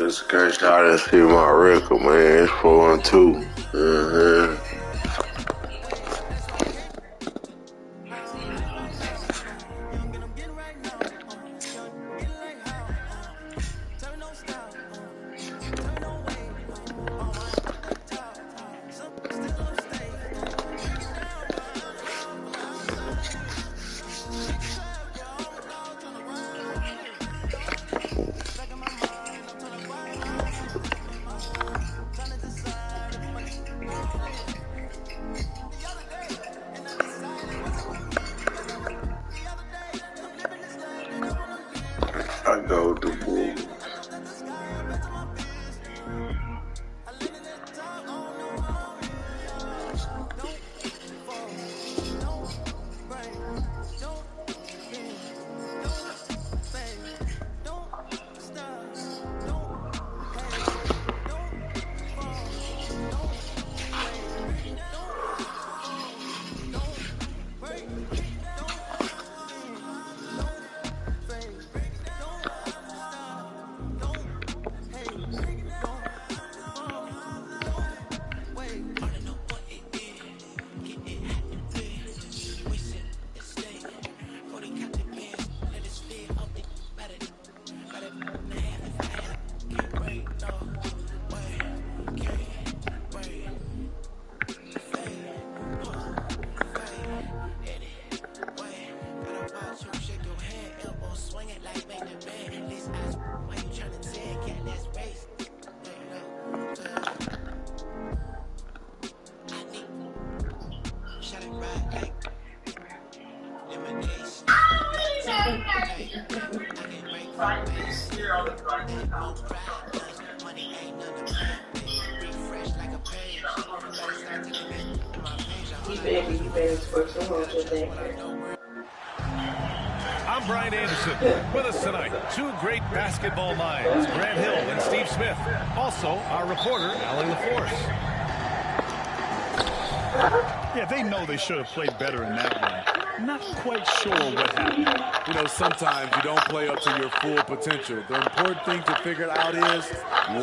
Just in case y'all didn't see my record, man, it's 4-2. I go with the Bulls. I'm Brian Anderson. With us tonight, two great basketball minds, Grant Hill and Steve Smith. Also, our reporter, Allie LaForce. Yeah, they know they should have played better in that one. Not quite sure what happened. You know, sometimes you don't play up to your full potential. The important thing to figure out is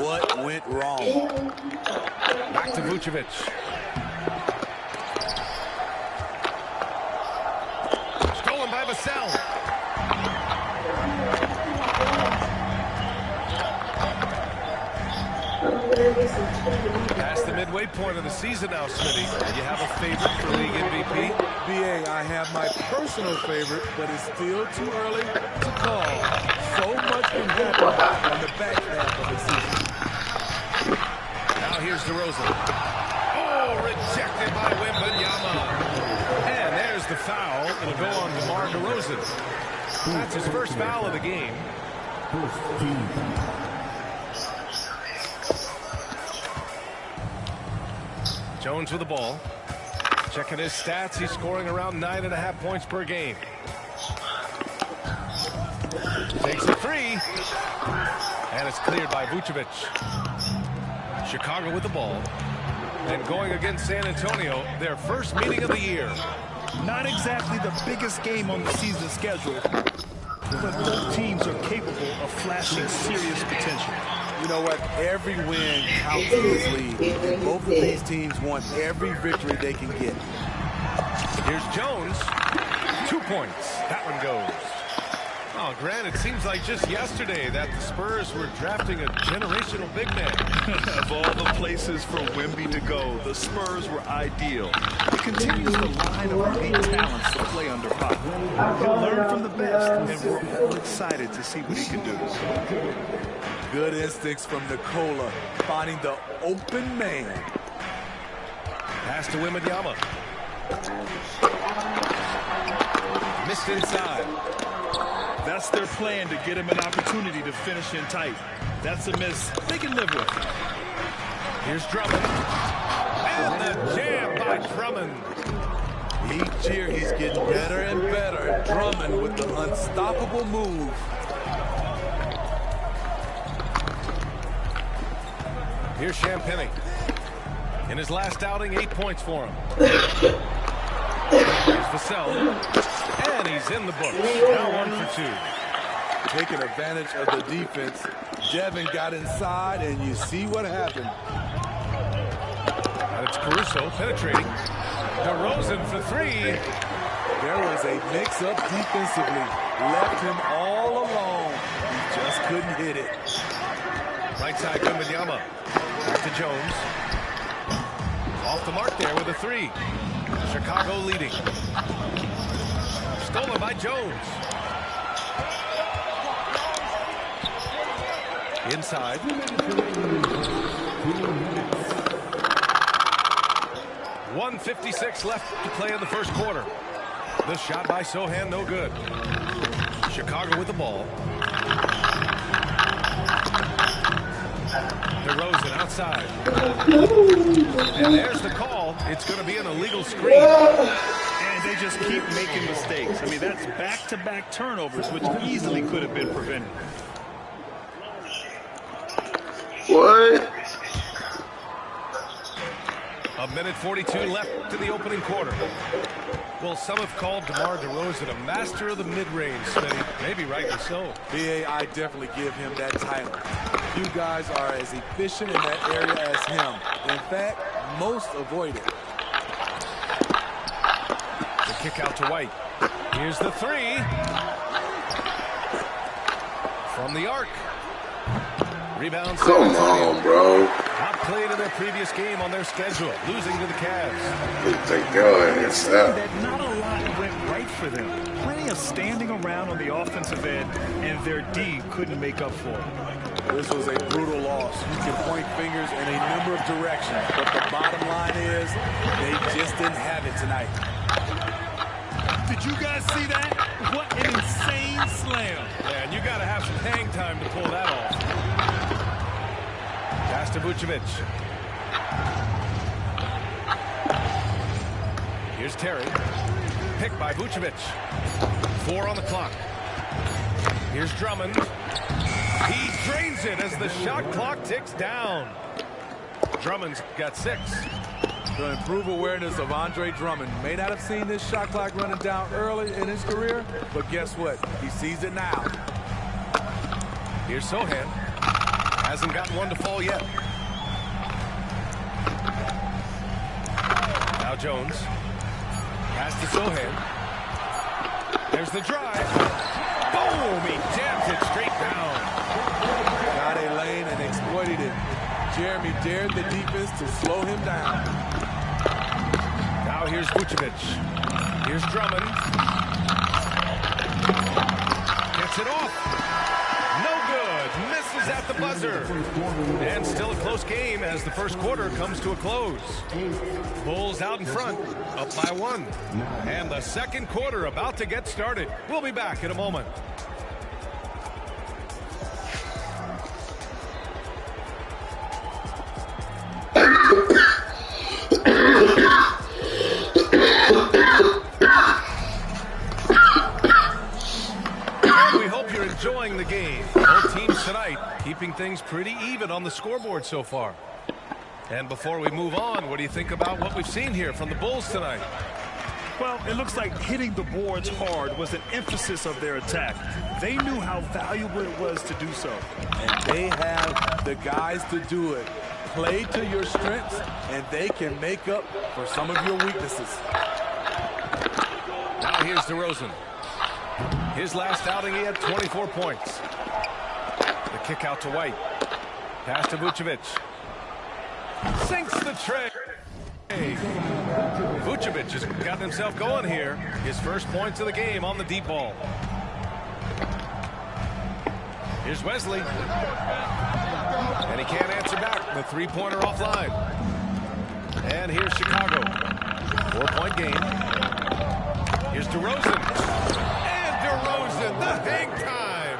what went wrong. Back to Vucevic. Stolen by Vassell. Past the midway point of the season now, Smitty. Do you have a favorite for league MVP? BA, I have my personal favorite, but it's still too early to call. So much can happen on the back half of the season. Now here's DeRozan. Oh, rejected by Wembanyama. And there's the foul. It'll go on DeMar DeRozan. That's his first foul of the game. Jones with the ball. Checking his stats, he's scoring around 9.5 points per game. Takes a three. And it's cleared by Vucevic. Chicago with the ball. And going against San Antonio, their first meeting of the year. Not exactly the biggest game on the season schedule, but both teams are capable of flashing serious potential. You know what? Every win counts in this league. And both of these teams want every victory they can get. Here's Jones. 2 points. That one goes. Oh, Grant, it seems like just yesterday that the Spurs were drafting a generational big man. Of all the places for Wemby to go, the Spurs were ideal. He continues the line of elite talents to play under Pop. He'll learn from the best, and we're all excited to see what he can do. Good instincts from Nikola, finding the open man. Pass to Wembanyama. Missed inside. That's their plan, to get him an opportunity to finish in tight. That's a miss they can live with. Here's Drummond. And the jam by Drummond. Each year he's getting better and better. Drummond with the unstoppable move. Here's Champagnie. In his last outing, 8 points for him. Here's Vassell. And he's in the books. Now 1 for 2. Taking advantage of the defense. Devin got inside, and you see what happened. And it's Caruso penetrating. DeRozan for three. There was a mix-up defensively. Left him all alone. He just couldn't hit it. Right side, Wembanyama. Back to Jones. Off the mark there with a three. Chicago leading. Stolen by Jones. Inside. 1:56 left to play in the first quarter. The shot by Sochan, no good. Chicago with the ball. DeRozan outside. And there's the call. It's going to be an illegal screen. And they just keep making mistakes. I mean, that's back-to-back turnovers, which easily could have been prevented. What? A minute 42 left to the opening quarter. Well, some have called DeMar DeRozan a master of the mid-range, Smitty. Maybe rightly so. BA, I definitely give him that title. You guys are as efficient in that area as him. In fact, most avoid it. The kick out to White. Here's the three. From the arc. Rebound. Come on, bro. Outplayed in their previous game on their schedule, losing to the Cavs. They go and it's up. That not a lot went right for them. Plenty of standing around on the offensive end, and their D couldn't make up for it. This was a brutal loss. You can point fingers in a number of directions, but the bottom line is they just didn't have it tonight. Did you guys see that? What an insane slam. Yeah, and you got to have some hang time to pull that off. Pass to Vucevic. Here's Terry. Picked by Vucevic. 4 on the clock. Here's Drummond. He drains it as the shot clock ticks down. Drummond's got 6. The improved awareness of Andre Drummond. May not have seen this shot clock running down early in his career, but guess what? He sees it now. Here's Sochan. Hasn't gotten one to fall yet. Now Jones. Pass to Sochan. There's the drive. Boom! He jams it straight down. Got a lane and exploited it. Jeremy dared the defense to slow him down. Now here's Vucevic. Here's Drummond. Gets it off. No good. Misses at the buzzer. And still a close game as the first quarter comes to a close. Bulls out in front, up by 1. And the second quarter about to get started. We'll be back in a moment. Enjoying the game. Both teams tonight keeping things pretty even on the scoreboard so far. And before we move on, what do you think about what we've seen here from the Bulls tonight? Well, it looks like hitting the boards hard was an emphasis of their attack. They knew how valuable it was to do so. And they have the guys to do it. Play to your strengths, and they can make up for some of your weaknesses. Now here's DeRozan. His last outing, he had 24 points. The kick out to White. Pass to Vucevic. Sinks the tray. Vucevic has gotten himself going here. His first points of the game on the deep ball. Here's Wesley. And he can't answer back. The three-pointer offline. And here's Chicago. 4-point game. Here's DeRozan. DeRozan, the hang time.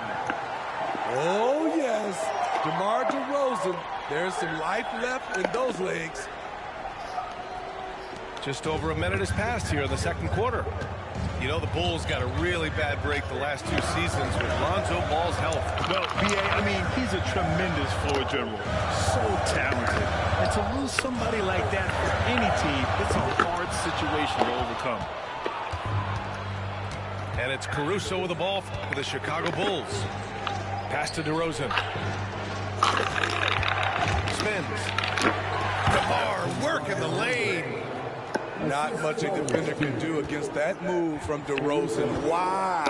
Oh, yes. DeMar DeRozan. There's some life left in those legs. Just over a minute has passed here in the second quarter. You know, the Bulls got a really bad break the last 2 seasons with Lonzo Ball's health. Well, B.A., I mean, he's a tremendous floor general. So talented. And to lose somebody like that for any team, it's a hard situation to overcome. And it's Caruso with the ball for the Chicago Bulls. Pass to DeRozan. Spins. DeMar working the lane. Not much a defender can do against that move from DeRozan. Wow.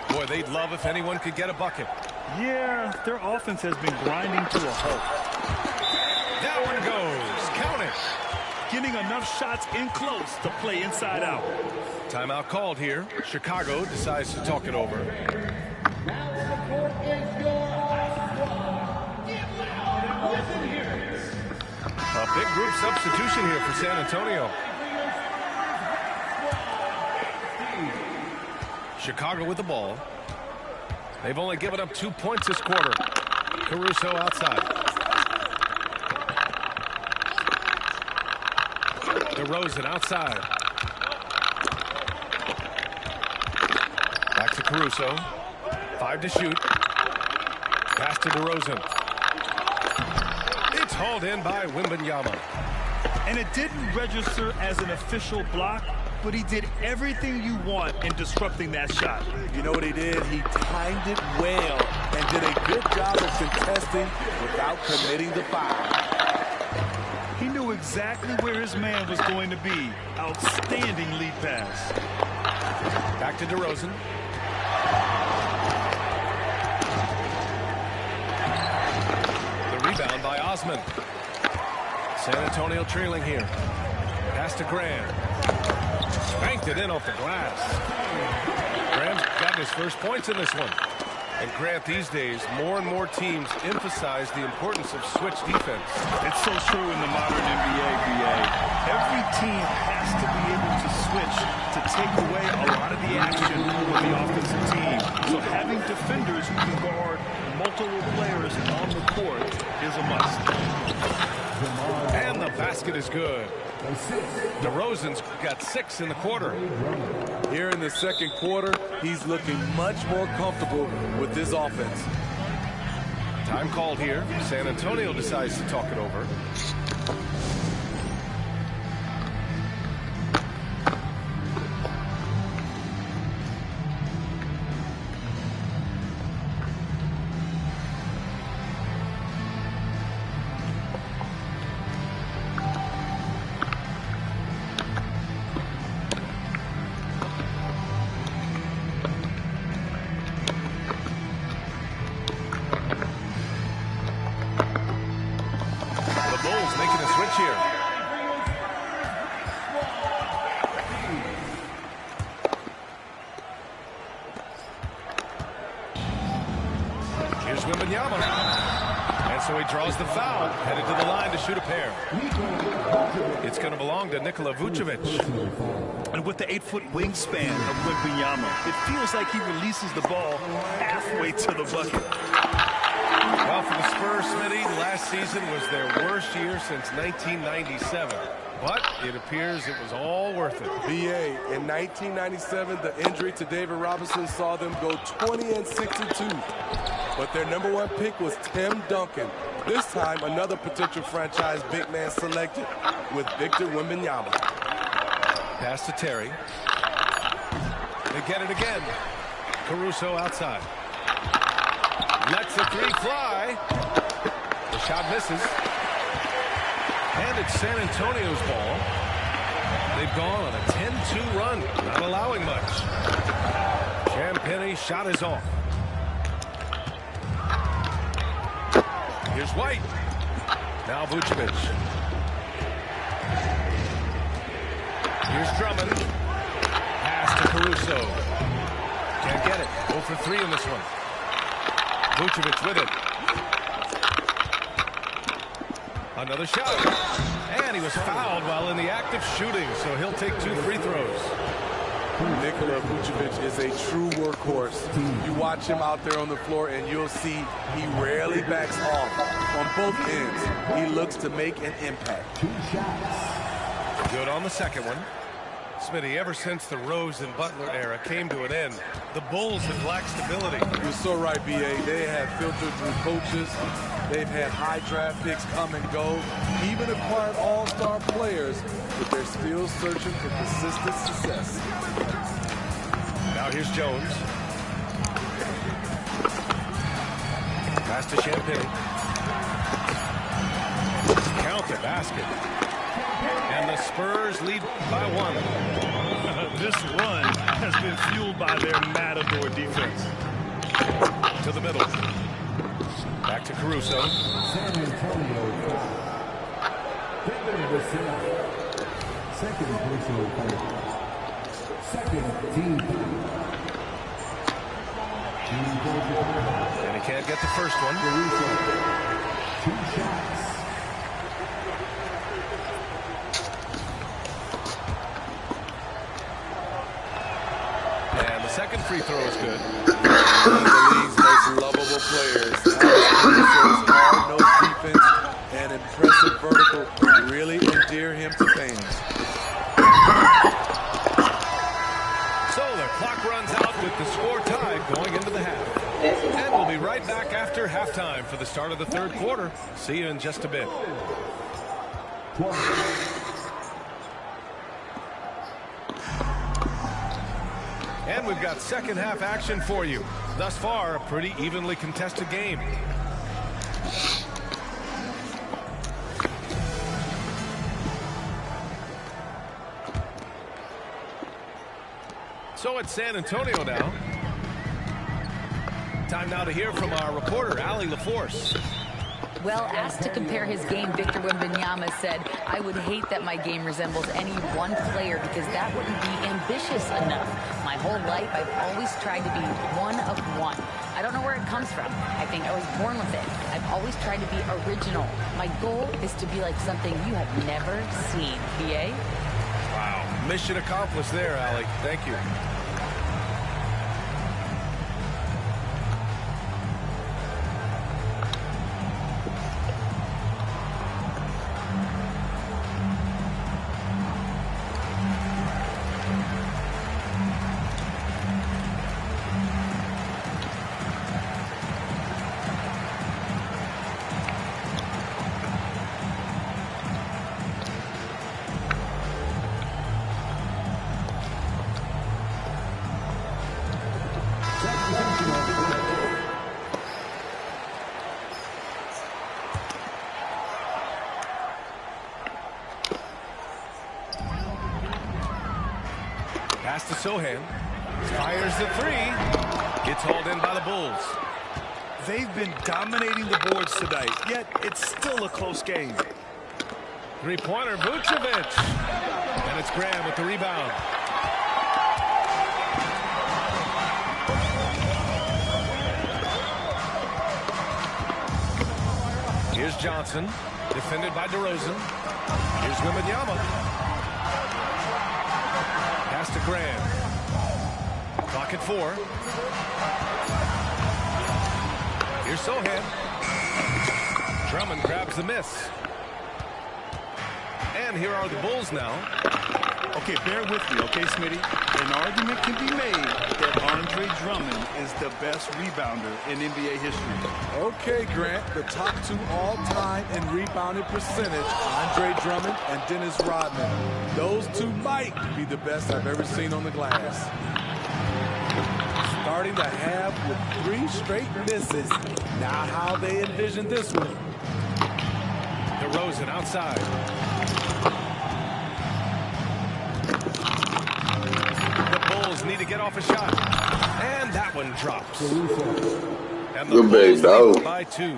Boy, they'd love if anyone could get a bucket. Yeah, their offense has been grinding to a halt. That one goes. Count it. Getting enough shots in close to play inside out. Timeout called here. Chicago decides to talk it over. A big group substitution here for San Antonio. Chicago with the ball. They've only given up 2 points this quarter. Caruso outside. DeRozan outside. Back to Caruso. 5 to shoot. Pass to DeRozan. It's hauled in by Wembanyama. And it didn't register as an official block, but he did everything you want in disrupting that shot. You know what he did? He timed it well and did a good job of contesting without committing the foul. He knew exactly where his man was going to be. Outstanding lead pass. Back to DeRozan. The rebound by Osman. San Antonio trailing here. Pass to Graham. Spanked it in off the glass. Graham's gotten his first points in this one. And Grant, these days, more and more teams emphasize the importance of switch defense. It's so true in the modern NBA, BA. Every team has to be able to switch to take away a lot of the action from the offensive team. So having defenders who can guard multiple players on the court is a must. And the basket is good. DeRozan's got 6 in the quarter. Here in the second quarter, he's looking much more comfortable with this offense. Time called here. San Antonio decides to talk it over. Here's Wembanyama. And so he draws the foul, headed to the line to shoot a pair. It's going to belong to Nikola Vucevic. And with the 8-foot wingspan of Wembanyama, it feels like he releases the ball halfway to the bucket. Well, for the Spurs, Smitty, last season was their worst year since 1997. But it appears it was all worth it. BA, in 1997, the injury to David Robinson saw them go 20-62. But their #1 pick was Tim Duncan. This time, another potential franchise big man selected with Victor Wembanyama. Pass to Terry. They get it again. Caruso outside. Lets the three fly. The shot misses. And it's San Antonio's ball. They've gone on a 10-2 run, not allowing much. Champagne's shot is off. Here's White. Now Vucevic. Here's Drummond. Pass to Caruso. Can't get it. 0 for 3 in this one. Vucevic with it. Another shot. And he was fouled while in the act of shooting, so he'll take 2 free throws. Nikola Vucevic is a true workhorse. You watch him out there on the floor and you'll see he rarely backs off. On both ends, he looks to make an impact. Good on the second one. Smitty, ever since the Rose and Butler era came to an end, the Bulls have lacked stability. You're so right, BA. They have filtered through coaches. They've had high draft picks come and go, even acquired all-star players, but they're still searching for consistent success. Now here's Jones. Pass to Champagne. Count the basket. And the Spurs lead by 1. This run has been fueled by their Matador defense. To the middle. Back to Caruso. San Antonio foul. Kevin Vassell. Second personal foul. Second team foul. And he can't get the first one. Caruso. 2 shots. And the second free throw is good. One of the league's most lovable players. Caruso's hard-nosed defense and impressive vertical really endear him to fans. So the clock runs out with the score tied going into the half. And we'll be right back after halftime for the start of the third quarter. See you in just a bit. And we've got second half action for you. Thus far, a pretty evenly contested game. So it's San Antonio now. Time now to hear from our reporter, Allie LaForce. Well, asked to compare his game, Victor Wembanyama said, "I would hate that my game resembles any one player because that wouldn't be ambitious enough. My whole life, I've always tried to be one of one. I don't know where it comes from. I think I was born with it. I've always tried to be original. My goal is to be like something you have never seen." BA? Wow. Mission accomplished there, Allie. Thank you. Pass to Sohan. Fires the three. Gets hauled in by the Bulls. They've been dominating the boards tonight, yet it's still a close game. Three-pointer, Vucevic. And it's Graham with the rebound. Here's Johnson, defended by DeRozan. Here's Wembanyama. Pass to Graham. Clock at 4. Here's Sohan. Drummond grabs the miss. And here are the Bulls now. Okay, bear with me, okay, Smitty? An argument can be made that Andre Drummond is the best rebounder in NBA history. Okay, Grant, the top 2 all-time in rebounding percentage, Andre Drummond and Dennis Rodman. Those 2 might be the best I've ever seen on the glass. Starting the half with 3 straight misses. Now how they envision this one. DeRozan outside. The Bulls need to get off a shot. And that one drops. And the Bulls lead by 2.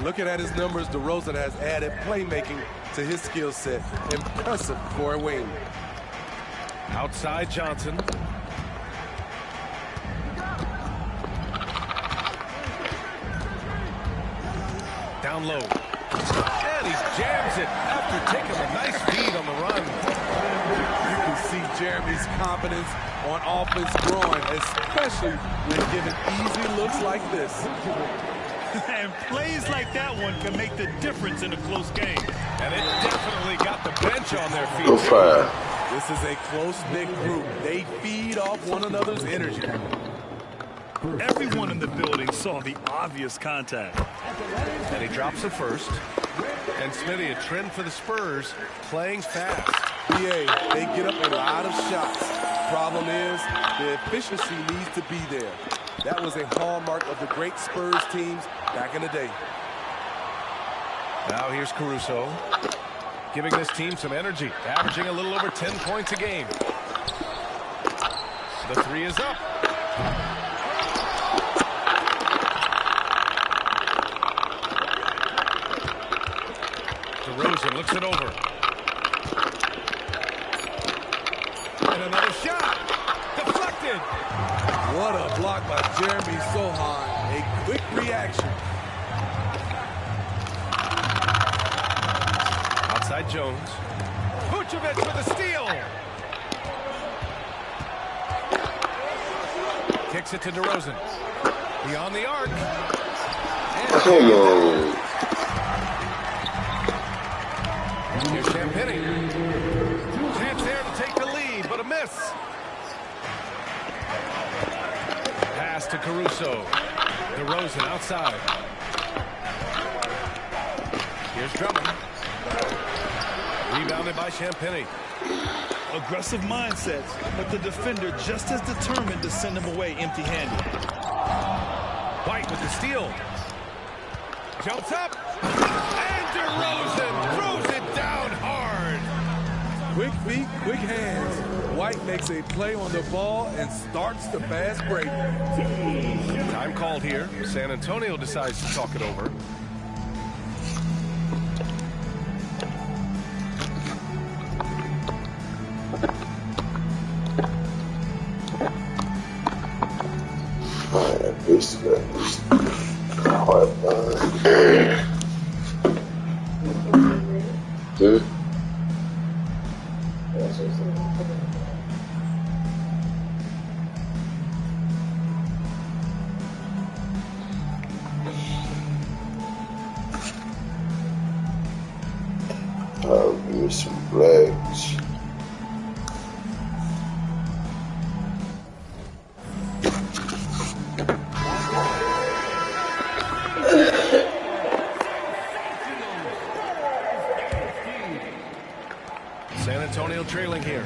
Looking at his numbers, DeRozan has added playmaking to his skill set. Impressive for a wing. Outside Johnson. Down low. And he jams it after taking a nice feed on the run. You can see Jeremy's confidence on offense growing, especially when given easy looks like this. And plays like that one can make the difference in a close game. And it definitely got the bench on their feet. Go fire. This is a close-knit group. They feed off one another's energy. Everyone in the building saw the obvious contact. And he drops it first. And Smitty, a trend for the Spurs, playing fast. PA, they get up a lot of shots. Problem is, the efficiency needs to be there. That was a hallmark of the great Spurs teams back in the day. Now here's Caruso, giving this team some energy, averaging a little over 10 points a game. The three is up. DeRozan looks it over. And another shot. Deflected. What a block by Jeremy Sohan. A quick reaction. Outside Jones. Vucevic with a steal. Kicks it to DeRozan. Beyond the arc. And Come on. here's Champagnie. Chance there to take the lead, but a miss. Pass to Caruso. DeRozan outside. Here's Drummond. Rebounded by Champagnie. Aggressive mindsets, but the defender just as determined to send him away empty-handed. White with the steal. Jumps up. And DeRozan throws it down hard. Quick feet, quick hands. White makes a play on the ball and starts the fast break. Time called here. San Antonio decides to talk it over. This is hard. I'll give me some flags. San Antonio trailing here.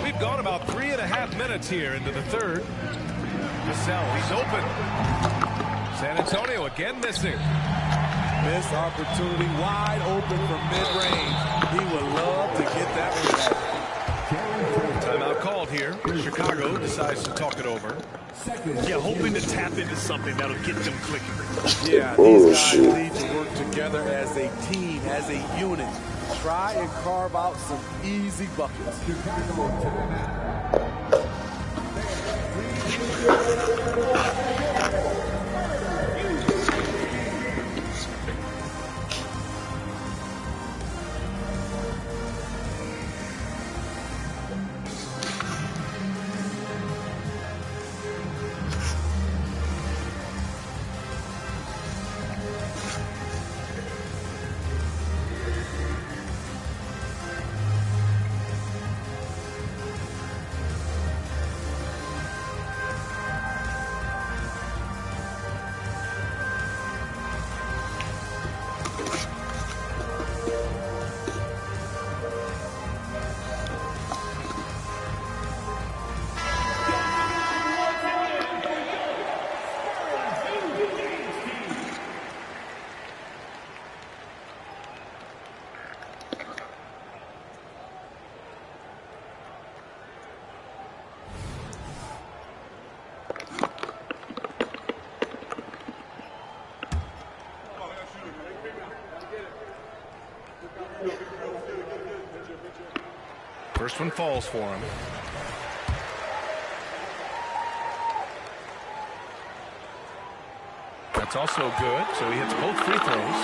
We've gone about 3.5 minutes here into the third. Vassell, he's open. San Antonio again missing. Missed opportunity, wide open from mid-range. He would love to get that one back. Timeout called here. Chicago decides to talk it over. Yeah, hoping to tap into something that'll get them clicking. Yeah, these guys need to work together as a team, as a unit. Try and carve out some easy buckets. First one falls for him. That's also good, so he hits both free throws.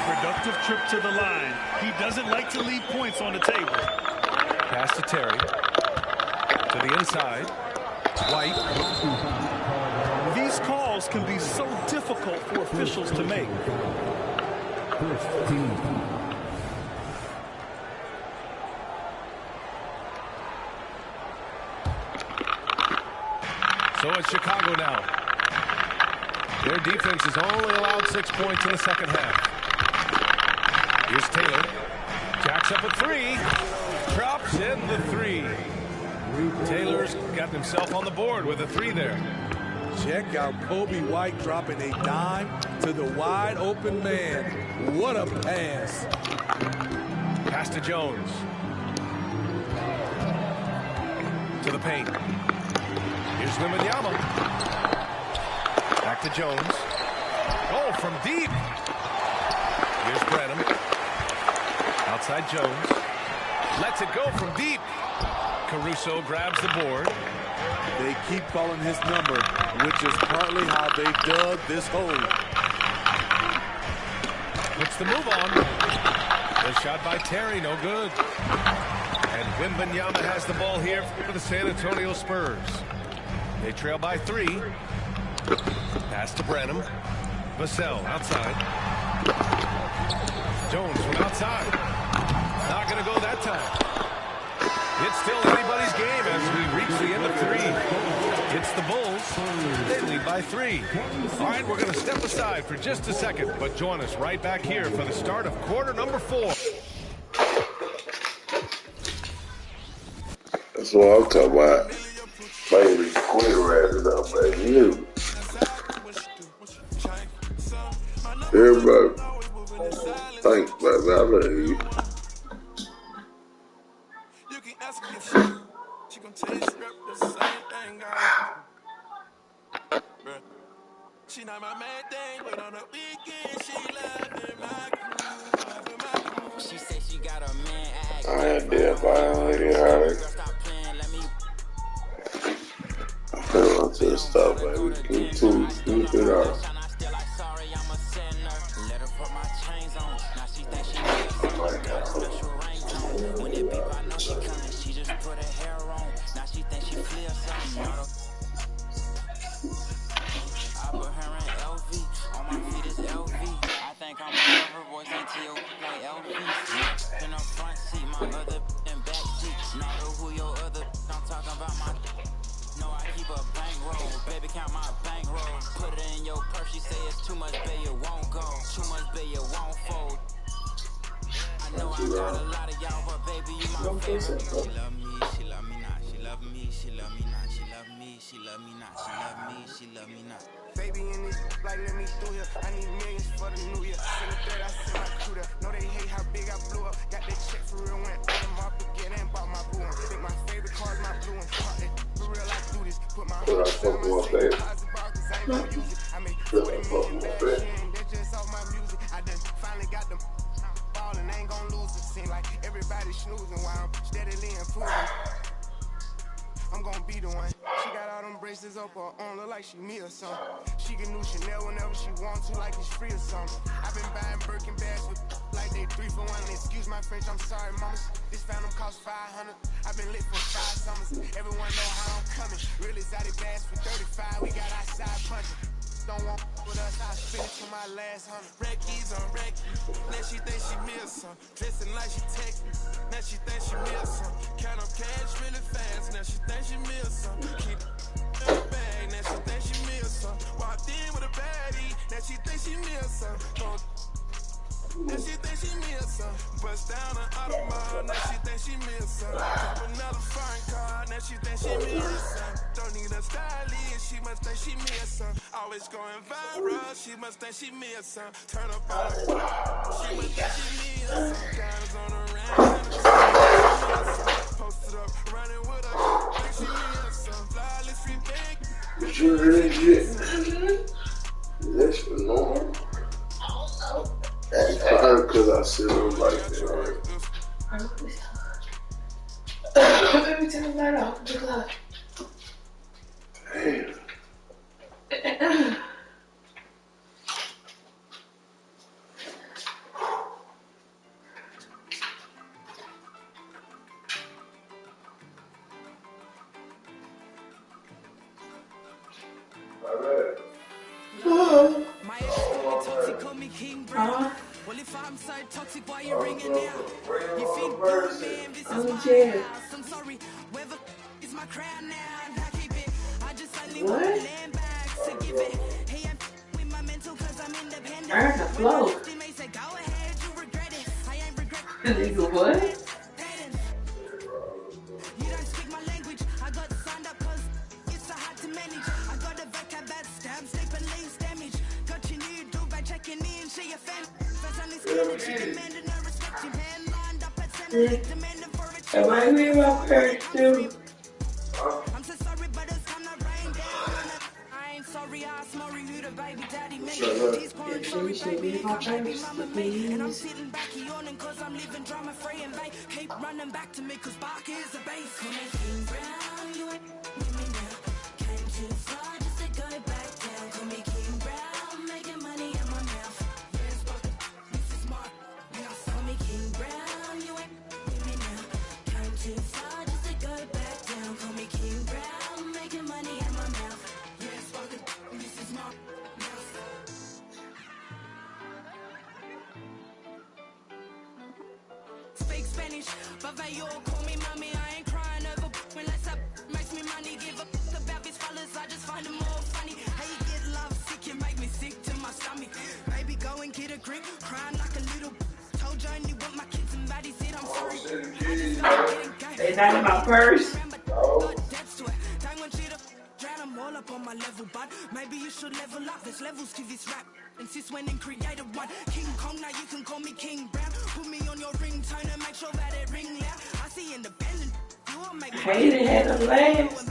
Productive trip to the line. He doesn't like to leave points on the table. Pass to Terry. To the inside. White. These calls can be so difficult for officials to make. First team. So it's Chicago now. Their defense has only allowed 6 points in the second half. Here's Taylor. Jacks up a three. drops in the three. Taylor's got himself on the board with a three there. Check out Kobe White dropping a dime to the wide open man. What a pass. Pass to Jones. To the paint. Here's Wembanyama. Back to Jones. Oh, from deep. Here's Branham. Outside Jones. Lets it go from deep. Caruso grabs the board. They keep calling his number, which is partly how they dug this hole. Puts the move on. The shot by Terry, no good. And Wembanyama has the ball here for the San Antonio Spurs. They trail by 3. Pass to Branham. Vassell outside. Jones from outside. Not going to go that time. It's still anybody's game as we reach the end of 3. It's the Bulls. They lead by 3. All right, we're going to step aside for just a second, but join us right back here for the start of quarter number 4. That's what I'm talking about. Baby, quit rapping up, baby. You. Everybody. Thanks, baby. I love you. She gon' tell you strip the same thing, girl. She not my main thing, but on the weekend she loving my crew. She said she got a man. I ain't dead by Lady Hardy. I feel like this stuff, baby. Keep it up. Baby in this, like, let me through here. I need millions for the new year. Send the dirt, I send my crew there. Know they hate how big I blew up. Got that check for real, went out of my beginning and bought my boo one. Think my favorite car's my blue one. For real, I do this. Put my heart on my safe deposit bar, cause I ain't gon' use it. I made 40 million back shit, and that's just off my music. I done finally got them ballin', ain't gon' lose it. Seem like everybody snoozing while I'm steadily improving. I'm gonna be the one. She got all them braces up her arm, look like she me or something. She can do Chanel whenever she wants to, like it's free or something. I've been buying Birkin bags with like they 3 for 1. Excuse my French, I'm sorry, mamas. This phantom cost 500. I've been lit for 5 summers. Everyone know how I'm coming. Real exotic bags for 35. We got outside punching. Don't want with us, I'll spend it to my last 100. Reckies on Reckies. Now she think she me or something. Dressing like she text me. Now she think she me or something. Count up cash really fast. Now she think she me or something. Keep in the bag. Now she think she me or something. Walked in with a baddie. Now she think she me or something. Now she think she me or something. Bust down an Audemars. Now she think she me or something. Drop another foreign car. Now she think she me or something. Don't need a stylist. She must think she me or something. Always going viral. She must think she me or something. Turn up on her. She must think she me or something. Diamonds on her ring. Posted up, running with her. Think she me or something. Flawless free big. Did you really get this for normal? Because I see them like that. Let me turn the light off. The clock. Damn. My ex call me toxic, call me King Brown. Well, if I'm so toxic, why you ringing now? You think good, man, this is my house. I'm sorry, whether is my crown now. I keep it, I just only want land bags to give it. Hey, I'm with my mental cause I'm independent. I heard the flow. They may say, go ahead, you regret it. I ain't regret Nigga, what? Am I in my purse too? I'm so sorry, but it's kinda rain down. I ain't sorry, I sorry who the baby daddy made. These porn sorry, baby, ain't got baby mama made. And I'm sitting back yawning cause I'm living drama free and they keep running back to me cause Bark is the base. Call me King Brown, you ain't with me now. Came too far just to go back down. Call me King Brown, making money in my mouth. Yes, Bark, this is smart. Call me King Brown, you ain't with me now. Came too far just to go back down. Call me King Brown, making money in my mouth. Yes, Bark, this is smart. Speak Spanish, but they all call me mommy. I ain't crying over unless I makes me money. Give a about these fellas, I just find them more funny. How you get love sick, you make me sick to my stomach. Baby, go and get a grip, crying like a little. Told you I only want my kids and baddies said I'm sorry. They not in my purse. Don't want you to drown them all up on my level, bud. Maybe you should level up. There's levels to this rap. And sis went and created one. King Kong, now you can call me King Brown. Put me on your ringtone and make sure that it ring loud. I see independent. You will make me Hayden had them last.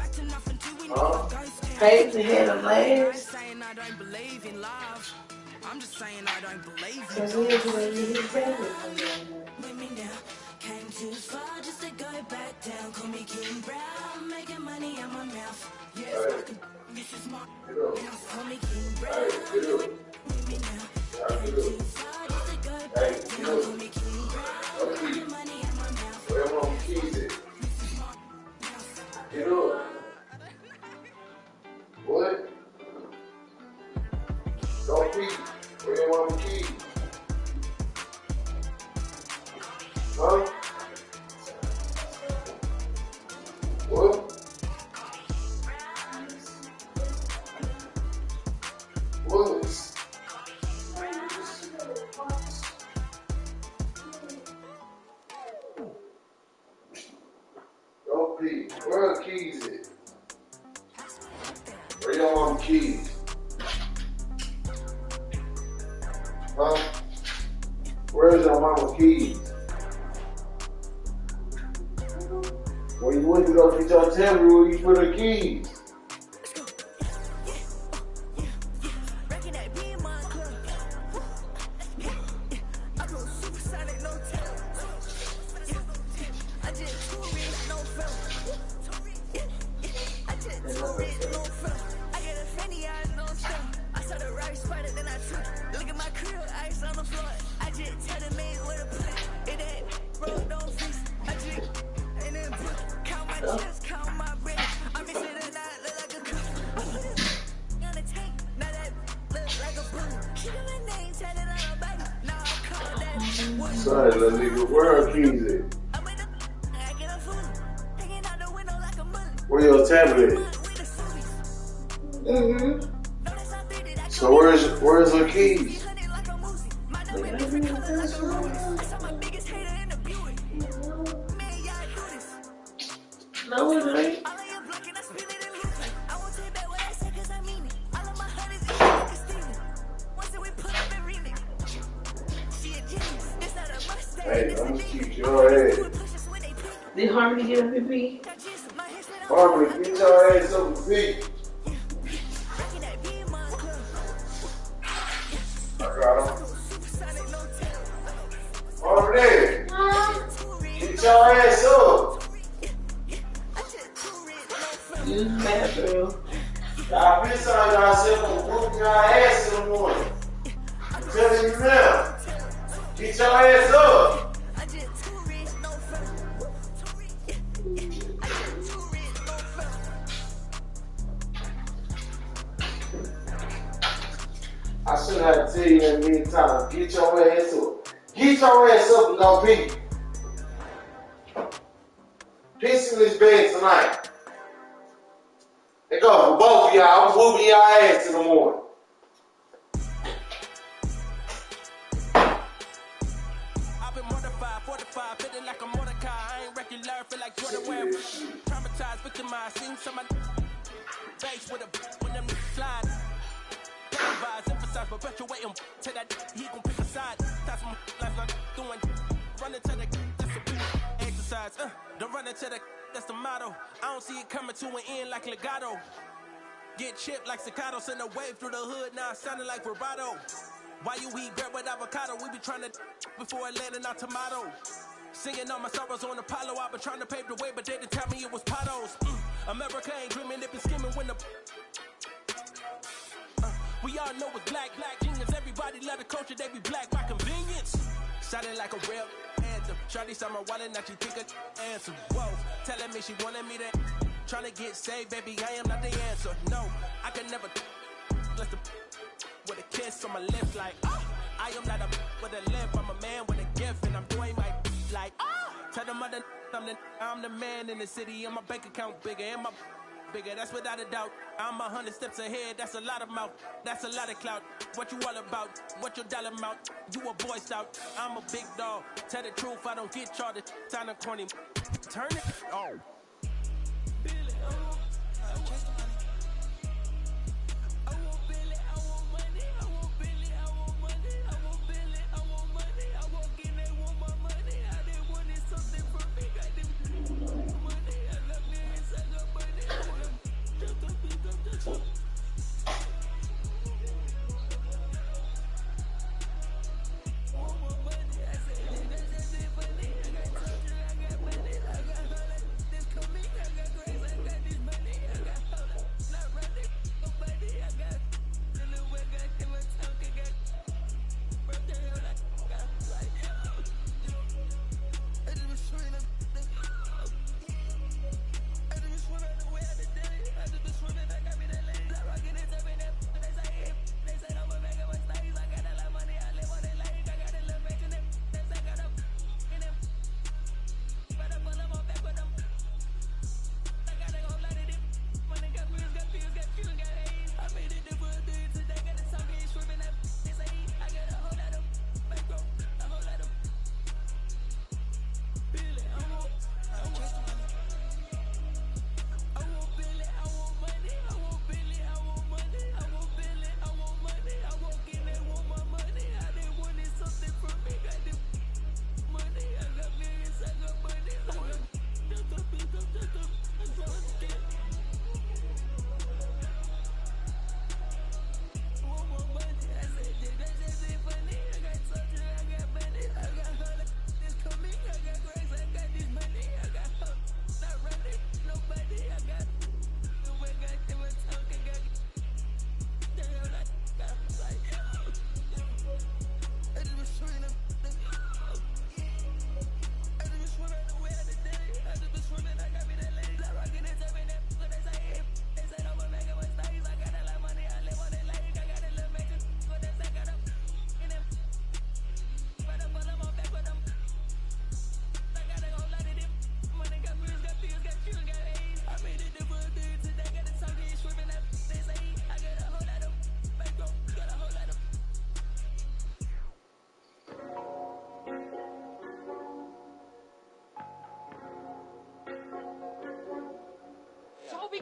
Hayden had them last. saying I don't believe in love. I'm just saying I don't believe in Because he is when he's better. with me now. Came too far just to go back down. Call me King Brown, making money in my mouth. Yes, I can. This is my house. Call me King Brown. With me now. Came too far just to go back down. Call me King Brown, making money in my mouth. Where your mama keys at? Get up. What? Don't pee. Where your mama keys? Huh? What? What? Don't pee. Where are keys at? Where your mama keys? Huh? Where's your mama keys? When you went to go get your temper, where you put her keys? Sorry, little nigga, where are keys at? Where your tablet at? So where's her keys? No, it ain't. Hey, I'm gonna keep your ass. Did Harmony get a pee? Harmony, get your ass up and pee. I got him. Harmony, get your ass up. Use the bathroom. Y'all been telling yourself to whoop your ass in the morning. I'm telling you now. Get your ass up. I should have to tell you that many times. Get your ass up. Get your ass up and go pee. Piss in this bed tonight. It goes for both of y'all. I'm whooping your ass in the morning. I've been mortified, fortified, feeling like a Mordecai. I ain't regular, feel like Jordan Webb. Traumatized, victimized, seen some of base with a when them slide. improvise, emphasize, perpetuate him. Tell that he gon' pick a side. That's my life not doing. Run into the that's the exercise. Don't run into the that's the motto. I don't see it coming to an end like legato. Get chipped like staccato, send a wave through the hood, now it's sounding like vibrato. Why you eat bread with avocado? We be trying to before it landing on tomato. Singing all my sorrows on Apollo, I been trying to pave the way, but they didn't tell me it was potholes. America ain't dreaming, they been skimming when the we all know it's black genius. Everybody love the culture, they be black by convenience. Sounding like a real anthem. Shawty saw my wallet, now she think a answer. Whoa, telling me she wanted me to trying to get saved, baby, I am not the answer. No, I can never let the with a kiss on my lips like I am not a with a lip, I'm a man with a gift, and I'm doing my like tell them other I'm the man in the city, and my bank account bigger, and my bigger, that's without a doubt. I'm 100 steps ahead, that's a lot of mouth, that's a lot of clout. What you all about? What your dollar amount? You a boy scout, I'm a big dog. Tell the truth, I don't get charged. Time to corny. Turn it. Oh.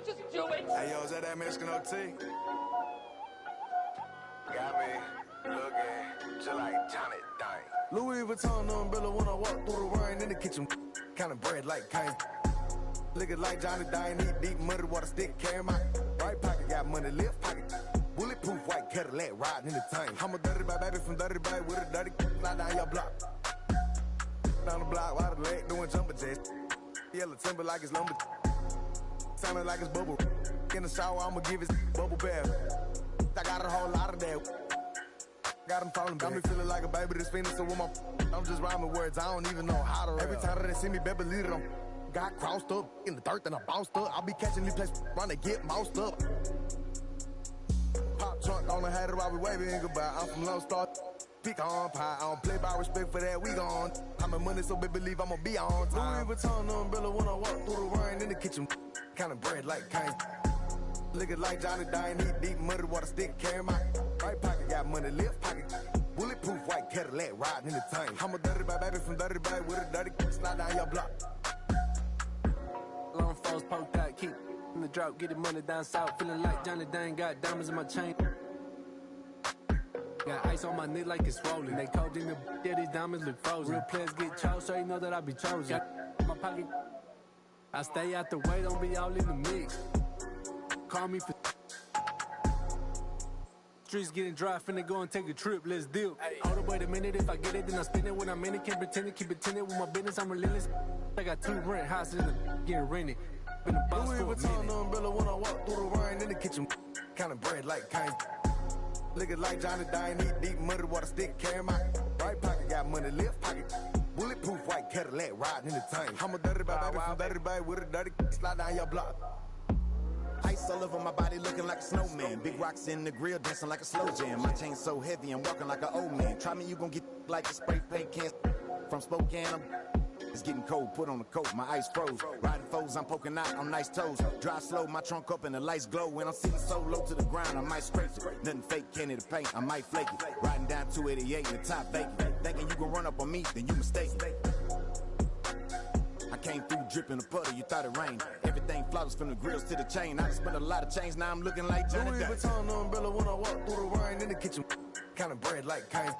Just do it. Hey, yo, is that Mexican OT? Got me looking just like Johnny Dang. Louis Vuitton umbrella when I walk through the rain in the kitchen. Kind of bread like Kane. Looking like Johnny Dang, eat deep muddy water stick, carry my right pocket, got money, left pocket. Bulletproof white Cadillac riding in the tank. I'm a dirty baby from dirty baby with a dirty fly down your block. Down the block, while the leg doing jumper jacks. Yellow timber like it's lumber. Sounding like it's bubble. In the shower, I'ma give his bubble bath. I got a whole lot of that. Got him falling, got me feeling like a baby that's fiending. So with my I'm just rhyming words, I don't even know how to rap. Every time that they see me, baby, lead it, I'm got crossed up in the dirt, and I bounced up. I'll be catching these places, run to get moused up. Pop trunk on the hat while we waving goodbye. I'm from Lone Star. Pick on pie, I don't play by respect for that, we gone. I'm in money, so baby, believe I'ma be on time. Louis Vuitton umbrella when I walk through the rain in the kitchen. Kind of bread like Kane. Looking like Johnny Dang, eat deep muddy water stick, carry my right pocket, got money, left pocket. Bulletproof white Cadillac riding in the tank. I'm a dirty baby from dirty baby with a dirty slide down your block. Long falls poked out, keep in the drop, get the money down south. Feeling like Johnny Dang, got diamonds in my chain. Got ice on my neck like it's swollen. They cold in the yeah, these diamonds look frozen. Real players get chose, so you know that I be chosen. Got my pocket. I stay out the way, don't be all in the mix. Call me for streets getting dry, finna go and take a trip, let's deal. Hold up, wait a minute, if I get it, then I spend it. When I'm in it, can't pretend it, keep it tended with my business, I'm relentless. I got 2 rent houses getting rented. Been a boss for a minute. Umbrella when I walk through the rain in the kitchen, kind of bread like kind. Look like Johnny dying, eat deep muddy water stick, carry my right pocket, got money, left pocket. Bulletproof white Cadillac riding in the tank. I'm a dirty baby from dirty baby with a dirty slide down your block. Ice all over my body looking like a snowman. Big rocks in the grill dancing like a slow jam. My chain so heavy I'm walking like an old man. Try me, you gon' get like a spray paint can. From Spokane, it's getting cold, put on the coat, my ice froze. Riding foes, I'm poking out on nice toes. Drive slow, my trunk up and the lights glow. When I'm sitting so low to the ground, I might scrape it. Nothing fake, candy to paint, I might flake it. Riding down 288 in the top vacant. Thinking you gon' run up on me, then you mistaken. I came through dripping a puddle, you thought it rained. Everything flawless from the grills to the chain. I done spent a lot of change, now I'm looking like Johnny Louis Vuitton umbrella when I walk through the rain in the kitchen. Kind of bread like kind.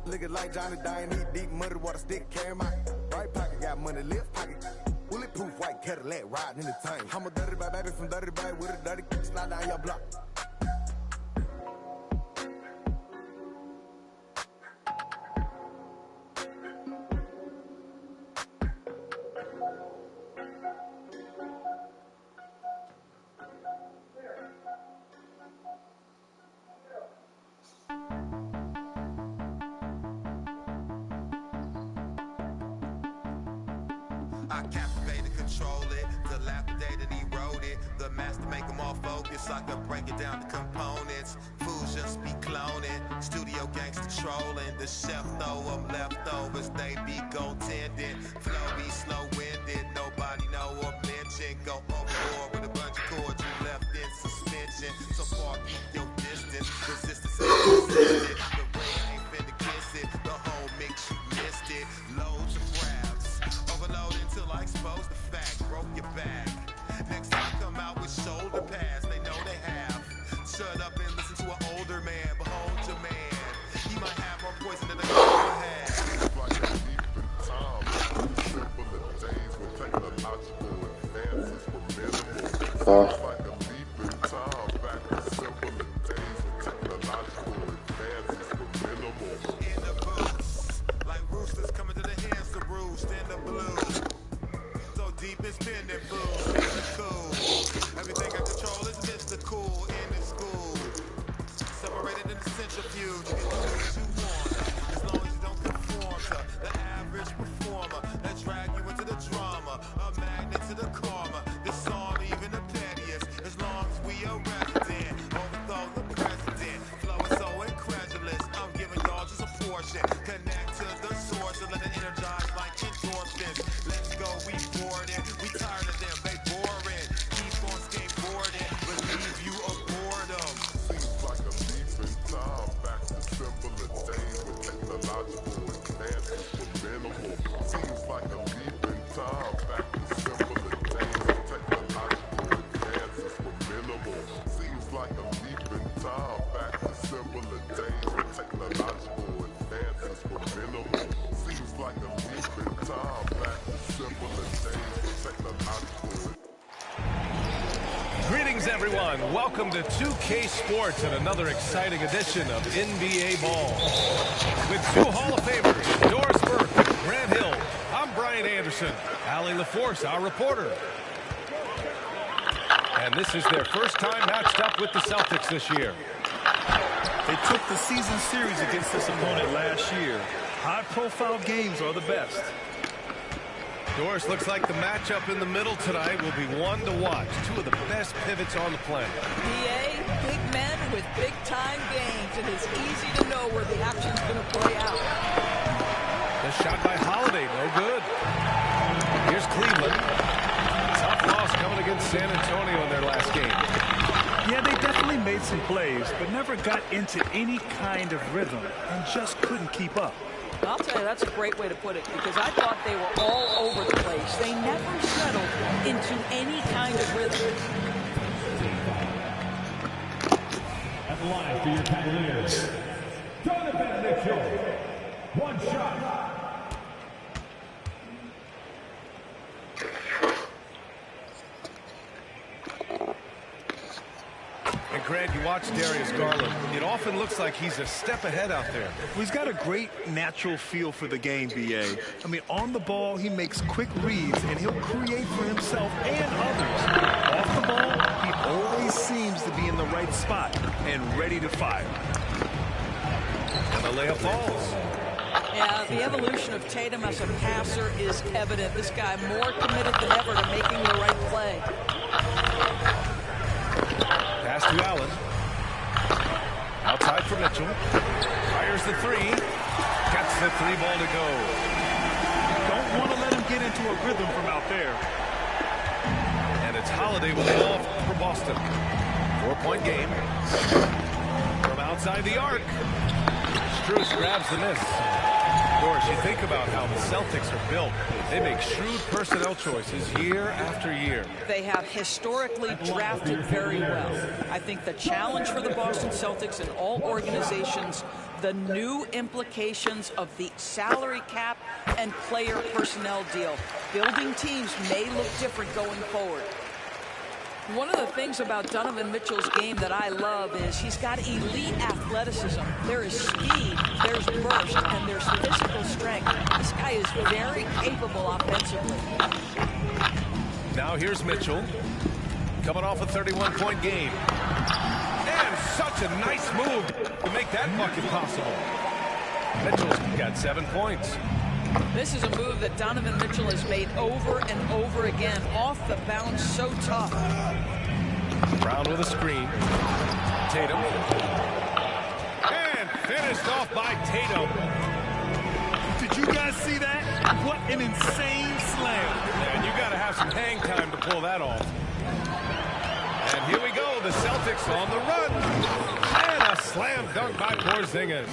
Looking like Johnny dying, eat deep muddy water stick, carry my right pocket, got money, left pocket. Bulletproof white Cadillac riding in the tank. I'm a dirty baby from dirty baby with a dirty slide down your block. I captivated, control it, dilapidated, eroded. The master make them all focus, I can break it down to components. Fools just be cloning, studio gangster trolling. The chef throw them leftovers, they be goaltending. Flow be slow-winded, nobody know or mention. Go overboard with a bunch of chords you left in suspension. So far, keep your distance, resistance ain't resisted. The ring ain't finna kiss it, the whole mix you missed it. Loads of grabs, overload until I expose the fact, broke your back. Next time I come out with shoulder pads, they know they have. Shut up and listen to an older man, behold your man. He might have more poison than a girl had. Like a deep in time, simple of days with technological advances were minimal. Like a leap in time, back to simple of days with technological advances were minimal. In the boots, like roosters coming to the hands to roost in the blue. So deep in spinning boots, Mr. Cool. Everything I control is Mr. Cool in the school. Separated in the centrifuge, you can do what you want. As long as you don't conform to the average performer that drag you into the drama, a magnet to the karma. This song even the pettiest, as long as we are resident. Overthrow the president, flow is so incredulous. I'm giving y'all just a portion. Connect to the source and let it energize like endorphins. Let's go, we bored it. We tired of them, they boring. Keep on skateboarding, believe you a boredom. Seems like a leap in time, back to simpler days with technological advances were minimal. Seems like a leap in time, back to simpler days with technological advances were minimal. Seems like a leap in time, back to simpler days with technological advances were minimal. Seems like a leap in time, back to simpler days with technological. Greetings, everyone. Welcome to 2K Sports and another exciting edition of NBA Ball. With 2 Hall of Famers, Doris Burke and Grant Hill, I'm Brian Anderson. Allie LaForce, our reporter. And this is their first time matched up with the Celtics this year. They took the season series against this opponent last year. High-profile games are the best. Doris, looks like the matchup in the middle tonight will be one to watch. 2 of the best pivots on the planet. PA, big men with big-time games. It is easy to know where the action's going to play out. The shot by Holiday, no good. Here's Cleveland. Tough loss coming against San Antonio in their last game. Yeah, they definitely made some plays, but never got into any kind of rhythm and just couldn't keep up. I'll tell you, that's a great way to put it, because I thought they were all over the place. They never settled into any kind of rhythm. At the line for your Cavaliers, Mitchell. One shot. And Greg, you watch Darius Garland. It often looks like he's a step ahead out there. Well, he's got a great natural feel for the game, B.A. I mean, on the ball, he makes quick reads, and he'll create for himself and others. Off the ball, he always seems to be in the right spot and ready to fire. And the layup falls. Yeah, the evolution of Tatum as a passer is evident. This guy more committed than ever to making the right play. Pass to Allen. Outside for Mitchell. Fires the three. Gets the three ball to go. Don't want to let him get into a rhythm from out there. And it's Holiday with the ball for Boston. 4-point game. From outside the arc. Strus grabs the miss. Of course, you think about how the Celtics are built. They make shrewd personnel choices year after year. They have historically drafted very well. I think the challenge for the Boston Celtics and all organizations, the new implications of the salary cap and player personnel deal. Building teams may look different going forward. One of the things about Donovan Mitchell's game that I love is he's got elite athleticism. There is speed, there's burst, and there's physical strength. This guy is very capable offensively. Now here's Mitchell, coming off a 31-point game. And such a nice move to make that bucket possible. Mitchell's got 7 points. This is a move that Donovan Mitchell has made over and over again. Off the bounce, so tough. Brown with a screen. Tatum. And finished off by Tatum. Did you guys see that? What an insane slam. And you got to have some hang time to pull that off. And here we go, the Celtics on the run. And a slam dunk by Porzingis.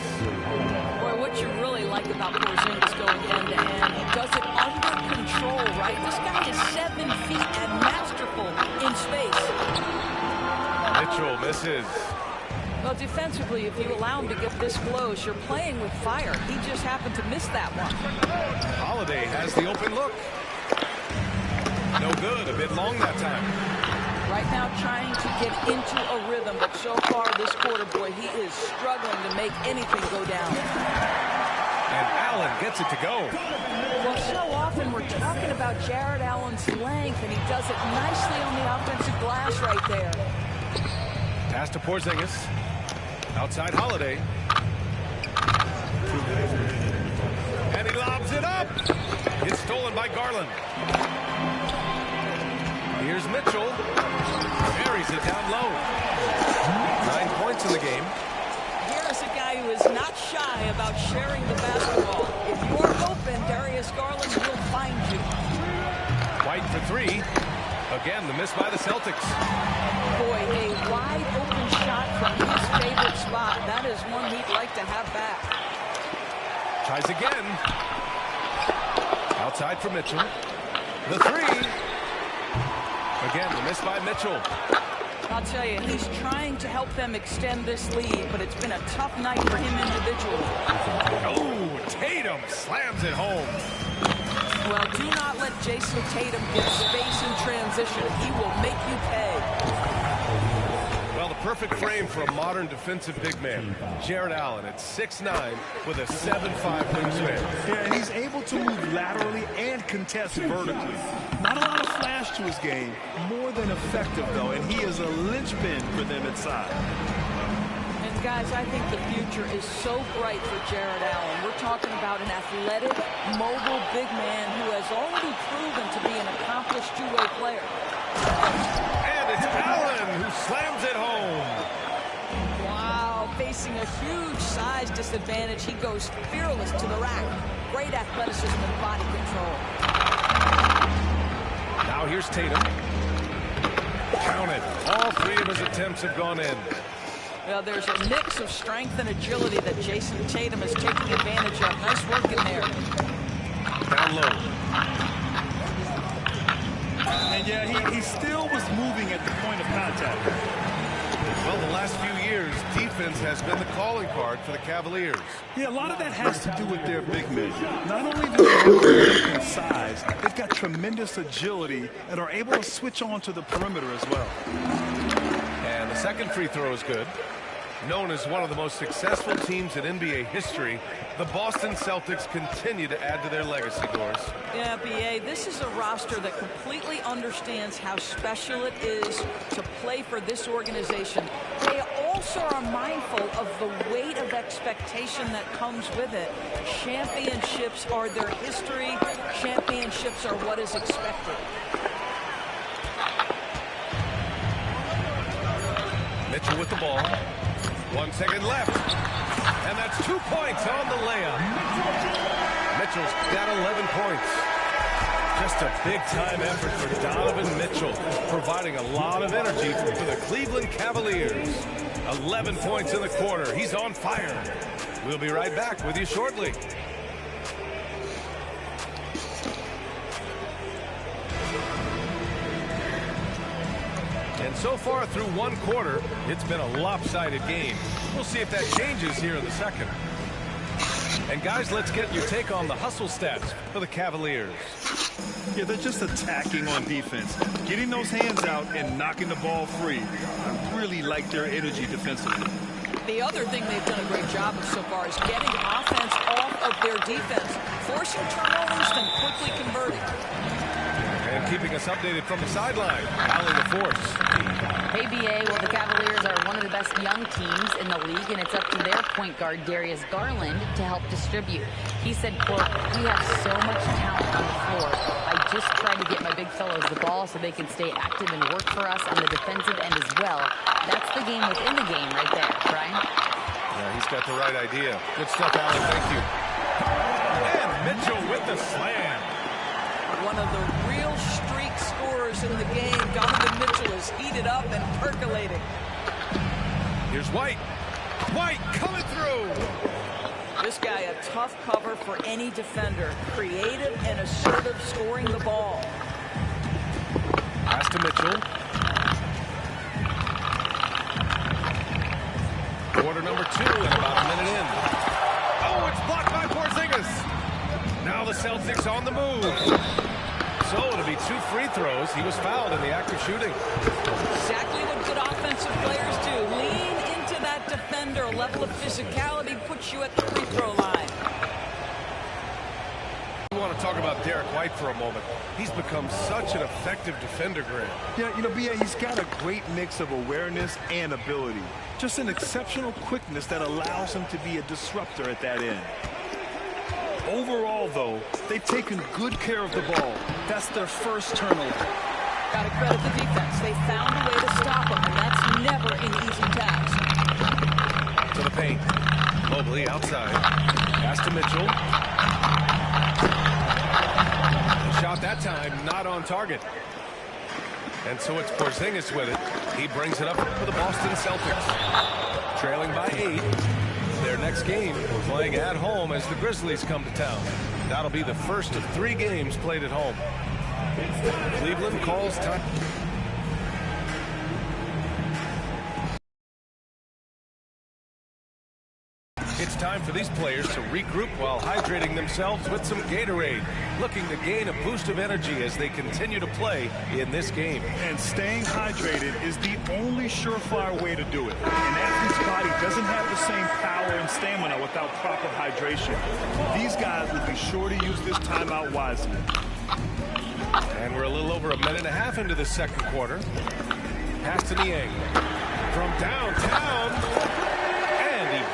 Boy, what you really like about Porzingis going end-to-end, he does it under control, right? This guy is 7 feet and masterful in space. Mitchell misses. Well, defensively, if you allow him to get this close, you're playing with fire. He just happened to miss that one. Holiday has the open look. No good, a bit long that time. Right now trying to get into a rhythm, but so far this quarter, boy, he is struggling to make anything go down. And Allen gets it to go. Well, so often we're talking about Jared Allen's length, and he does it nicely on the offensive glass right there. Pass to Porzingis. Outside Holiday. And he lobs it up. It's stolen by Garland. Here's Mitchell. Buries it down low. 9 points in the game. Here's a guy who is not shy about sharing the basketball. If you are open, Darius Garland will find you. White for three. Again, the miss by the Celtics. Boy, a wide open shot from his favorite spot. That is one he'd like to have back. Tries again. Outside for Mitchell. The three. Again, the miss by Mitchell. I'll tell you, he's trying to help them extend this lead, but it's been a tough night for him individually. Oh, Tatum slams it home. Well, do not let Jason Tatum get space in transition. He will make you pay. Well, the perfect frame for a modern defensive big man. Jared Allen at 6'9" with a 7'5" wingspan. Yeah, and he's able to move laterally and contest vertically. Not a lot of flash to his game. More than effective, though, and he is a linchpin for them inside. And, guys, I think the future is so bright for Jared Allen. We're talking about an athletic, mobile big man who has already proven to be an accomplished two-way player. And it's Allen who slams it home. Wow, facing a huge size disadvantage, he goes fearless to the rack. Great athleticism and body control. Now here's Tatum. Counted. All three of his attempts have gone in. Well, there's a mix of strength and agility that Jason Tatum is taking advantage of. Nice work in there. Down low. And yeah, he still was moving at the point of contact. Well, the last few years, defense has been the calling card for the Cavaliers. Yeah, a lot of that has to do with their big men. Not only do they have length and size, they've got tremendous agility and are able to switch on to the perimeter as well. And the second free throw is good. Known as one of the most successful teams in NBA history, the Boston Celtics continue to add to their legacy, Doris. Yeah, B.A., this is a roster that completely understands how special it is to play for this organization. They also are mindful of the weight of expectation that comes with it. Championships are their history. Championships are what is expected. Mitchell with the ball. 1 second left. And that's 2 points on the layup. Mitchell's got 11 points. Just a big-time effort for Donovan Mitchell, providing a lot of energy for the Cleveland Cavaliers. 11 points in the quarter. He's on fire. We'll be right back with you shortly. And so far through one quarter, it's been a lopsided game. We'll see if that changes here in the second. And guys, let's get your take on the hustle stats for the Cavaliers. Yeah, they're just attacking on defense, getting those hands out and knocking the ball free. I really like their energy defensively. The other thing they've done a great job of so far is getting offense off of their defense, forcing turnovers, then quickly converting. And keeping us updated from the sideline, Allie LaForce. Hey, BA, well, the Cavaliers are one of the best young teams in the league, and it's up to their point guard, Darius Garland, to help distribute. He said, quote, "We have so much talent on the floor. I just try to get my big fellows the ball so they can stay active and work for us on the defensive end as well." That's the game within the game right there, Brian. Yeah, he's got the right idea. Good stuff, Allen. Thank you. And Mitchell with the slam. One of the real streak scorers in the game. Donovan Mitchell is heated up and percolating. Here's White. White coming through. This guy a tough cover for any defender. Creative and assertive scoring the ball. Pass to Mitchell. Quarter number 2 and about a minute in. Oh, it's blocked by Porzingis. Now the Celtics on the move. So it'll be 2 free throws. He was fouled in the act of shooting. Exactly what good offensive players do. Lean into that defender. A level of physicality puts you at the free throw line. We want to talk about Derek White for a moment. He's become such an effective defender, Grant. Yeah, you know, B.A., he's got a great mix of awareness and ability. Just an exceptional quickness that allows him to be a disruptor at that end. Overall, though, they've taken good care of the ball. That's their first turnover. Got to credit the defense. They found a way to stop him, and that's never an easy task. To the paint. Mobley outside. Pass to Mitchell. The shot that time not on target. And so it's Porzingis with it. He brings it up for the Boston Celtics. Trailing by 8. Their next game, playing at home as the Grizzlies come to town. That'll be the first of 3 games played at home. Cleveland calls time. It's time for these players to regroup while hydrating themselves with some Gatorade, looking to gain a boost of energy as they continue to play in this game. And staying hydrated is the only surefire way to do it. An athlete's body doesn't have the same power and stamina without proper hydration. These guys will be sure to use this timeout wisely. And we're a little over a minute and a half into the second quarter. Pass to Niang. From downtown.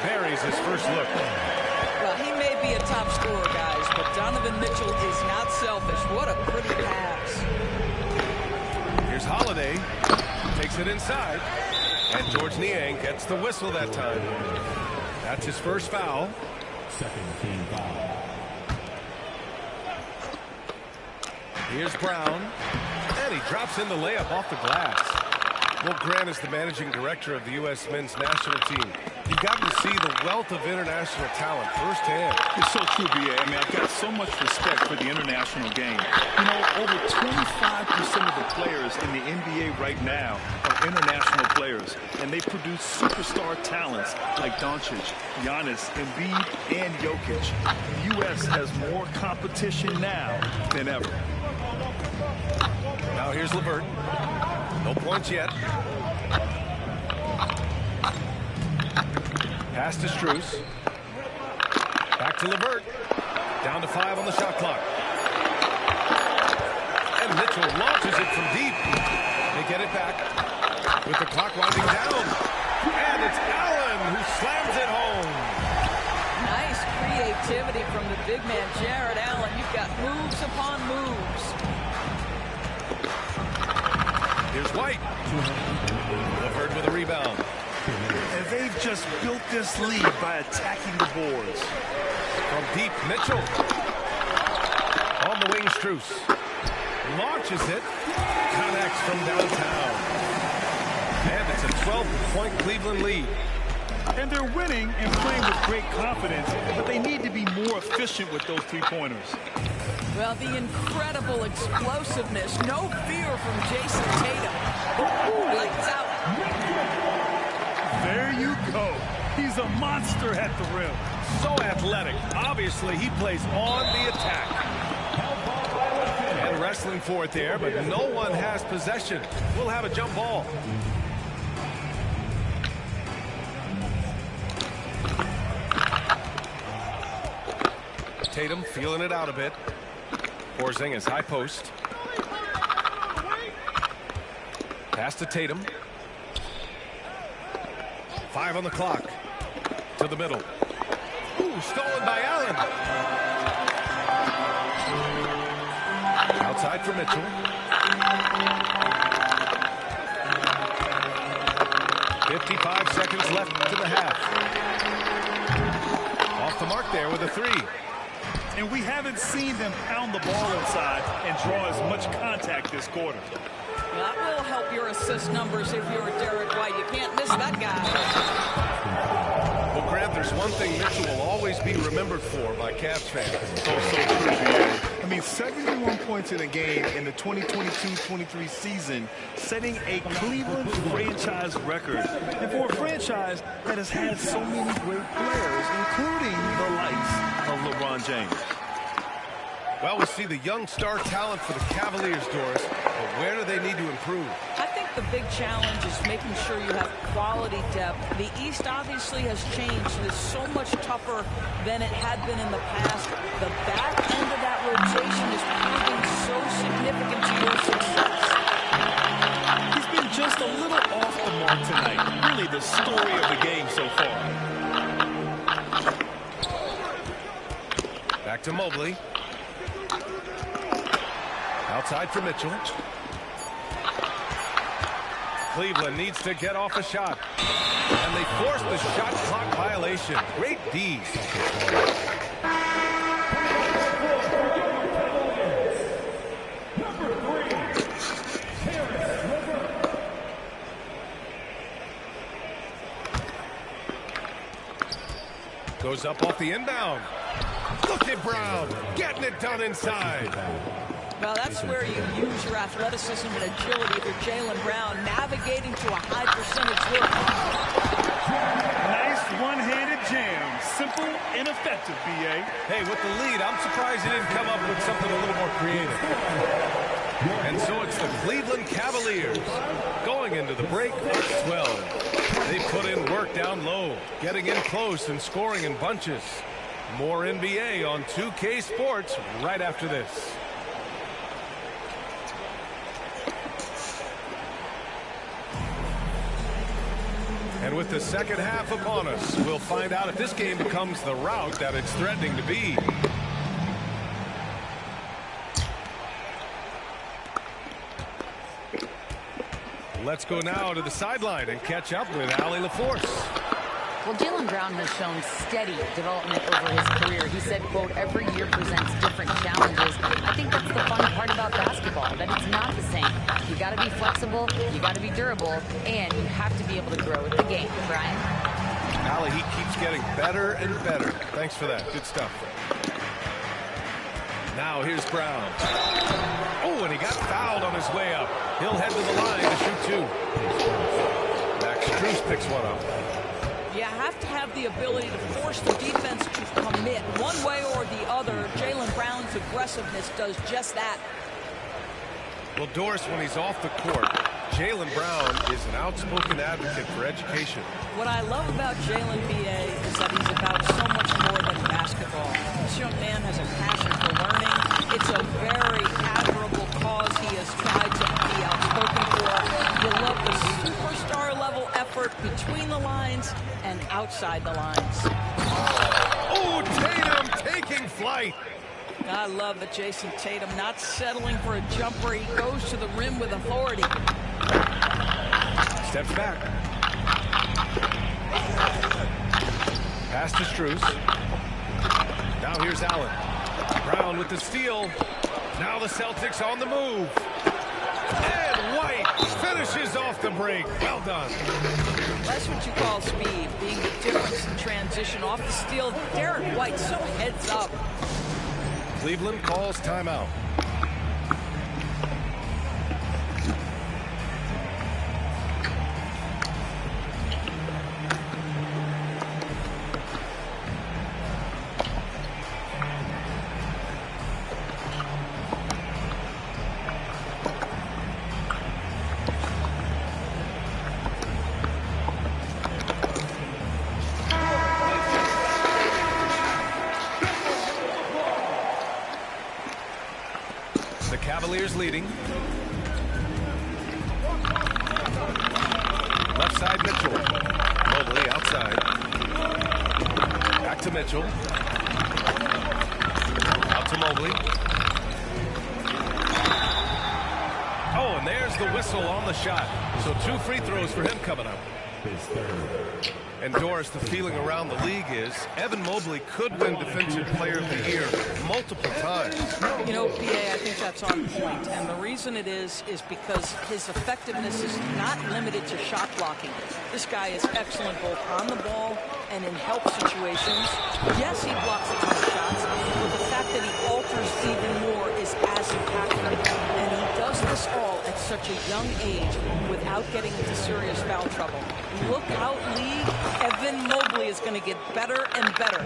Buries his first look. Well, he may be a top scorer, guys, but Donovan Mitchell is not selfish. What a pretty pass. Here's Holiday. Takes it inside. And George Niang gets the whistle that time. That's his first foul. Second team foul. Here's Brown. And he drops in the layup off the glass. Well, Grant is the managing director of the U.S. men's national team. You've gotten to see the wealth of international talent firsthand. It's so true, B.A. I mean, I've got so much respect for the international game. You know, over 25% of the players in the NBA right now are international players. players, and they produce superstar talents like Doncic, Giannis, Embiid, and Jokic. The U.S. has more competition now than ever. Now here's LeVert. No points yet. Pass to Strus. Back to LeVert. Down to 5 on the shot clock. And Mitchell launches it from deep. They get it back with the clock winding down. And it's Allen who slams it home. Nice creativity from the big man, Jared Allen. You've got moves upon moves. Here's White. LeVert with a rebound. And they've just built this lead by attacking the boards. From deep, Mitchell. On the wing, Strus. Launches it. Connects from downtown. And it's a 12-point Cleveland lead. And they're winning and playing with great confidence, but they need to be more efficient with those three-pointers. Well, the incredible explosiveness, no fear from Jason Tatum. Ooh, lights out. There you go. He's a monster at the rim. So athletic. Obviously, he plays on the attack. And wrestling for it there, but no one has possession. We'll have a jump ball. Tatum feeling it out a bit. Porzingis high post. Pass to Tatum. 5 on the clock. To the middle. Ooh, stolen by Allen. Outside for Mitchell. .55 seconds left to the half. Off the mark there with a 3. And we haven't seen them pound the ball inside and draw as much contact this quarter. That will help your assist numbers if you're Derek White. You can't miss that guy. Well, Grant, there's one thing Mitchell will always be remembered for by Cavs fans. So true. I mean, 71 points in a game in the 2022-23 season, setting a Cleveland franchise record. And for a franchise that has had so many great players, including the likes of LeBron James. Well, we see the young star talent for the Cavaliers, Doris, but where do they need to improve? I think the big challenge is making sure you have quality depth. The East obviously has changed. It's so much tougher than it had been in the past. The back end of that rotation is proving so significant to your success. He's been just a little off the mark tonight. Really the story of the game so far. Back to Mobley. Outside for Mitchell. Cleveland needs to get off a shot. And they force the shot clock violation. Great D. Goes up off the inbound. Look at Brown getting it done inside. Well, that's where you use your athleticism and agility if you're Jaylen Brown, navigating to a high percentage look. Nice one-handed jam. Simple and effective, B.A. Hey, with the lead, I'm surprised he didn't come up with something a little more creative. And so it's the Cleveland Cavaliers going into the break up 12. They put in work down low, getting in close and scoring in bunches. More NBA on 2K Sports right after this. And with the second half upon us, we'll find out if this game becomes the rout that it's threatening to be. Let's go now to the sideline and catch up with Allie LaForce. Well, Jaylen Brown has shown steady development over his career. He said, quote, every year presents different challenges. I think that's the fun part about basketball, that it's not the same. You got to be flexible, you got to be durable, and you have to be able to grow with the game. Brian? Allie, he keeps getting better and better. Thanks for that. Good stuff. Now here's Brown. Oh, and he got fouled on his way up. He'll head to the line to shoot 2. picks one up. You have to have the ability to force the defense to commit one way or the other. Jaylen Brown's aggressiveness does just that. Well, Doris, when he's off the court, Jaylen Brown is an outspoken advocate for education. What I love about Jaylen, B.A., is that he's about so much more than basketball. This young man has a passion for learning. It's a very admirable cause he has tried to be outspoken for. You love the superstar-level effort between the lines and outside the lines. Oh, Tatum taking flight. I love that Jason Tatum not settling for a jumper. He goes to the rim with authority. Steps back. Pass to Strus. Now here's Allen. Brown with the steal. Now the Celtics on the move. And White finishes off the break. Well done. That's what you call speed, being the difference in transition. Off the steal, Derek White so heads up. Cleveland calls timeout. Cavaliers leading. Left side, Mitchell. Mobley outside. Back to Mitchell. Out to Mobley. Oh, and there's the whistle on the shot. So 2 free throws for him coming up. And Doris, the feeling around the league is Evan Mobley could win Defensive Player of the Year multiple times. You know, PA, I think that's on point. And the reason it is because his effectiveness is not limited to shot blocking. This guy is excellent both on the ball and in help situations. Yes, he blocks a ton of shots, but the fact that he alters even more is as impactful. And he does this all at such a young age without getting into serious foul trouble. Look out, league. Evan Mobley is going to get better and better.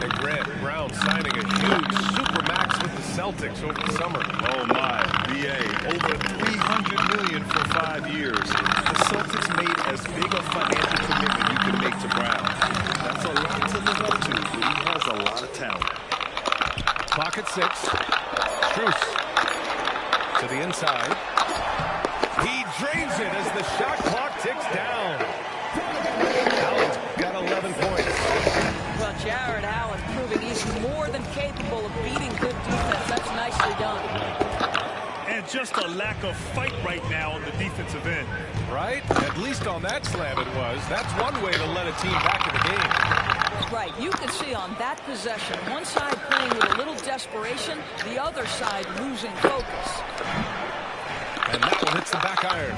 And Grant Brown signing a huge supermax with the Celtics over the summer. Oh my, BA, over $300 million for 5 years. The Celtics made as big a financial commitment you can make to Brown. That's a lot to live up to, but he has a lot of talent. Clock at 6. Strus to the inside. He drains it as the shot clock ticks down. Allen's got 11 points. Well, Jared Allen proving he's more than capable of beating good defense. That's nicely done. And just a lack of fight right now on the defensive end. Right? At least on that slam it was. That's one way to let a team back in the game. Right. You can see on that possession, one side playing with a little desperation, the other side losing focus. And that one hits the back iron.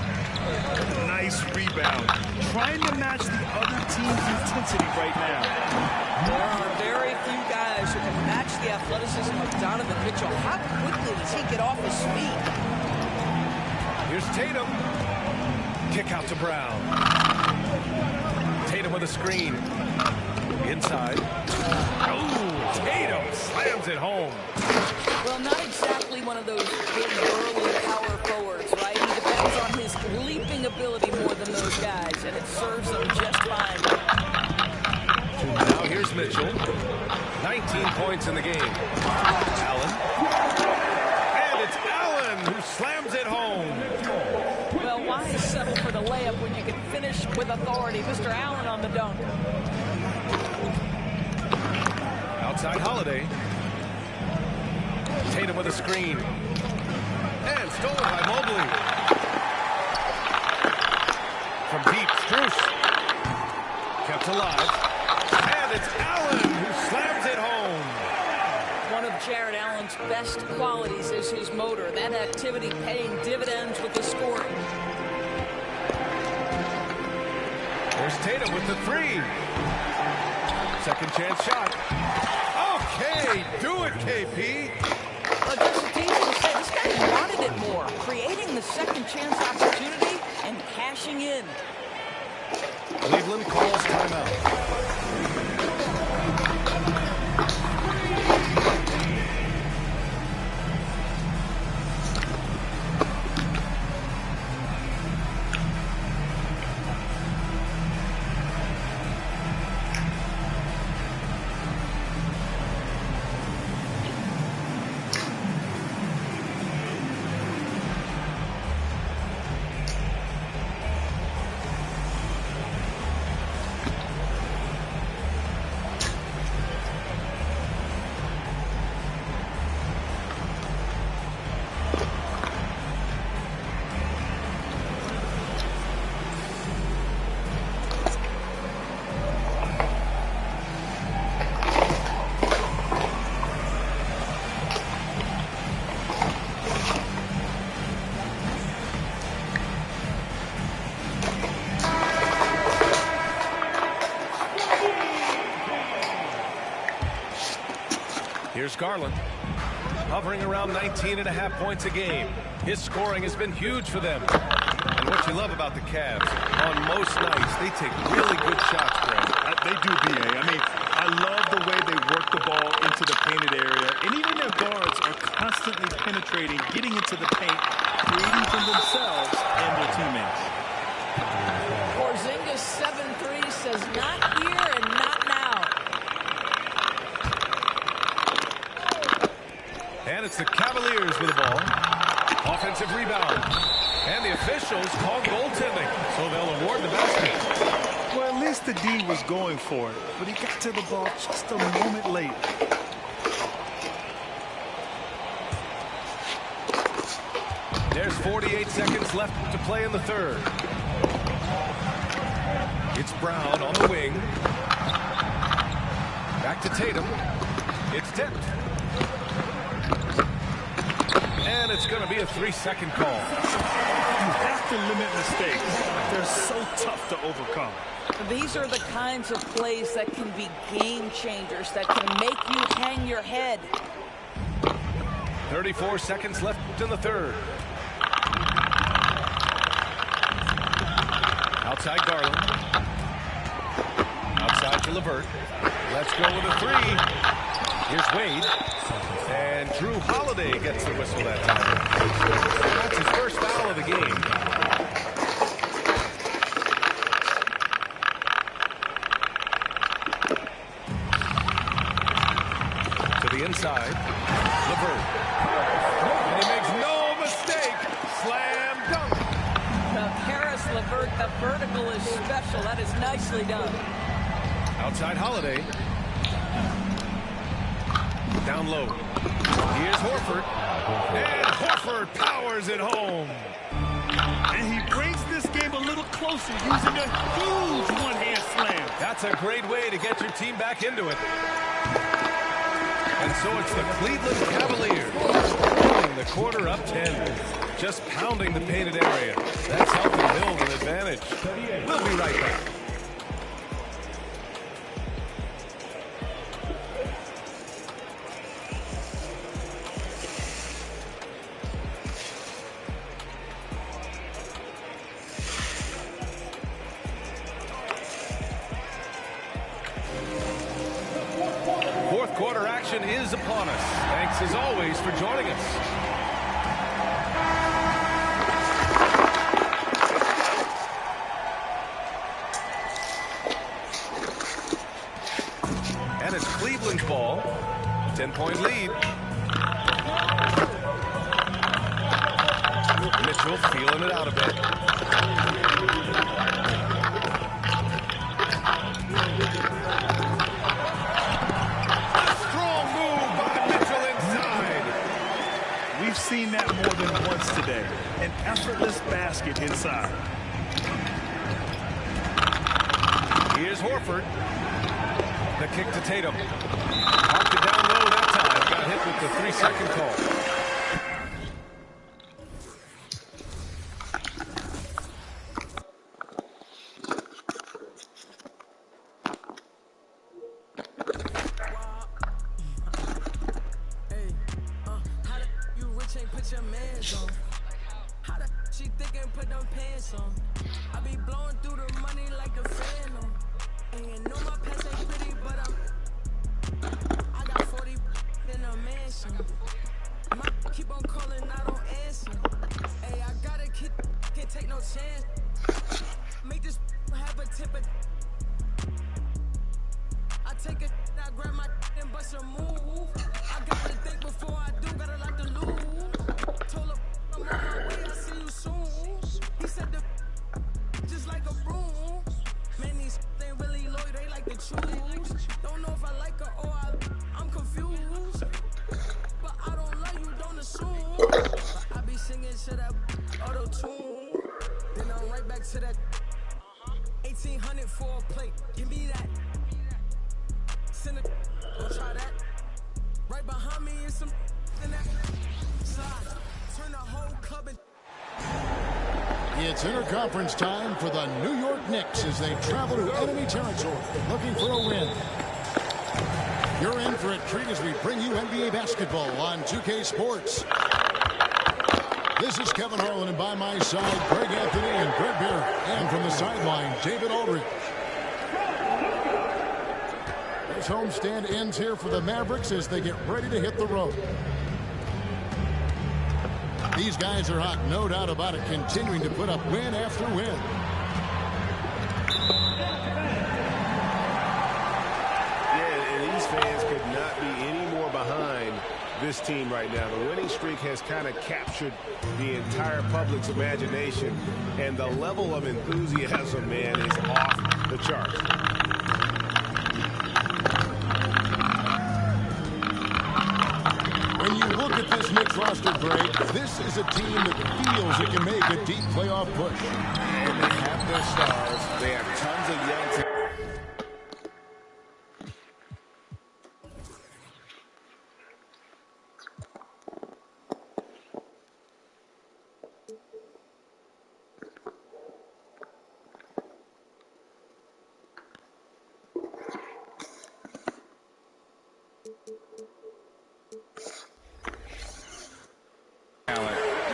Nice rebound. Trying to match the other team's intensity right now. There are very few guys who can match the athleticism of Donovan Mitchell. How quickly does he get off his feet? Here's Tatum. Kick out to Brown. Tatum with a screen. Inside. Oh, Tatum slams it home. Well, not exactly one of those big, burly power forwards, right? He depends on his leaping ability more than those guys, and it serves them just fine. Now here's Mitchell. 19 points in the game. Allen. And it's Allen who slams it home. Well, why settle for the layup when you can finish with authority? Mr. Allen on the dunk. Outside Holiday. Tatum with a screen. And stolen by Mobley. From deep, Strus. Kept alive. And it's Allen who slams it home. One of Jared Allen's best qualities is his motor. That activity paying dividends with his scoring. There's Tatum with the 3. Second chance shot. Okay, do it, KP. Well, just it's easy to say, this guy wanted it more. Creating the second chance opportunity and cashing in. Cleveland calls timeout. Here's Garland, hovering around 19.5 points a game. His scoring has been huge for them. And what you love about the Cavs, on most nights, they take really good shots, Greg. They do, B.A. I mean, I love the way they work the ball into the painted area. And even their guards are constantly penetrating, getting into the paint, creating for themselves and their teammates. Porzingis 7-3 says not here and not now. And it's the Cavaliers with the ball. Offensive rebound. And the officials call goaltending, so they'll award the basket. Well, at least the D was going for it, but he got to the ball just a moment late. There's 48 seconds left to play in the third. It's Brown on the wing. Back to Tatum. It's tipped. And it's going to be a 3-second call. You have to limit mistakes. They're so tough to overcome. These are the kinds of plays that can be game changers, that can make you hang your head. 34 seconds left in the third. Outside Garland. Outside to LeVert. Let's go with a three. Here's Wade. And Drew Holiday gets the whistle that time. That's his first foul of the game. To the inside. LeVert. And he makes no mistake. Slam dunk. Now, Karis LeVert, the vertical is special. That is nicely done. Outside Holiday. Down low. Here's Horford. And Horford powers it home. And he brings this game a little closer using a huge one-hand slam. That's a great way to get your team back into it. And so it's the Cleveland Cavaliers winning the quarter up 10. Just pounding the painted area. That's helping build an advantage. We'll be right back. Fourth quarter action is upon us. Thanks as always for joining us. And it's Cleveland's ball. 10-point lead. Mitchell feeling it out a bit. We've seen that more than once today. An effortless basket inside. Here's Horford. The kick to Tatum. Popped it down low that time. Got hit with the 3-second call. She thinking put them pants on. I be blowing through the money like saying? Make this have a tip of. I take it, I grab my and bust a move. I gotta think before I do, got a lot to lose. Told her I'm on my way, I see you soon. He said the just like a broom. Man, these ain't really loyal, they like to choose. Don't know if I like her or I'm confused. But I don't love you, don't assume. But I be singing to that auto-tune. Then I'm right back to that 1800 for a plate. Give me that. Send it, don't try that. Right behind me is some in that side. Turn the whole club in. It's interconference time for the New York Knicks as they travel to enemy territory looking for a win. You're in for a treat as we bring you NBA basketball on 2K Sports. This is Kevin Harlan, and by my side, Greg Anthony and Greg Beer. And from the sideline, David Aldridge. This homestand ends here for the Mavericks as they get ready to hit the road. These guys are hot, no doubt about it, continuing to put up win after win. Yeah, and these fans could not be any more behind this team right now. The winning streak has kind of captured the entire public's imagination, and the level of enthusiasm, man, is off the charts. When you look at this Knicks roster, Greg, this is a team that feels it can make a deep playoff push. And they have their stars. They have tons of young talent.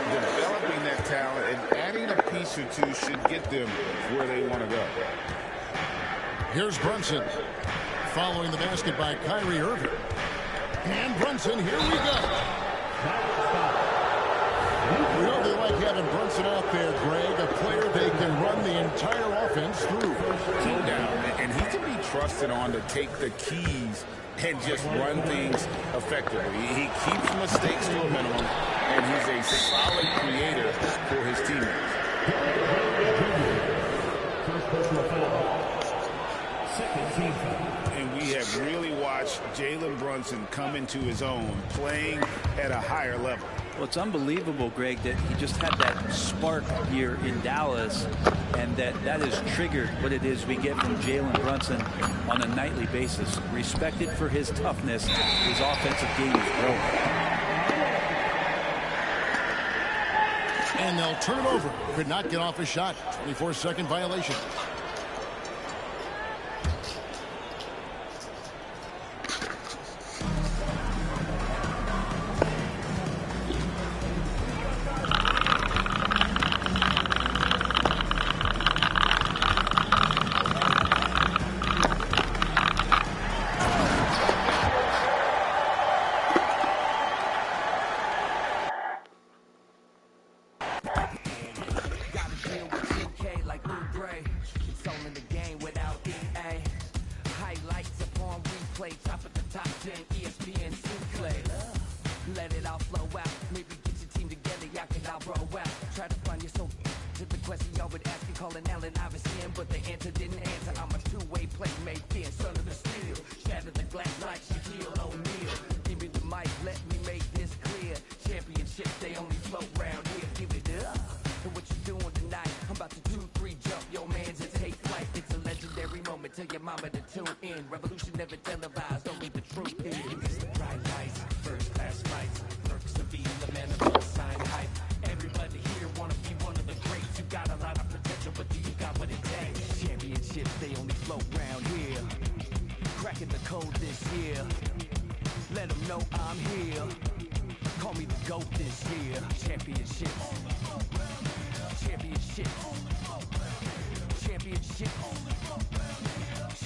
Developing that talent and adding a piece or two should get them where they want to go. Here's Brunson. Following the basket by Kyrie Irving. And Brunson, here we go. We know they like having Brunson out there, Greg, a player they can run the entire offense through. No doubt. And he can be trusted on to take the keys and just run things effectively. He keeps mistakes to a minimum, and he's a solid creator for his teammates. And we have really watched Jalen Brunson come into his own, playing at a higher level. Well, it's unbelievable, Greg, that he just had that spark here in Dallas, and that has triggered what it is we get from Jalen Brunson on a nightly basis. Respected for his toughness, his offensive game is growing. And they'll turn it over. Could not get off a shot. 24-second violation.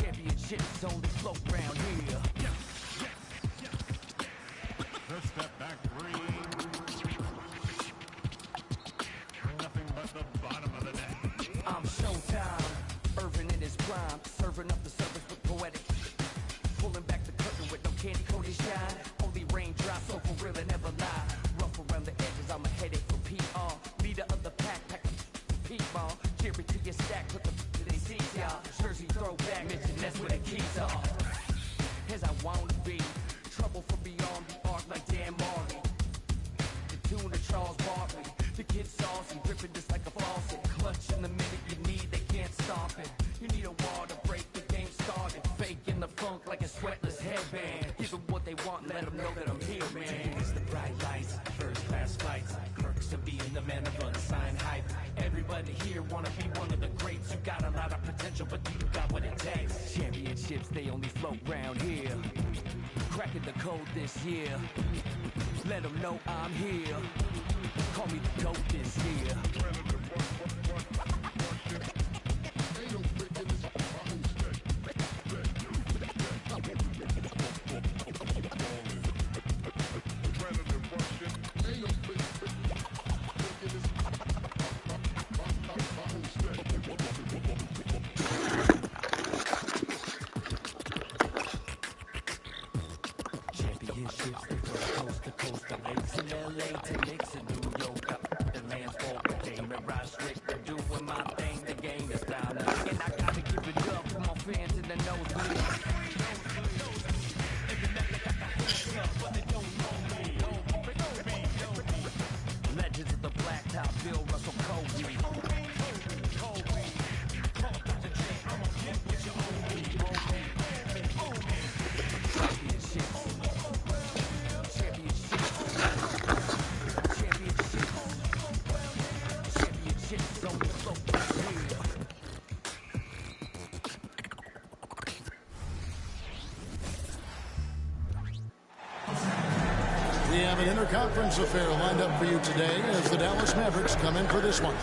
Championships only float round here. The step back three. Nothing but the bottom of the net. Serving up the service with poetic. Pulling back the curtain with no candy coated shine. Only raindrops, so for real and never lie. Rough around the edges, I'm a headache for PR. Leader of the pack, pack P-ball. Jerry to your stack, put the to their seats, y'all. Jersey throwback, mention that's where the keys are. As I wanna be, trouble from beyond the arc like Dan Marley. The tune of Charles Barkley. The kid saucy, dripping just like a faucet. Clutching the minute you need, they can't stop it. You need a wall to break the game started. Faking the funk like a sweatless headband. Give them what they want, let them know that I'm here, man. It's the bright lights, first class flights. Perks of being the man of unsigned hype. Everybody here wanna be one of the greats. You got a lot of potential, but you got what it takes. Championships, they only float round here. Cracking the code this year. Let them know I'm here. Call me the GOAT this year. Championships, they go coast to coast, the lakes in LA to Knicks in New York. The land's for the game and ride strict. They're doing my thing, the game is down. And I gotta give it up for my fans in the nosebleed. Legends of the blacktop, Bill Russell, Kobe. We have an interconference affair lined up for you today as the Dallas Mavericks come in for this one.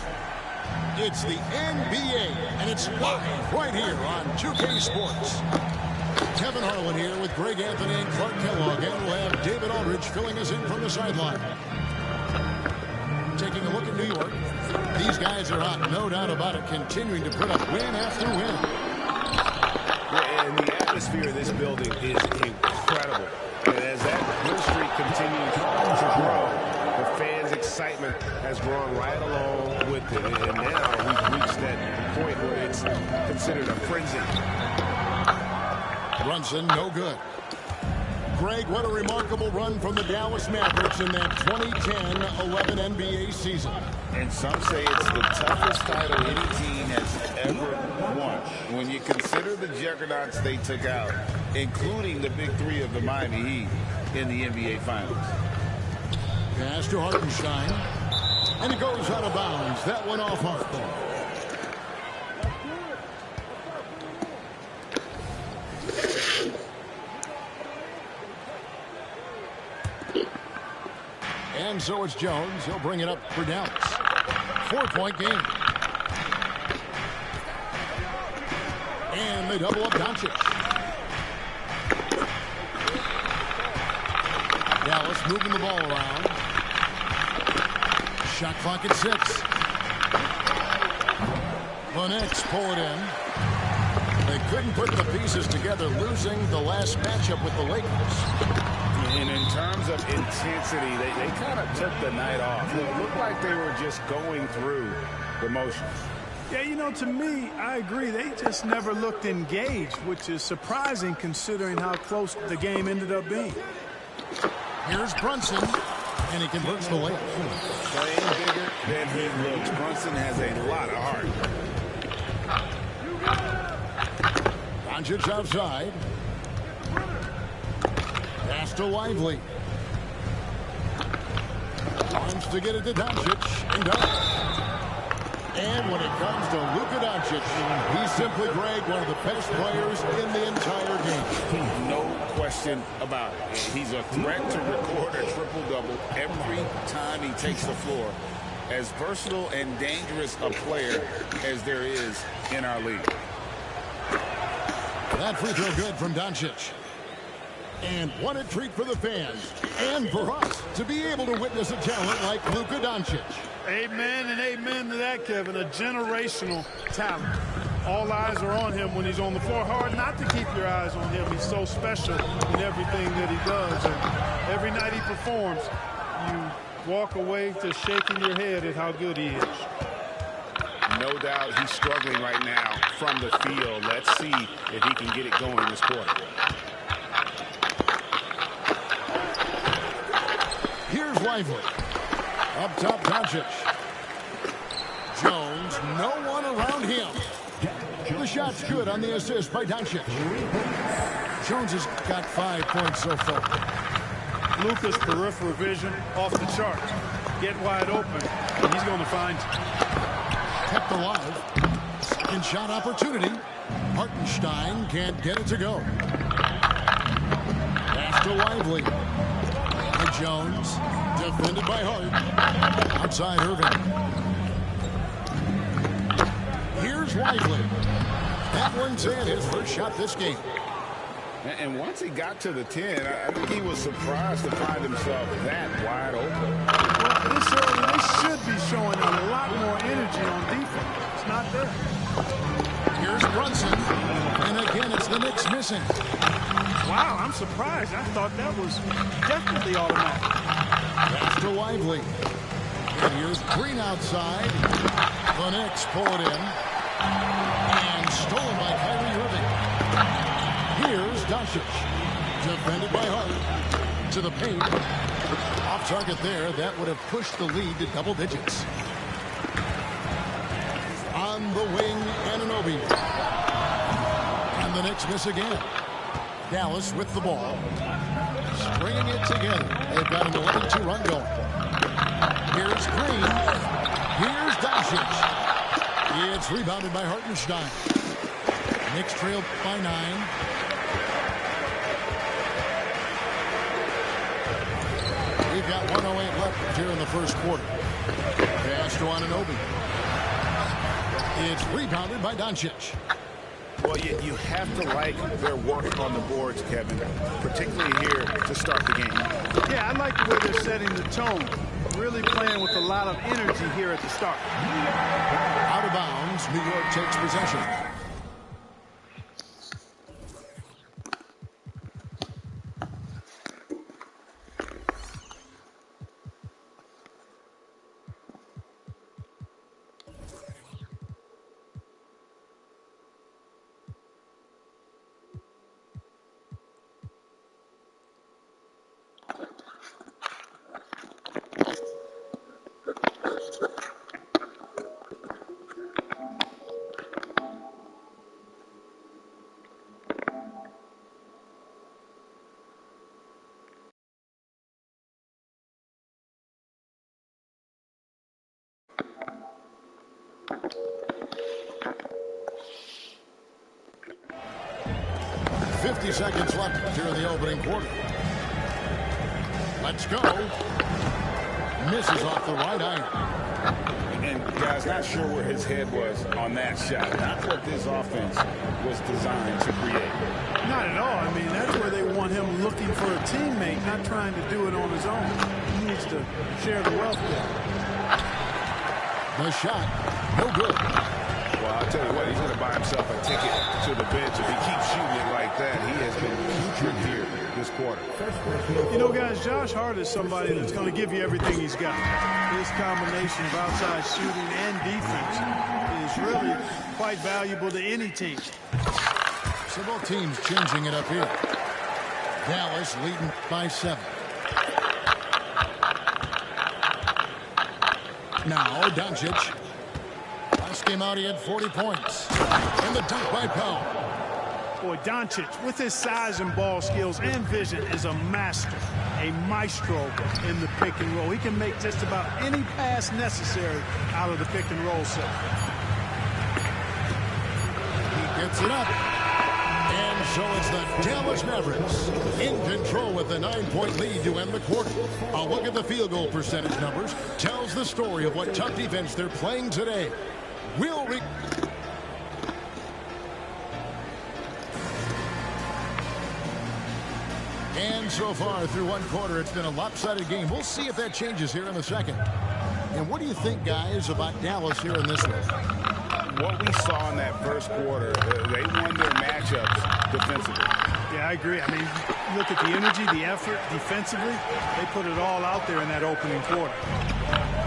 It's the NBA, and it's live right here on 2K Sports. Kevin Harlan here with Greg Anthony and Clark Kellogg, and we'll have David Aldridge filling us in from the sideline. Taking a look at New York. These guys are hot, no doubt about it, continuing to put up win after win. Yeah, and the atmosphere of this building is incredible. And as that win streak continues to grow, the fans' excitement has grown right along with it. And now we've reached that point where it's considered a frenzy. Brunson, no good. Greg, what a remarkable run from the Dallas Mavericks in that 2010-11 NBA season. And some say it's the toughest title any team has ever won. When you consider the juggernauts they took out, including the big three of the Miami Heat in the NBA Finals. Pass to Hartenstein. And it goes out of bounds. That went off Hart. And so it's Jones. He'll bring it up for Dallas. 4-point game. And they double up Doncic. Dallas moving the ball around. Shot clock at 6. The Knicks pull it in. They couldn't put the pieces together, losing the last matchup with the Lakers. And in terms of intensity, they kind of took the night off. It looked like they were just going through the motions. Yeah, you know, to me, I agree. They just never looked engaged, which is surprising considering how close the game ended up being. Here's Brunson, and he converts the layup. Playing bigger than he looks. Brunson has a lot of heart. Doncic outside. Pass to Lively. Wants to get it to Doncic, and does. And when it comes to Luka Doncic, he's simply, Greg, one of the best players in the entire game. No question about it. He's a threat to record a triple-double every time he takes the floor. As versatile and dangerous a player as there is in our league. That free throw good from Doncic. And what a treat for the fans and for us to be able to witness a talent like Luka Doncic. Amen and amen to that, Kevin. A generational talent. all eyes are on him when he's on the floor. Hard not to keep your eyes on him. He's so special in everything that he does. And every night he performs, you walk away just shaking your head at how good he is. No doubt he's struggling right now from the field. Let's see if he can get it going this quarter. Here's Lively. Up top, Doncic. Jones, no one around him. The shot's good on the assist by Doncic. Jones has got 5 points so far. Luka's peripheral vision off the chart. Get wide open, and he's going to find you. Kept alive. Second shot opportunity. Hartenstein can't get it to go. Pass to Lively. By Jones. Defended by Hart. Outside Irving. Here's Lively. That one's in. His first shot this game. And once he got to the 10, I think he was surprised to find himself that wide open. Well, this early, they should be showing a lot more energy on defense. It's not there. Here's Brunson. And again, it's the Knicks missing. Wow, I'm surprised. I thought that was definitely automatic. Pass to Lively. And here's Green outside. The Knicks pull it in. And stolen by Kyrie Irving. Here's Doncic. Defended by Hart. To the paint. Off target there. That would have pushed the lead to double digits. On the wing, Anunoby. And the Knicks miss again. Dallas with the ball. Stringing it together. They've got an 11-2 run going. Here's Green. Here's Doncic. It's rebounded by Hartenstein. Knicks trailed by 9. We've got 1:08 left here in the first quarter. Pass to Anunoby. It's rebounded by Doncic. Well, you have to like their work on the boards, Kevin, particularly here to start the game. Yeah, I like the way they're setting the tone. Really playing with a lot of energy here at the start. Out of bounds, New York takes possession. Seconds left here in the opening quarter. Let's go. Misses off the right iron. And guys, not sure where his head was on that shot. Not what this offense was designed to create. Not at all. I mean, that's where they want him looking for a teammate, not trying to do it on his own. He needs to share the wealth there. The shot, no good. Well, I'll tell you what, he's going to buy himself a ticket to the bench. If he keeps shooting it like that, he has been putrid here this quarter. You know, guys, Josh Hart is somebody that's going to give you everything he's got. His combination of outside shooting and defense is really quite valuable to any team. So both teams changing it up here. Dallas leading by 7. Now, Doncic. Last game out, he had 40 points. And the dunk by Powell. Boy, Doncic, with his size and ball skills and vision, is a master, a maestro in the pick and roll. He can make just about any pass necessary out of the pick and roll set. He gets it up. And so it's the Dallas Mavericks in control with a 9-point lead to end the quarter. A look at the field goal percentage numbers tells the story of what tough defense they're playing today. And so far through one quarter, it's been a lopsided game. We'll see if that changes here in the second. And what do you think, guys, about Dallas here in this one? what we saw in that first quarter, they won their matchups defensively. Yeah, I agree. I mean, look at the energy, the effort defensively. They put it all out there in that opening quarter.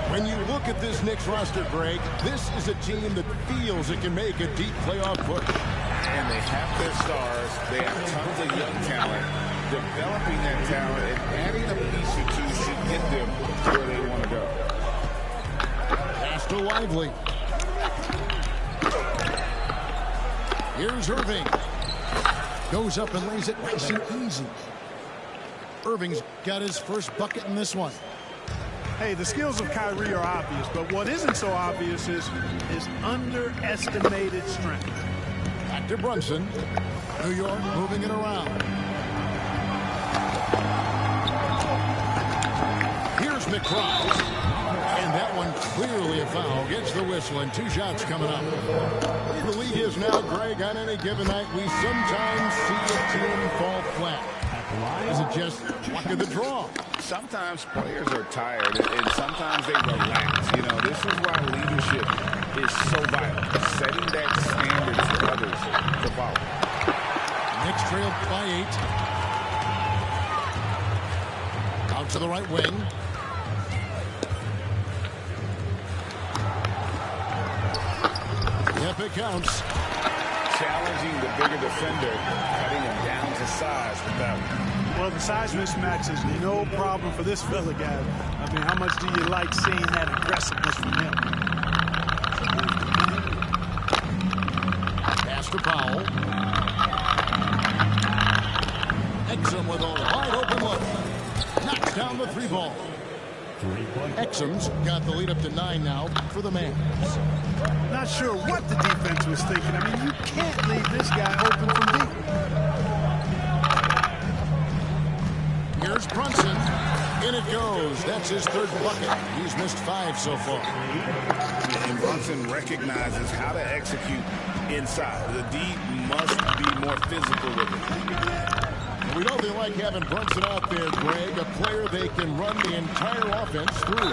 When you look at this Knicks roster, Greg, this is a team that feels it can make a deep playoff push. And they have their stars. They have tons of young talent. Developing that talent and adding a piece or two should get them where they want to go. Pass to Lively. Here's Irving. Goes up and lays it nice and easy. Irving's got his first bucket in this one. Hey, the skills of Kyrie are obvious, but what isn't so obvious is his underestimated strength. Back to Brunson. New York moving it around. Here's McCry. And that one clearly a foul. Gets the whistle and 2 shots coming up. The league is now, Greg, on any given night, we sometimes see a team fall flat. Is it just luck of the draw? Sometimes players are tired and sometimes they relax. You know, this is why leadership is so vital. Setting that standard for others to follow. Knicks trail by 8. Out to the right wing. Yep, it counts. Challenging the bigger defender, cutting him down to size with that one. Well, the size mismatch is no problem for this fella, guy. I mean, how much do you like seeing that aggressiveness from him? Pass to Powell. Exum with a wide open look. Knocks down the 3-ball. Exum's got the lead up to 9 now for the Mavs. Not sure what the defense was thinking. I mean, you can't leave this guy open from deep. Here's Brunson. In it goes. That's his 3rd bucket. He's missed 5 so far. And Brunson recognizes how to execute inside. The D must be more physical with it. We know they like having Brunson out there, Greg, a player they can run the entire offense through.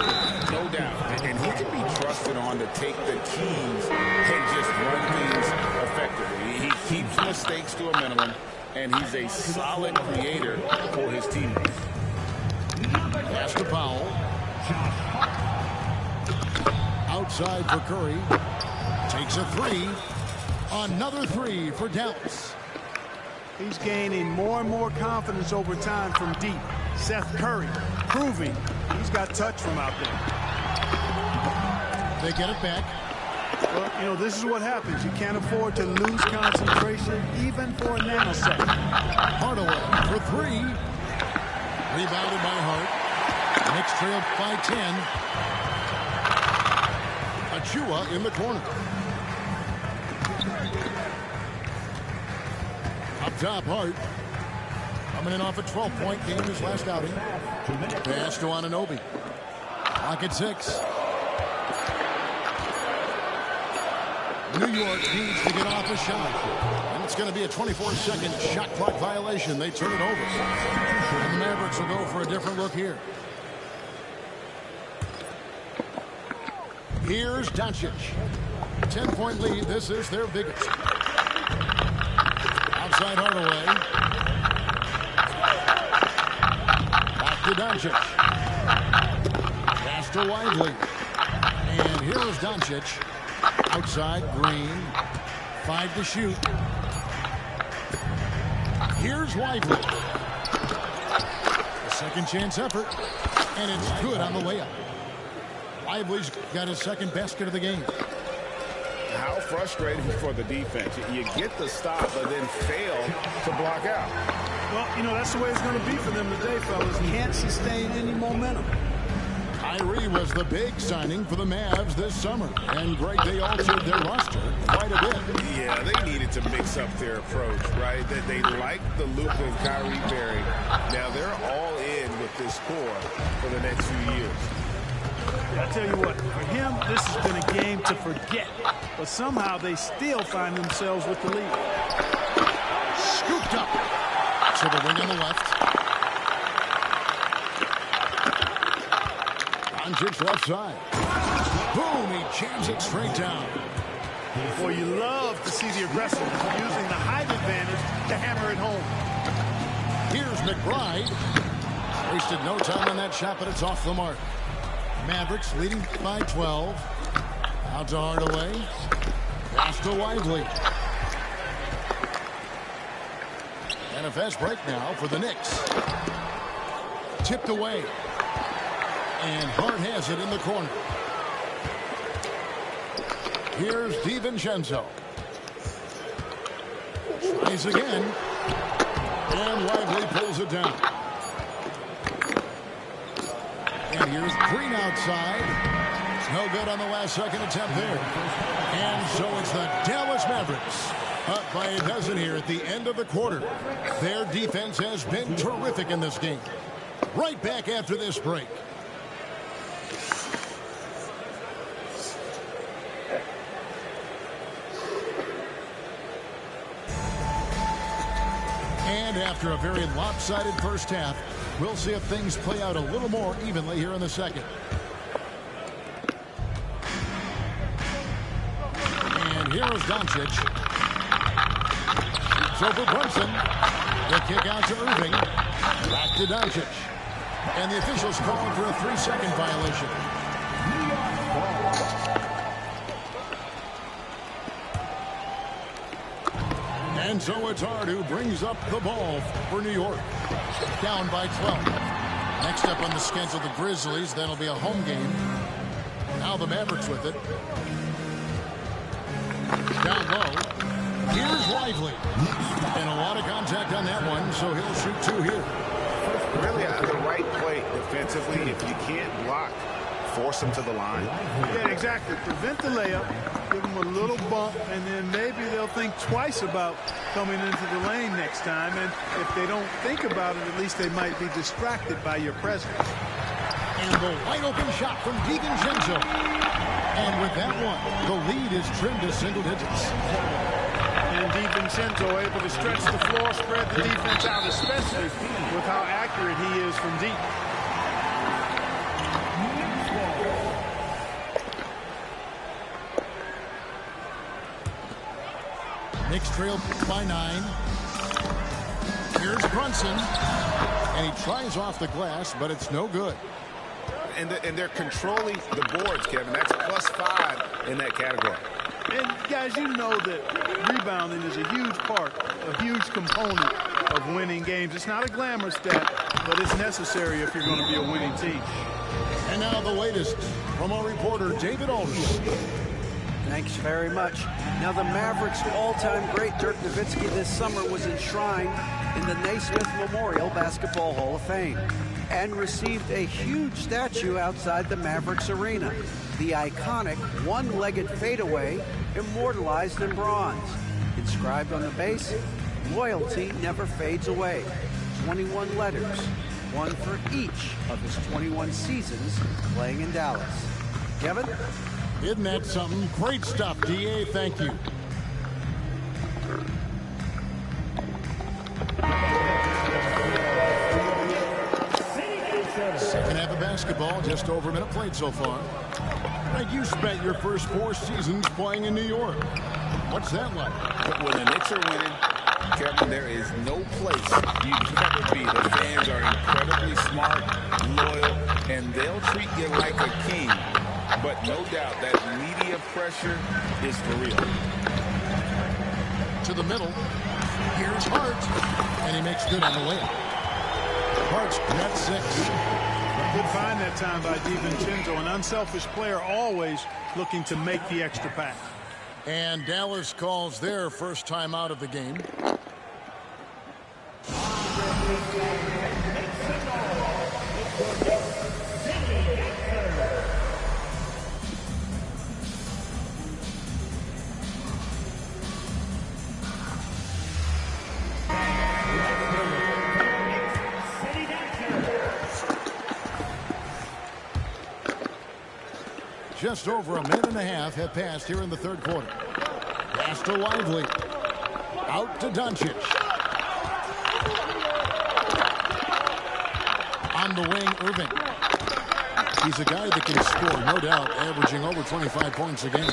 No doubt. And he can be trusted on to take the keys and just run things effectively. He keeps mistakes to a minimum, and he's a solid creator for his teammates. Pass to Powell. Outside for Curry. Takes a 3. Another 3 for Dallas. He's gaining more and more confidence over time from deep. Seth Curry proving he's got touch from out there. They get it back. Well, you know, this is what happens. You can't afford to lose concentration even for a nanosecond. Hardaway for 3. Rebounded by Hart. Knicks trail by 10. Achua in the corner. Up top, Hart. Coming in off a 12-point game his last outing. Pass to Anunoby. Clock at 6. New York needs to get off a shot. And it's going to be a 24-second shot clock violation. They turn it over. And the Mavericks will go for a different look here. Here's Doncic. 10-point lead. This is their biggest. Outside Hardaway. Back to Doncic. Pass to Lively. And here is Doncic. Outside Green. 5 to shoot. Here's Lively. A second chance effort. And it's good on the layup. Lively's got his second basket of the game. How frustrating for the defense. You get the stop, but then fail to block out. Well, you know, that's the way it's going to be for them today, fellas. Can't sustain any momentum. Kyrie was the big signing for the Mavs this summer. And, Greg, they altered their roster quite a bit. Yeah, they needed to mix up their approach, right? That they like the Luka and Kyrie pairing. Now they're all in with this core for the next few years. I tell you what, for him, this has been a game to forget. But somehow they still find themselves with the lead. Scooped up to the wing on the left. Doncic left side. Boom, he jams it straight down. Boy, you love to see the aggressiveness using the height advantage to hammer it home. Here's McBride. Wasted no time on that shot, but it's off the mark. Mavericks leading by 12. Out to Hardaway. Pass to Lively. And a fast break now for the Knicks. Tipped away. And Hart has it in the corner. Here's DiVincenzo. Tries again. And Lively pulls it down. And here's Green outside. No good on the last second attempt there. And so it's the Dallas Mavericks up by a dozen here at the end of the quarter. Their defense has been terrific in this game. Right back after this break. And after a very lopsided first half, we'll see if things play out a little more evenly here in the second. And here is Doncic. Shoots over Brunson. The kick out to Irving. Back to Doncic. And the officials calling for a 3-second violation. And so it's Hart who brings up the ball for New York. Down by 12. Next up on the schedule, the Grizzlies. That'll be a home game. Now the Mavericks with it. Down low. Here's Lively. And a lot of contact on that one, so he'll shoot 2 here. Really the right play defensively. If you can't block, force him to the line. Yeah, exactly. Prevent the layup, give them a little bump, and then maybe they'll think twice about coming into the lane next time. And if they don't think about it, at least they might be distracted by your presence. And the wide open shot from DiVincenzo. And with that one, the lead is trimmed to single digits. And DiVincenzo able to stretch the floor, spread the defense out, especially with how accurate he is from deep. Knicks trail by 9. Here's Brunson. And he tries off the glass, but it's no good. And they're controlling the boards, Kevin. That's +5 in that category. And guys, you know that rebounding is a huge part, a huge component of winning games. It's not a glamour stat, but it's necessary if you're going to be a winning team. And now the latest from our reporter, David Aldridge. Thanks very much. Now the Mavericks' all-time great Dirk Nowitzki this summer was enshrined in the Naismith Memorial Basketball Hall of Fame and received a huge statue outside the Mavericks arena. The iconic one-legged fadeaway immortalized in bronze. Inscribed on the base, loyalty never fades away. 21 letters, one for each of his 21 seasons playing in Dallas. Kevin? Isn't that something? Great stuff, D.A. Thank you. Second half of basketball, just over a minute played so far. Like you spent your first 4 seasons playing in New York. What's that like? When the Knicks are winning, Kevin, there is no place you'd rather be. The fans are incredibly smart, loyal, and they'll treat you like a king. But no doubt that media pressure is for real. To the middle. Here's Hart. And he makes good on the layup. Hart's got 6. Good find that time by DiVincenzo. An unselfish player always looking to make the extra pass. And Dallas calls their first time out of the game. Just over a minute and a half have passed here in the third quarter. Pass to Lively. Out to Doncic. On the wing, Irving. He's a guy that can score, no doubt, averaging over 25 points a game.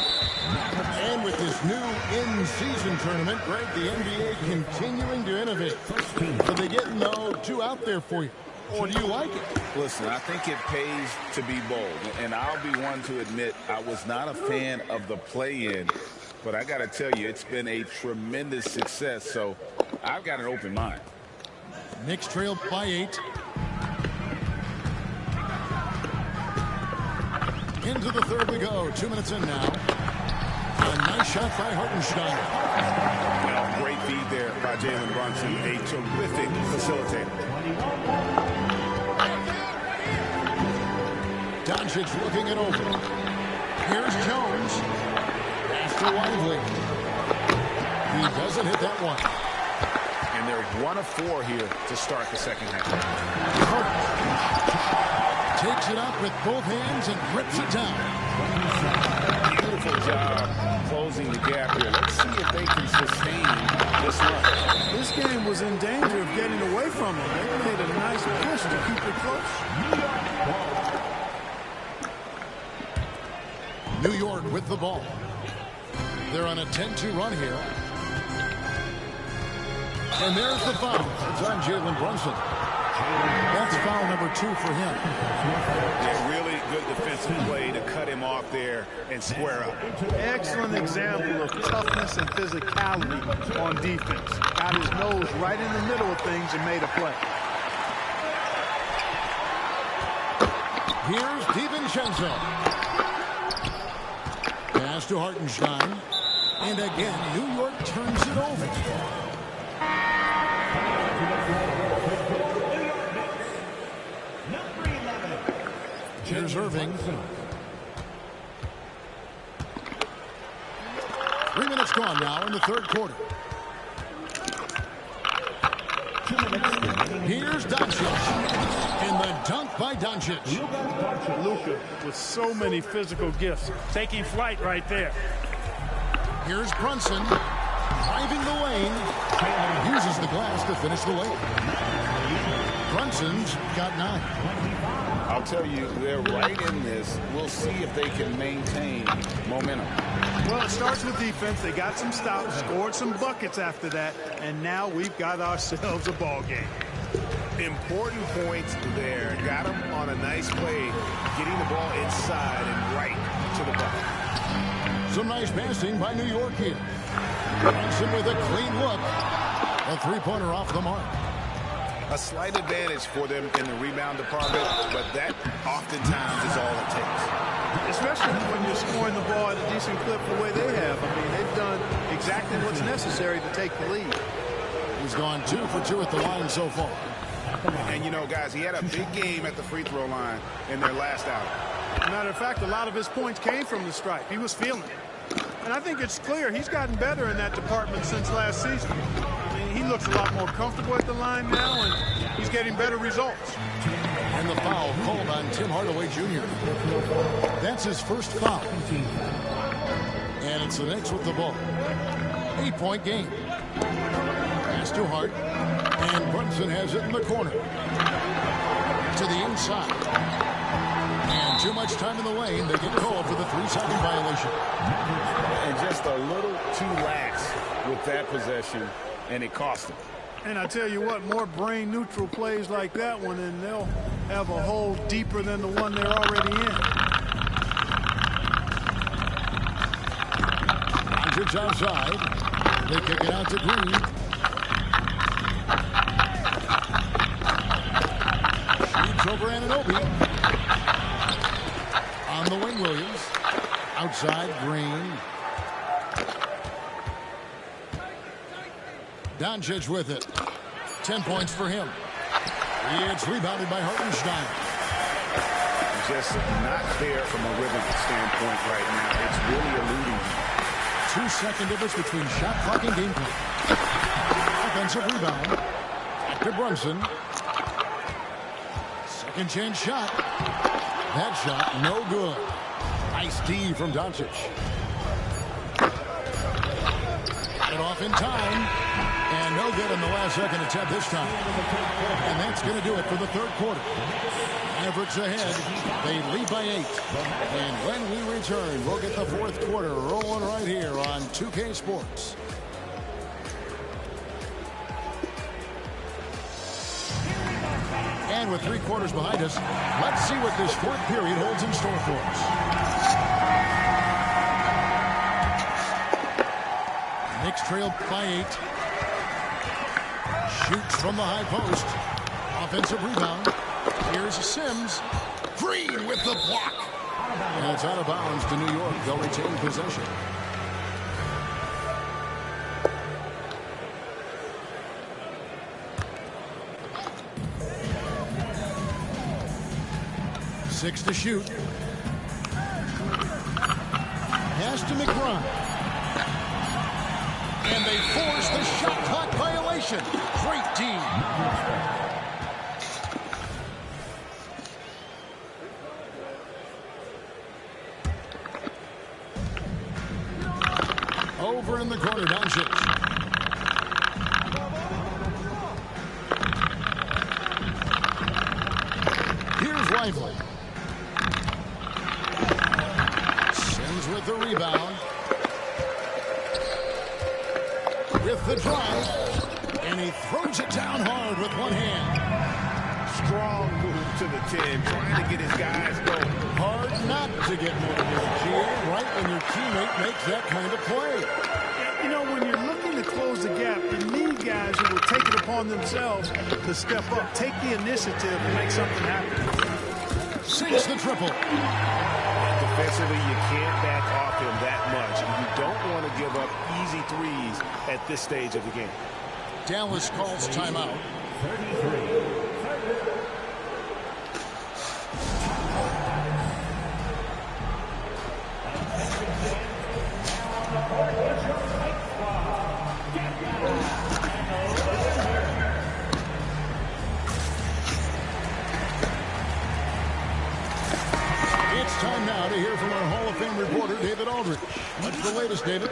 And with this new in-season tournament, Greg, the NBA continuing to innovate. Are they getting, though, too out there for you? Or do you like it? Listen, I think it pays to be bold. And I'll be one to admit I was not a fan of the play-in. But I got to tell you, it's been a tremendous success. So I've got an open mind. Knicks trail by 8. Into the third we go. 2 minutes in now. A nice shot by Hartenstein. Well, great feed there by Jalen Brunson. A terrific facilitator. Doncic looking it over. Here's Jones. After Lively. He doesn't hit that one. And they're 1 of 4 here to start the second half. Takes it up with both hands and rips it down. Beautiful job closing the gap here. Let's see if they can sustain this run. This game was in danger of getting away from them. They made a nice push to keep it close. New York with the ball. They're on a 10-2 run here. And there's the foul. It's on Jalen Brunson. That's foul number 2 for him. A really good defensive play to cut him off there and square up. Excellent example of toughness and physicality on defense. Got his nose right in the middle of things and made a play. Here's DiVincenzo. Pass to Hartenstein. And again, New York turns it over. Here's Irving. 3 minutes gone now in the third quarter. Here's Doncic. And the dunk by Doncic. Luka with so many physical gifts. Taking flight right there. Here's Brunson. Driving the lane. Uses the glass to finish the lane. Brunson's got 9. I'll tell you, they're right in this. We'll see if they can maintain momentum. Well, it starts with defense. They got some stops, scored some buckets after that, and now we've got ourselves a ball game. Important points there. Got him on a nice play, getting the ball inside and right to the bucket. Some nice passing by New York here. Brunson with a clean look. A three-pointer off the mark. A slight advantage for them in the rebound department, but that oftentimes is all it takes. Especially when you're scoring the ball at a decent clip the way they have. I mean, they've done exactly what's necessary to take the lead. He's gone 2 for 2 at the line so far. And, you know, guys, he had a big game at the free throw line in their last outing. As a matter of fact, a lot of his points came from the stripe. He was feeling it. And I think it's clear he's gotten better in that department since last season. I mean, he looks a lot more comfortable at the line now, and he's getting better results. And the foul called on Tim Hardaway Jr. That's his first foul. And it's the Knicks with the ball. 8-point game. Pass to Hart. And Brunson has it in the corner. To the inside. And too much time in the lane. They get called for the 3-second violation. And just a little too lax with that possession, and it cost them. And I tell you what, more brain-neutral plays like that one, and they'll have a hole deeper than the one they're already in. Doncic outside. They kick it out to Green. Shoots over Anunoby. On the wing, Williams. Outside, Green. Doncic with it. 10 points for him. It's rebounded by Hartenstein. Just not there from a rhythm standpoint right now. It's really eluding. 2-second difference between shot clock and game clock. Offensive rebound. Back to Brunson. Second chance shot. That shot, no good. Nice D from Doncic. Got it off in time. And No good in the last second attempt this time. And that's going to do it for the third quarter. Mavericks ahead. They lead by 8. And when we return, we'll get the fourth quarter rolling right here on 2K Sports. And with 3 quarters behind us, let's see what this fourth period holds in store for us. Knicks trail by 8. Shoots from the high post. Offensive rebound. Here's Sims. Green with the block. And it's out of bounds to New York. They'll retain possession. Six to shoot. Pass to McBride. And they force the shot clock violation. Great team. Over in the corner, Doncic. Here's Lively. Sims with the rebound. With the drive. And he throws it down hard with one hand. Strong move to the 10, trying to get his guys going. Hard not to get motivated here, right when your teammate makes that kind of play. You know, when you're looking to close the gap, you need guys who will take it upon themselves to step up, take the initiative, and make something happen. Sinks the triple. Defensively, you can't back off him that much. You don't want to give up easy threes at this stage of the game. Dallas calls timeout. 33. It's time now to hear from our Hall of Fame reporter, David Aldridge. What's the latest, David?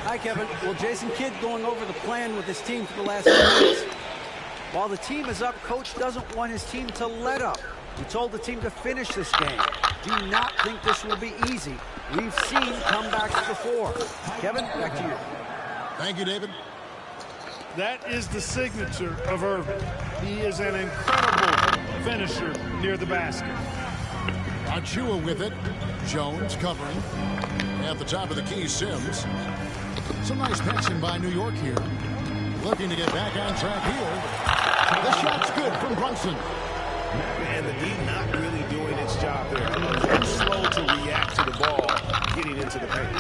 Hi, Kevin. Well, Jason Kidd going over the plan with his team for the last 2 minutes. While the team is up, Coach doesn't want his team to let up. He told the team to finish this game. Do not think this will be easy. We've seen comebacks before. Kevin, back to you. Thank you, David. That is the signature of Irving. He is an incredible finisher near the basket. Achua with it. Jones covering. At the top of the key, Sims. Some nice passing by New York here. Looking to get back on track here. The shot's good from Brunson. And the D not really doing its job there. Too slow to react to the ball getting into the paint.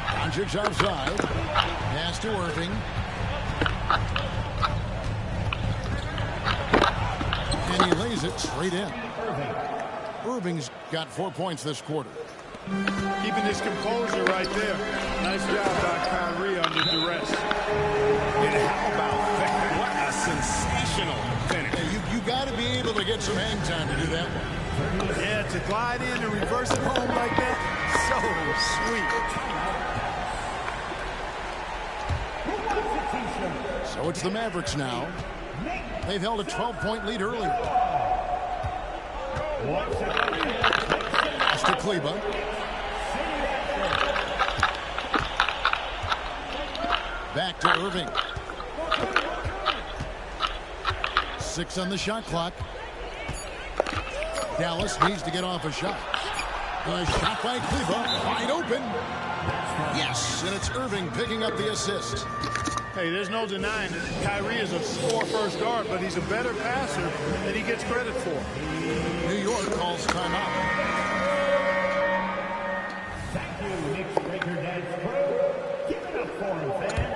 Doncic outside. Pass to Irving. And he lays it straight in. Irving's got 4 points this quarter. Keeping his composure right there. Nice job by Kyrie under duress. And how about that? What a sensational finish. Hey, you got to be able to get some hang time to do that one. Yeah, to glide in and reverse it home like that, so sweet. So it's the Mavericks now. They've held a 12-point lead earlier. Pass to Kleber. Back to Irving. 6 on the shot clock. Dallas needs to get off a shot. A shot by Kleber, wide open. Yes, and it's Irving picking up the assist. Hey, there's no denying it. Kyrie is a score-first guard, but he's a better passer than he gets credit for. New York calls timeout. Thank you, Knicks Breaker Dad's crew. Give it up for him, fans.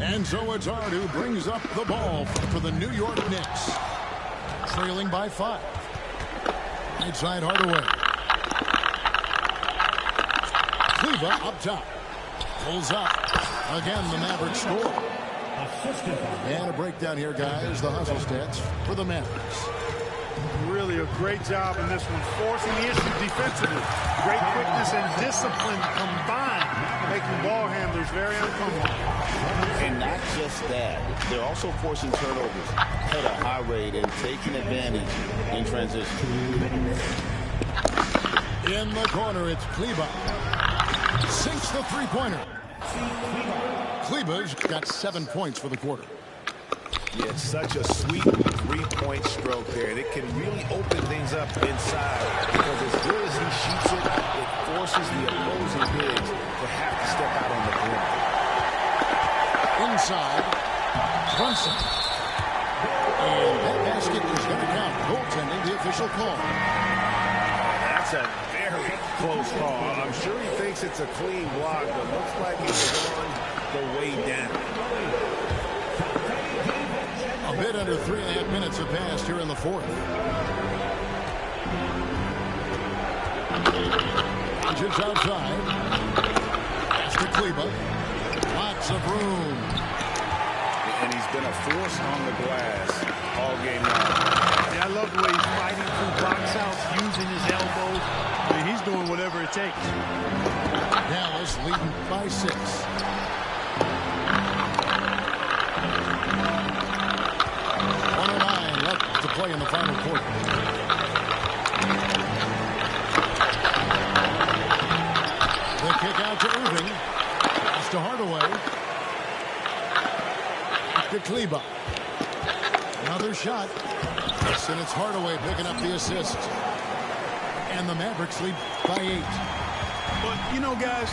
And so it's Hart who brings up the ball for the New York Knicks. Trailing by 5. Right side Hardaway. Kleber up top. Pulls up. Again, the Mavericks score. And a breakdown here, guys. The hustle stats for the Mavericks. Really a great job in this one. Forcing the issue defensively. Great quickness and discipline combined making ball handlers very uncomfortable. And not just that, they're also forcing turnovers at a high rate and taking advantage in transition. In the corner, it's Kleber. Sinks the three-pointer. Kleber's got 7 points for the quarter. Yeah, it's such a sweet three-point stroke there. And it can really open things up inside because as good as he shoots it, it forces the opposing bigs to have to step out on the perimeter. Inside, Brunson. And that basket is going to count. Goaltending, the official call. That's a very close call. I'm sure he thinks it's a clean block, but looks like he's on the way down. A bit under 3.5 minutes have passed here in the fourth. Just outside. That's to Kleber. Lots of room. And he's been a force on the glass all game long. Yeah, I love the way he's fighting through box outs, using his elbows. I mean, he's doing whatever it takes. Dallas leading by 6. To play in the final quarter. The kick out to Irving. Pass to Hardaway. To Kleber. Another shot. And it's Hardaway picking up the assist. And the Mavericks lead by 8. But, you know, guys,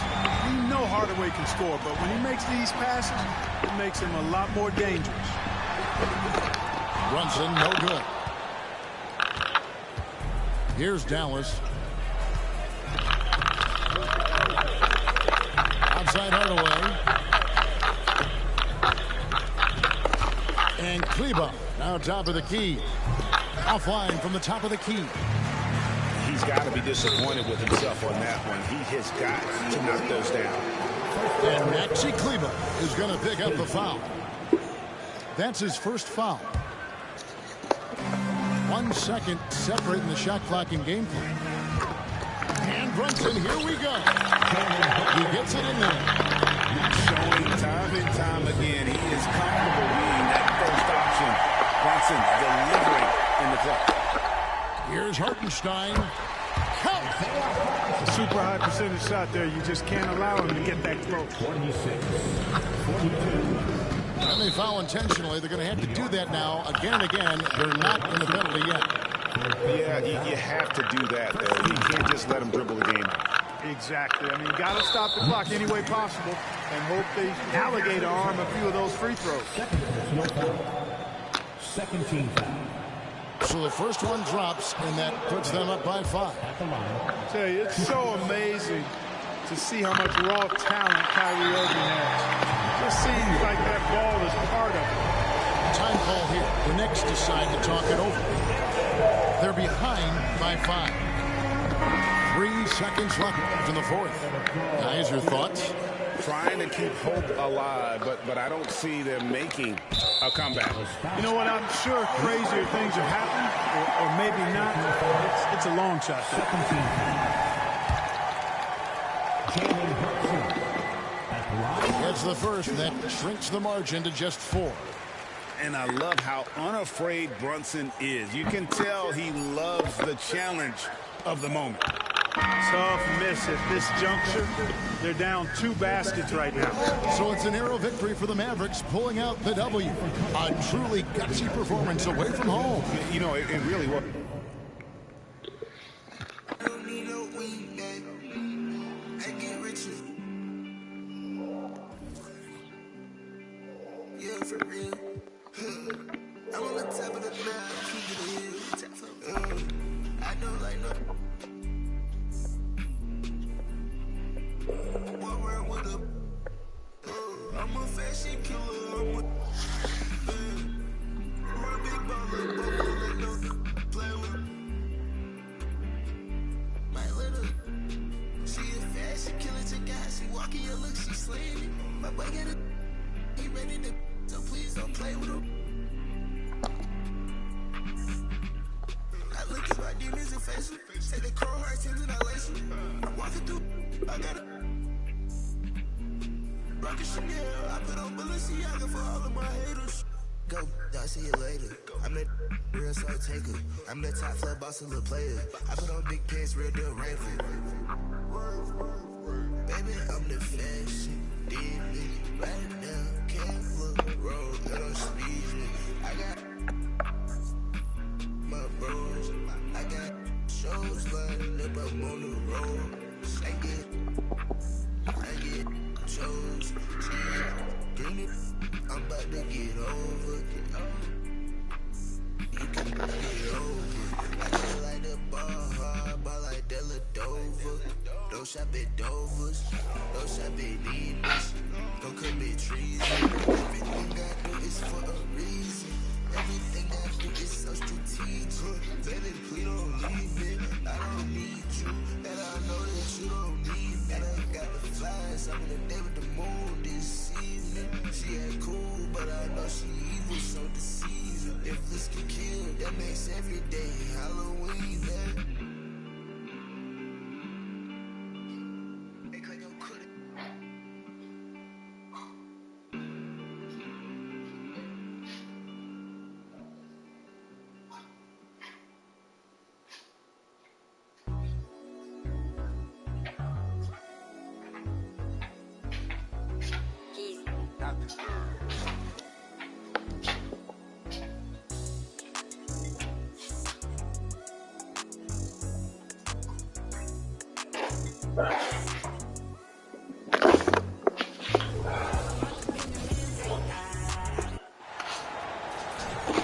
you know Hardaway can score, but when he makes these passes, it makes him a lot more dangerous. Brunson, no good. Here's Dallas. Outside Hardaway. And Kleber now top of the key. Offline from the top of the key. He's got to be disappointed with himself on that one. He has got to knock those down. And Maxi Kleber is going to pick up the foul. That's his first foul. 1 second separating the shot clock and game plan. And Brunson, here we go. He gets it in there. Showing time and time again, he is comfortable being that first option. Brunson delivering in the clutch. Here's Hartenstein. It's a super high percentage shot there. You just can't allow him to get that close. 26, 42. And they foul intentionally. They're going to have to do that now again and again. They're not in the penalty yet. Yeah, you have to do that, though. You can't just let them dribble the game. Exactly. I mean, you got to stop the clock any way possible and hope they alligator arm a few of those free throws. Second team foul. So the first one drops, and that puts them up by 5. I tell you, it's so amazing to see how much raw talent Kyrie Irving has. Just seems like that ball is part of it. Time call here. The Knicks decide to talk it over. They're behind by 5. 3 seconds left in the fourth. Guys, your thoughts? Trying to keep hope alive, but I don't see them making a comeback. You know what? I'm sure crazier things have happened, or maybe not. It's a long shot. That's the first. That shrinks the margin to just 4. And I love how unafraid Brunson is. You can tell he loves the challenge of the moment. Tough miss at this juncture. They're down 2 baskets right now. So it's a narrow victory for the Mavericks, pulling out the W. A truly gutsy performance away from home. You know, it really was. Yeah, for real. I'm on the top of the map, keep it real. I know like no. I'm a fashion killer. I'm a big baller, but no play with my little. She a fashion killer, check out. She walking your look, she slaying it. My boy got it. He ready to, so please don't play with him. I look at my demons and face them. Say they cold hearts and I lace them. I'm walking through, I got it. rockin' Chanel. I put on Balenciaga for all of my haters. Go, I'll see you later. I'm that real soul taker. I'm that top floor boss, a little player. I put on big pants, real deal rainful. Baby, I'm the fashion demon. Right now, can't look road, got on speed. I got my bros. I got shows lined up, I'm on the road. I get shows. Bring it, I'm about to get over. You can get over. I feel like the ball hard, ball like Della Dover. Don't shop at Dover's, don't shop at Nemus. Don't commit treason. Everything I do is for a reason. Everything I do is so strategic. Baby, please don't leave me. I don't need you, and I know that you don't need me. And I got the flies, I'm in the day with the moon this evening. She ain't cool, but I know she evil, so deceiving. If this can kill, that makes every day Halloween, man.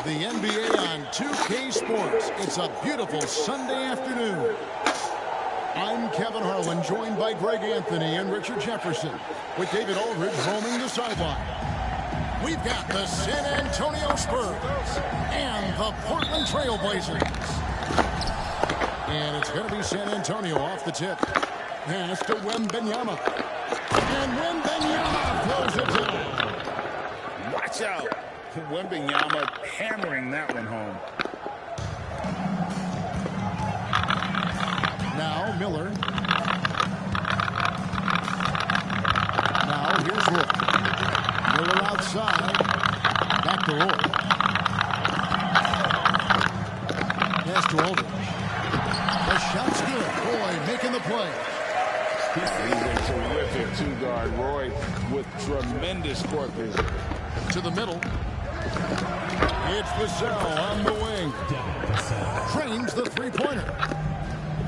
The NBA on 2K Sports. It's a beautiful Sunday afternoon. I'm Kevin Harlan, joined by Greg Anthony and Richard Jefferson, with David Aldridge roaming the sideline. We've got the San Antonio Spurs and the Portland Trail Blazers. And it's going to be San Antonio off the tip. Pass to Wembanyama. And Wembanyama throws it down. Watch out. Wembanyama hammering that one home. Now Miller. Now here's Roy. Miller outside. Back to Roy. Pass to Aldridge. The shot's good. Roy making the play. He's a terrific two-guard. Roy with tremendous court vision. To the middle. It's Vassell on the wing. Trains the three-pointer.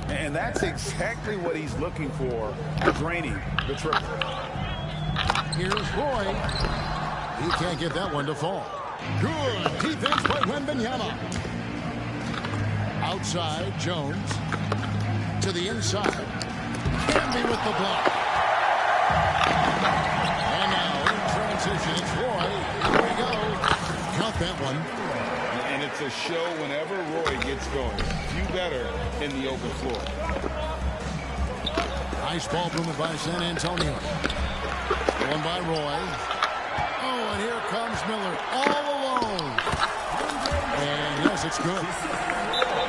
And that's exactly what he's looking for, draining the triple. Here's Roy. He can't get that one to fall. Good defense by Wembanyama. Outside, Jones. To the inside. Canby with the block. And now in transition, it's Roy. Here we go. Count that one. And it's a show whenever Roy gets going. Few better in the open floor. Nice ball movement by San Antonio. One by Roy. Oh, and here comes Miller all alone. And yes, it's good.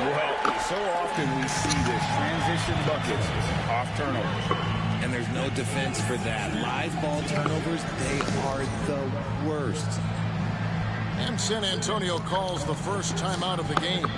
Well, so often we see this transition buckets off turnovers. And there's no defense for that. Live ball turnovers, they are the worst. And San Antonio calls the first timeout of the game.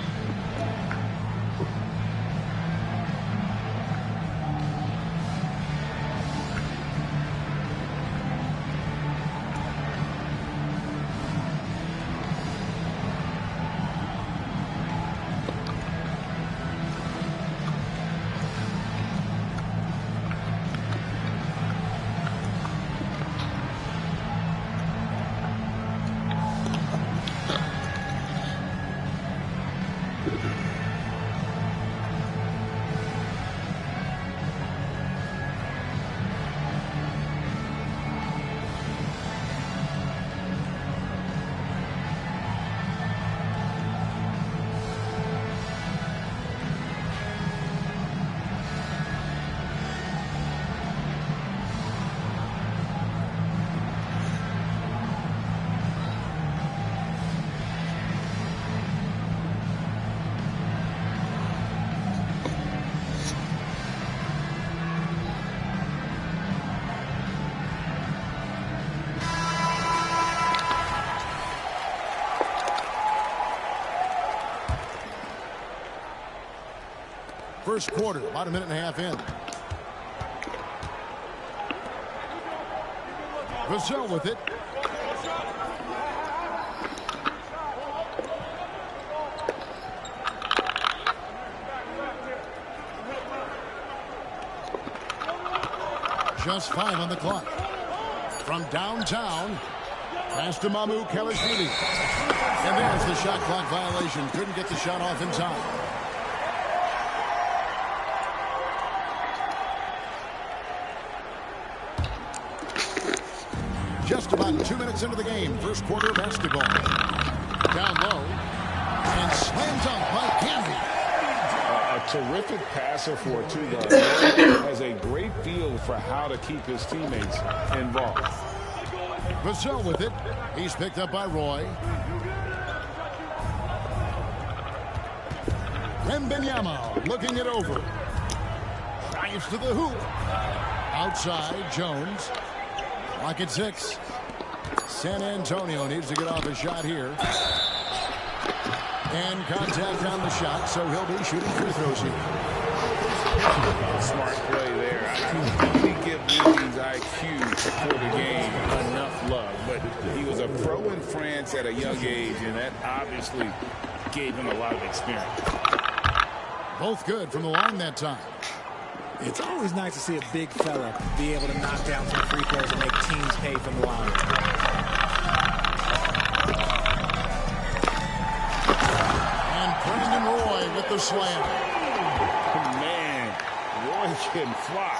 first quarter, about a minute and a half in. Vassell with it. Just 5 on the clock. From downtown, pass to Mamu Kelishvili. And there's the shot clock violation. Couldn't get the shot off in time. Just about 2 minutes into the game. First quarter of basketball. Down low. And slam dunk by Camby. A terrific passer for a two-guard. Has a great feel for how to keep his teammates involved. Vassell with it. He's picked up by Roy. Wembanyama looking it over. Drives to the hoop. Outside, Jones. Clock at 6. San Antonio needs to get off a shot here. And contact on the shot, so he'll be shooting free throws here. Smart play there. I don't really give Wemby's IQ for the game enough love, but he was a pro in France at a young age, and that obviously gave him a lot of experience. Both good from the line that time. It's always nice to see a big fella be able to knock down some free throws and make teams pay from the line. Brandon Roy with the slam. Man, Roy can fly.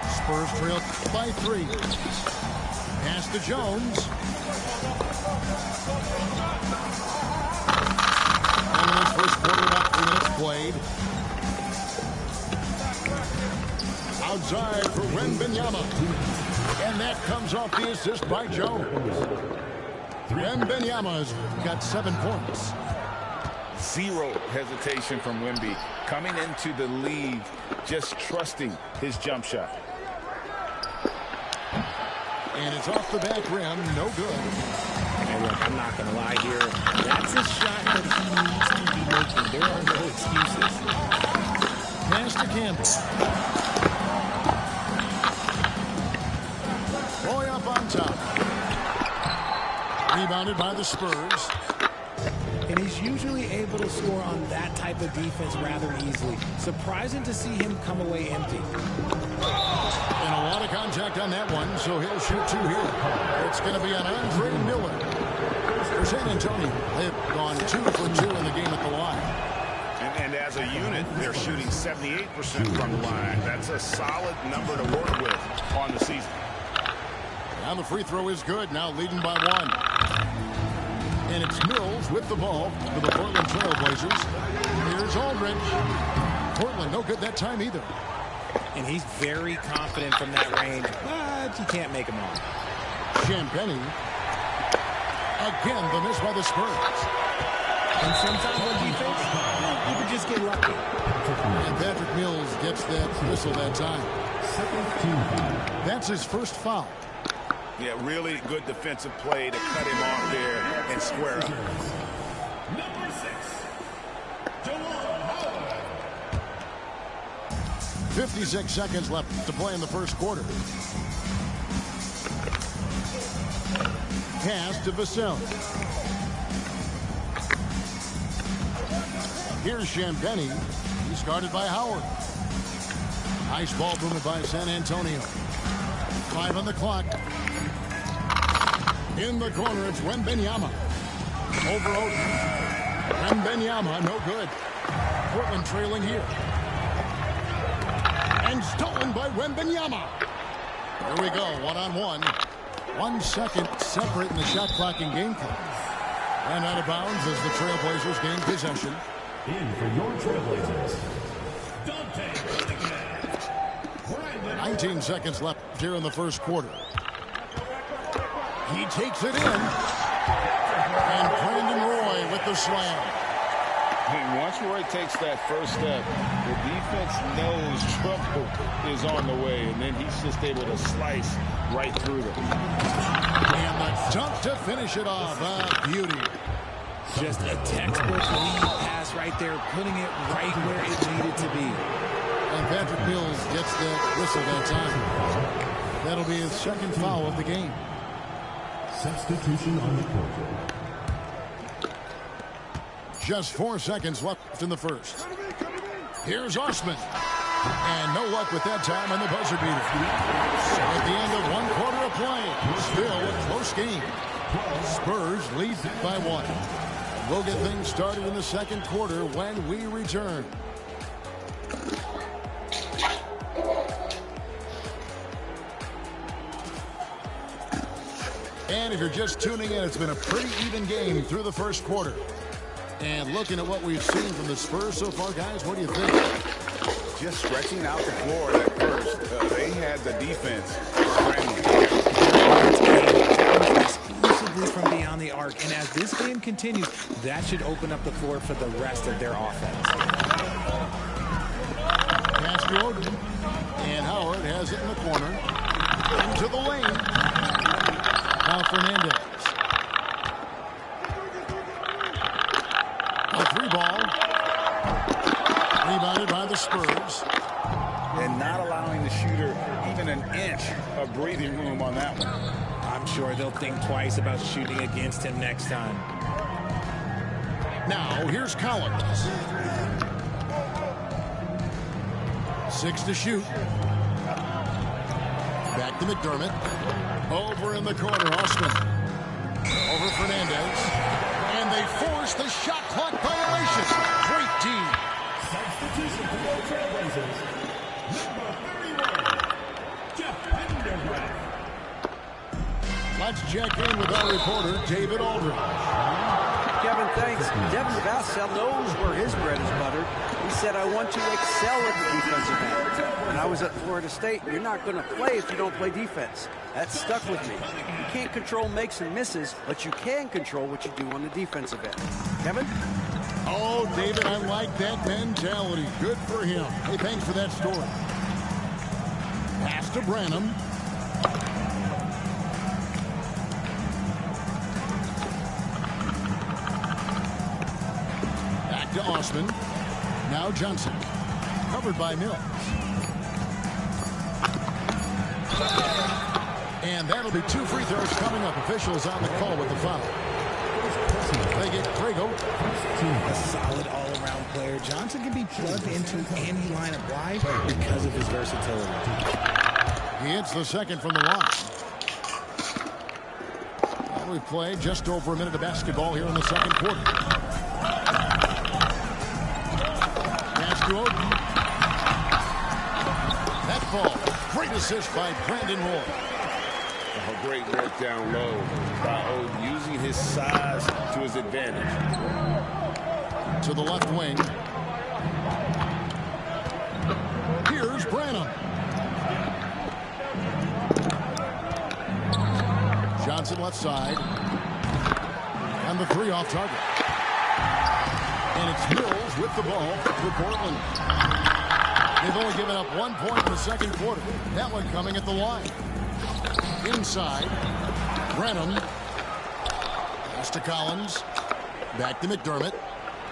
Spurs trail by 3. Pass to Jones. And in this first quarter, about 3 minutes played. Outside for Wembanyama. And that comes off the assist by Jones. Wembanyama's got 7 points. Zero hesitation from Wemby. Coming into the league, just trusting his jump shot. And it's off the back rim, no good. And look, I'm not going to lie here. That's a shot that he needs to be making. There are no excuses. Pass to Campbell. Roy up on top. Rebounded by the Spurs. And he's usually able to score on that type of defense rather easily. Surprising to see him come away empty. And a lot of contact on that one, so he'll shoot 2 here. It's going to be on Andre Miller. For San Antonio, they've gone 2 for 2 in the game at the line. And as a unit, they're shooting 78% from the line. That's a solid number to work with on the season. Now the free throw is good, now leading by 1. And it's Mills with the ball for the Portland Trail Blazers. Here's Aldridge. Portland no good that time either. And he's very confident from that range, but you can't make him all. Champagnie. Again, the miss by the Spurs. And sometimes on defense, you can just get lucky. And Patrick Mills gets that whistle that time. That's his first foul. Yeah, really good defensive play to cut him off there and square up. Number 6, Jawan Howard. 56 seconds left to play in the first quarter. Pass to Vassell. Here's Champagnie. He's guarded by Howard. Nice ball movement by San Antonio. 5 on the clock. In the corner, it's Wembanyama. Over Oden. Wembanyama, no good. Portland trailing here. And stolen by Wembanyama. Here we go, 1-on-1. 1 second separating the shot clock and game clock. And out of bounds as the Trailblazers gain possession. In for your Trailblazers, Dante Brandon. 19 seconds left here in the first quarter. He takes it in. And Brandon Roy with the slam. And once Roy takes that first step, the defense knows trouble is on the way, and then he's just able to slice right through them. And the dunk to finish it off. A beauty. Just a textbook lead pass right there, putting it right where it needed to be. And Patrick Mills gets the whistle that time. That'll be his second foul of the game. Substitution on the court. Just 4 seconds left in the first. Here's Osman. And no luck with that time on the buzzer beater. At the end of 1 quarter of play, still a close game. Spurs lead by 1. We'll get things started in the second quarter when we return. And if you're just tuning in, it's been a pretty even game through the first quarter. And looking at what we've seen from the Spurs so far, guys, what do you think? Just stretching out the floor at first. They had the defense exclusively from beyond the arc. And as this game continues, that should open up the floor for the rest of their offense. Pass to Oden. And Howard has it in the corner. Into the lane. Now Fernandez. A 3-ball. Rebounded by the Spurs. And not allowing the shooter even an inch of breathing room on that one. I'm sure they'll think twice about shooting against him next time. Now, here's Collins. 6 to shoot. Back to McDermott. Over in the corner, Austin. Over Fernandez. And they force the shot clock violation. Great team. Substitution for the Trailblazers. Number 31, Jeff Pendergraft. Let's check in with our reporter, David Aldridge. Kevin, thanks. Devin Vassell knows where his bread is buttered. He said, I want to excel at the defensive end. When I was at Florida State, you're not going to play if you don't play defense. That stuck with me. You can't control makes and misses, but you can control what you do on the defensive end. Kevin? Oh, David, I like that mentality. Good for him. Hey, thanks for that story. Pass to Branham. Back to Osman. Now Johnson. Covered by Mills. And that'll be 2 free throws coming up. Officials on the call with the foul. They get Crago. A solid all-around player. Johnson can be plugged into any lineup. Why? Because of his versatility. He hits the second from the line. Well, we've played just over a minute of basketball here in the second quarter. Pass to Oden. That ball. Great assist by Brandon Roy. A great work down low by Oden, using his size to his advantage. To the left wing. Here's Branham. Johnson left side. And the 3 off target. And it's Mills with the ball for Portland. They've only given up 1 point in the second quarter. That one coming at the line. Inside. Branham. Pass to Collins. Back to McDermott.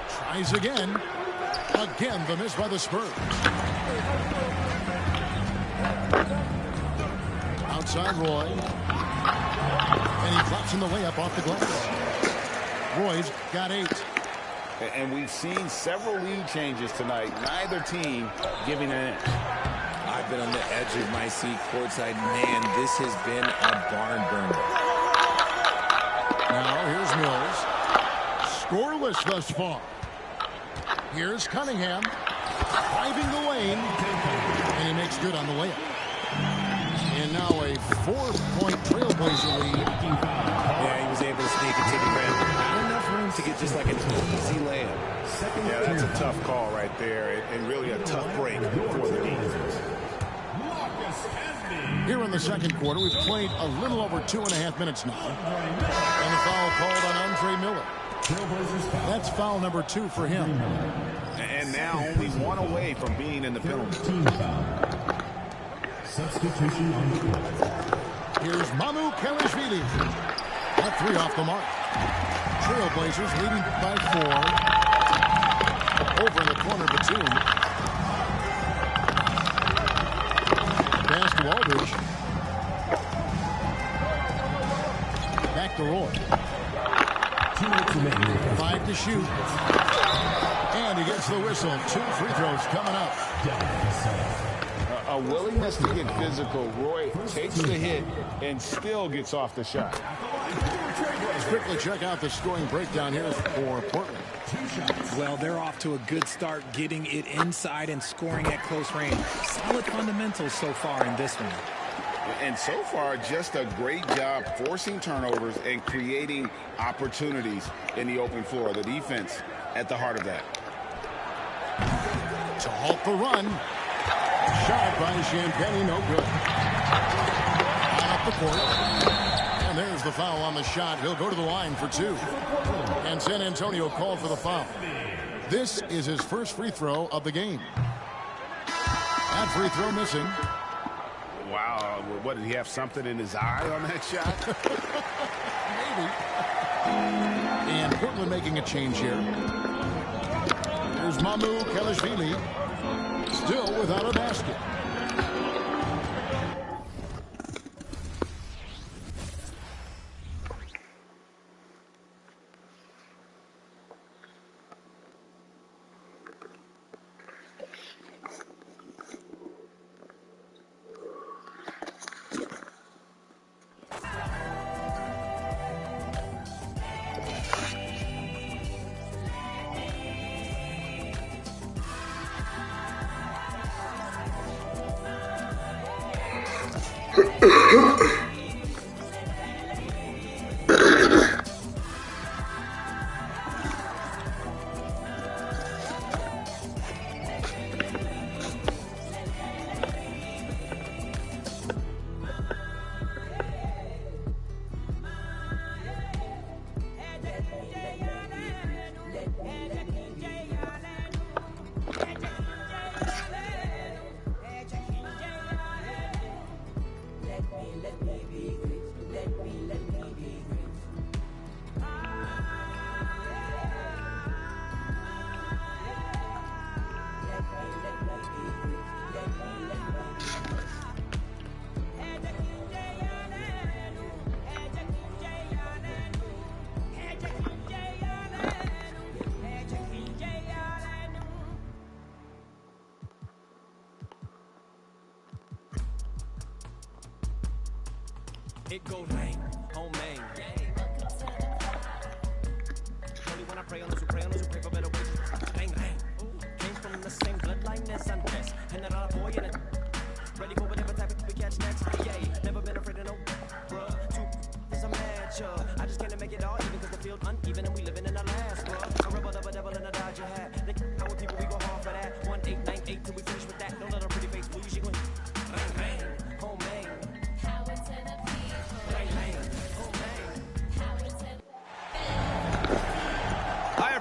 Tries again. Again, the miss by the Spurs. Outside Roy. And he drops in the layup off the glass. Roy's got 8. And we've seen several lead changes tonight. Neither team giving an inch. I've been on the edge of my seat courtside. Man, this has been a barn burner. Now here's Mills. Scoreless thus far. Here's Cunningham. Driving the lane. And he makes good on the layup. And now a 4-point Trailblazer lead. Yeah, he was able to sneak it to the rim. Not enough room to get just like an easy layup. Yeah, that's a tough call right there, and really a tough break for the defense. Here in the second quarter, we've played a little over 2.5 minutes now. And a foul called on Andre Miller. That's foul number 2 for him. And now only 1 away from being in the penalty. Substitution on the court. Here's Mamu Kelishvili. That 3 off the mark. Trailblazers leading by 4. Over in the corner, Batum. Pass to Aldridge. Back to Roy. 5 to shoot. And he gets the whistle. 2 free throws coming up. A willingness to get physical. Roy takes the hit and still gets off the shot. Let's quickly check out the scoring breakdown here for Portland. Well, they're off to a good start, getting it inside and scoring at close range. Solid fundamentals so far in this one. And so far, just a great job forcing turnovers and creating opportunities in the open floor. The defense at the heart of that. To halt the run. Shot by Champagnie, no good. Up the court. And there's the foul on the shot. He'll go to the line for 2. And San Antonio called for the foul. This is his first free throw of the game. That free throw missing. Wow, what, did he have something in his eye on that shot? Maybe. And Portland making a change here. Here's Mamu Kelishvili. Still without a basket. It goes rain, home main. Only when I pray on those who pray for better ways. Bang, bang. Came from the same bloodline as Andres. And that other boy in it. Ready for whatever type of we catch next. Yay, never been afraid of no bruh. Two is a matchup. I just can't make it all even because the field uneven and we living in the last, bruh. A rebel of a devil in a Dodger hat. They how with people we go hard for that. 1898 till we finish with that. Don't let her pretty face fool you. She gon' bang, bang. Home main.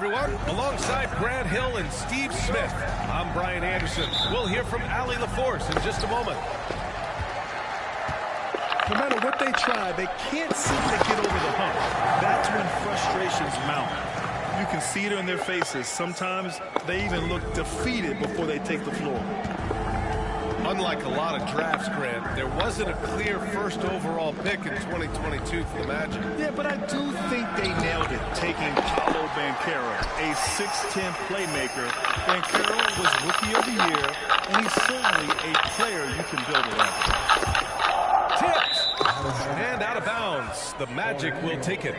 Everyone, alongside Grant Hill and Steve Smith, I'm Brian Anderson. We'll hear from Allie LaForce in just a moment. No matter what they try, they can't seem to get over the hump. That's when frustrations mount. You can see it in their faces. Sometimes they even look defeated before they take the floor. Unlike a lot of drafts, Grant, there wasn't a clear first overall pick in 2022 for the Magic. Yeah, but I do think they nailed it, taking Paolo Banchero, a 6'10 playmaker. Banchero was Rookie of the Year, and he's certainly a player you can build around. Tipped! And out of bounds. The Magic will take it.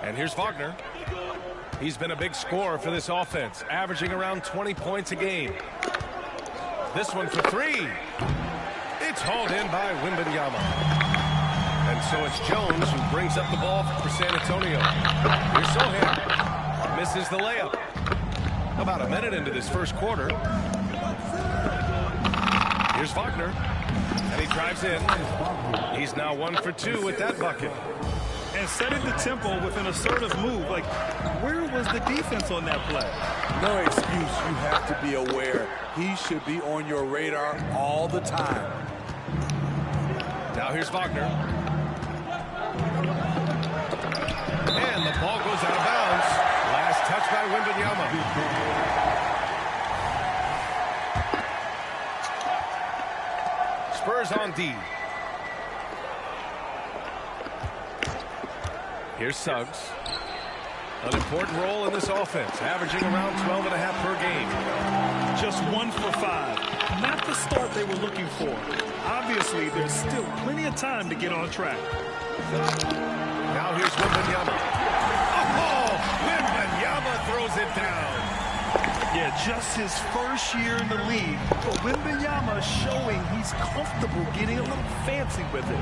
And here's Wagner. He's been a big scorer for this offense, averaging around 20 points a game. This one for 3. It's hauled in by Wembanyama. And so it's Jones who brings up the ball for San Antonio. Here's Sohan. Misses the layup. About a minute into this first quarter. Here's Wagner. And he drives in. He's now 1 for 2 with that bucket. and setting the tempo with an assertive move. Like, where was the defense on that play? No excuse. You have to be aware. He should be on your radar all the time. Now here's Wagner. And the ball goes out of bounds. Last touch by Wembanyama. Spurs on D. Here's Suggs. An important role in this offense, averaging around 12.5 per game. Just 1 for 5. Not the start they were looking for. Obviously, there's still plenty of time to get on track. Now here's Wembanyama. Oh, Wembanyama throws it down. Yeah, just his first year in the league, but Wembanyama showing he's comfortable getting a little fancy with it.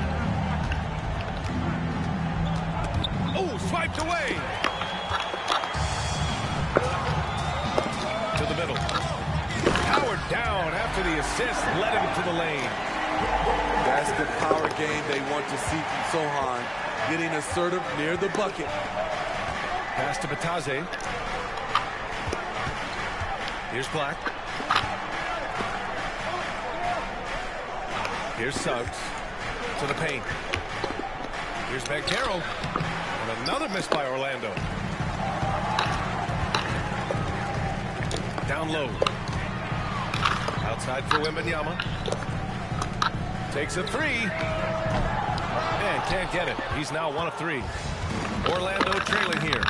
Oh, swiped away. To the middle. Howard down after the assist, led him to the lane. That's the power game they want to see from Sohan, getting assertive near the bucket. Pass to Bataze. Here's Black. Here's Suggs to the paint. Here's Banchero. And another miss by Orlando. Down low. Outside for Wembanyama. Takes a three. And can't get it. He's now 1 of 3. Orlando trailing here.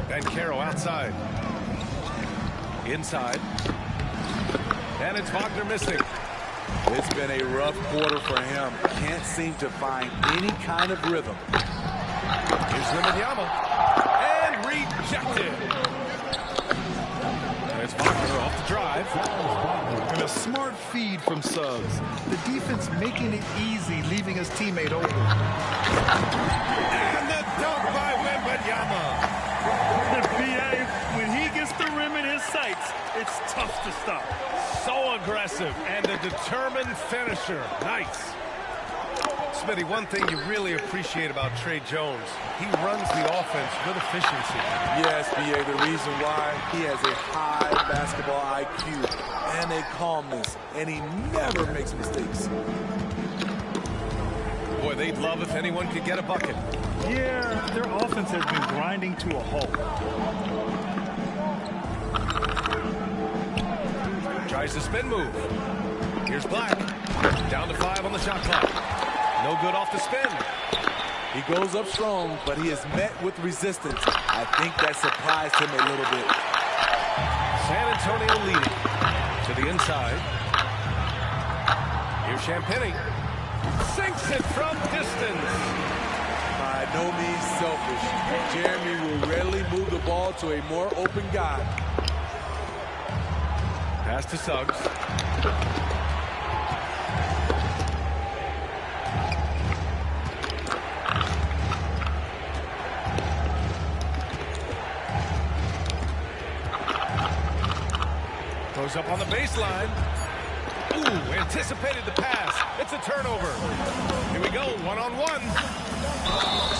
Banchero outside. Inside. And it's Wagner missing. It's been a rough quarter for him. Can't seem to find any kind of rhythm. Here's Wembanyama. And rejected. And it's Wagner off the drive. And a smart feed from Suggs. The defense making it easy, leaving his teammate open. And the dunk by Wembanyama. The BA, when he gets the rim in his sights, it's tough to stop. So aggressive and a determined finisher. Nice. Smitty, one thing you really appreciate about Tre Jones, he runs the offense with efficiency. Yes, B.A., the reason why he has a high basketball IQ and a calmness, and he never makes mistakes. Boy, they'd love if anyone could get a bucket. Yeah, their offense has been grinding to a halt. Tries the spin move. Here's Black. Down to 5 on the shot clock. No good off the spin. He goes up strong, but he is met with resistance. I think that surprised him a little bit. San Antonio leading to the inside. Here's Champagnie. Sinks it from distance. By no means selfish. Jeremy will readily move the ball to a more open guy. Pass to Suggs. Goes up on the baseline. Ooh, anticipated the pass. It's a turnover. Here we go, 1-on-1.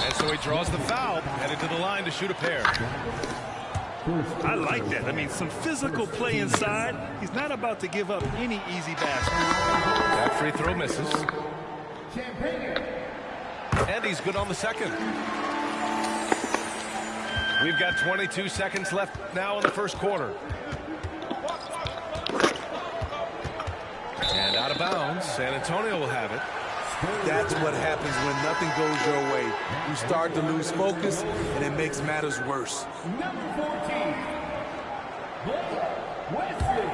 And so he draws the foul, headed to the line to shoot a pair. I like that. I mean, some physical play inside. He's not about to give up any easy basket. That free throw misses. And he's good on the second. We've got 22 seconds left now in the first quarter. And out of bounds, San Antonio will have it. That's what happens when nothing goes your way. You start to lose focus, and it makes matters worse. Number 14, Wesley.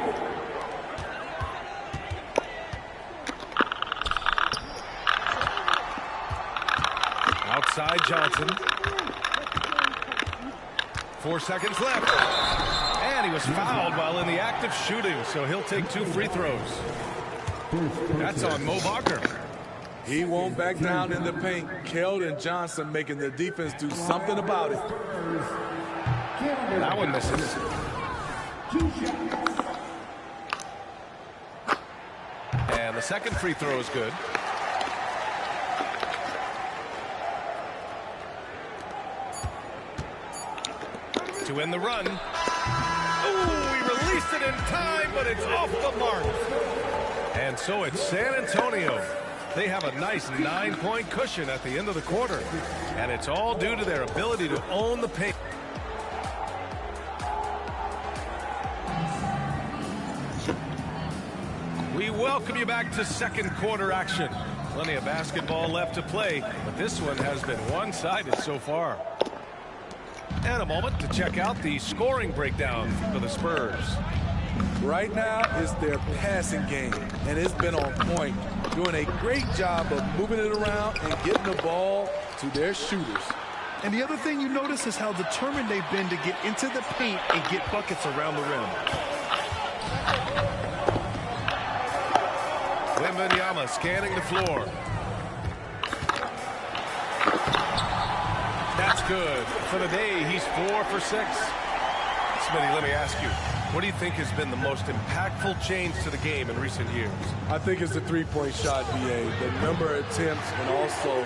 Outside Johnson. 4 seconds left. And he was fouled while in the act of shooting, so he'll take 2 free throws. That's on Mo Wagner. He won't back down in the paint. Keldon Johnson making the defense do something about it. That one misses. And the second free throw is good. to win the run. Ooh, he released it in time, but it's off the mark. And so it's San Antonio. They have a nice 9-point cushion at the end of the quarter. And it's all due to their ability to own the paint. We welcome you back to second quarter action. Plenty of basketball left to play, but this one has been one-sided so far. And a moment to check out the scoring breakdown for the Spurs. Right now is their passing game, and it's been on point. Doing a great job of moving it around and getting the ball to their shooters. And the other thing you notice is how determined they've been to get into the paint and get buckets around the rim. Wembanyama scanning the floor. That's good. For the day, he's 4 for 6. Smitty, let me ask you, what do you think has been the most impactful change to the game in recent years? I think it's the three-point shot, BA. The number of attempts and also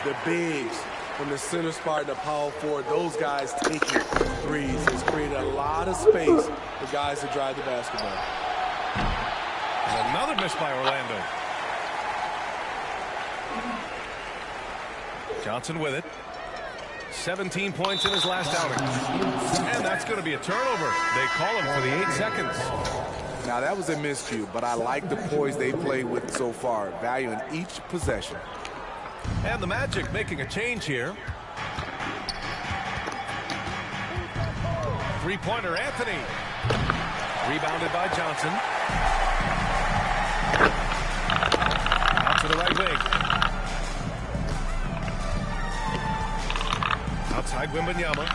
the bigs from the center spot and the power forward. Those guys taking threes has created a lot of space for guys to drive the basketball. And another miss by Orlando. Johnson with it. 17 points in his last outing. And that's going to be a turnover. They call him for the 8 seconds. Now, that was a miscue, but I like the poise they played with so far, valuing each possession. And the Magic making a change here. Three-pointer, Anthony. Rebounded by Johnson. Out to the right wing. Outside Wembanyama.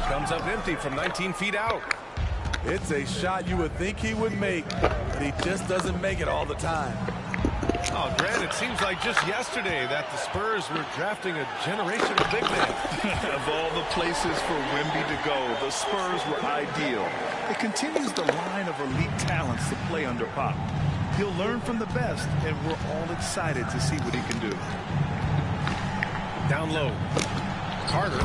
Comes up empty from 19 feet out. It's a shot you would think he would make, but he just doesn't make it all the time. Oh, Grant, it seems like just yesterday that the Spurs were drafting a generational big man. Of all the places for Wemby to go, the Spurs were ideal. It continues the line of elite talents to play under Pop. He'll learn from the best, and we're all excited to see what he can do. Down low. Carter.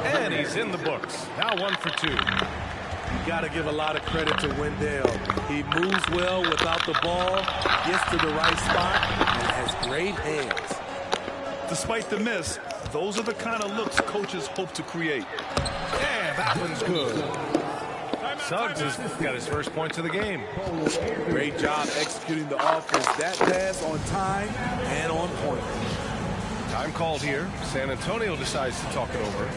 And he's in the books. Now 1 for 2. You got to give a lot of credit to Wendell. He moves well without the ball, gets to the right spot, and has great hands. Despite the miss, those are the kind of looks coaches hope to create. Yeah, that one's good. Suggs has got his first points of the game. Great job executing the offense. That pass on time and on point. Time called here. San Antonio decides to talk it over.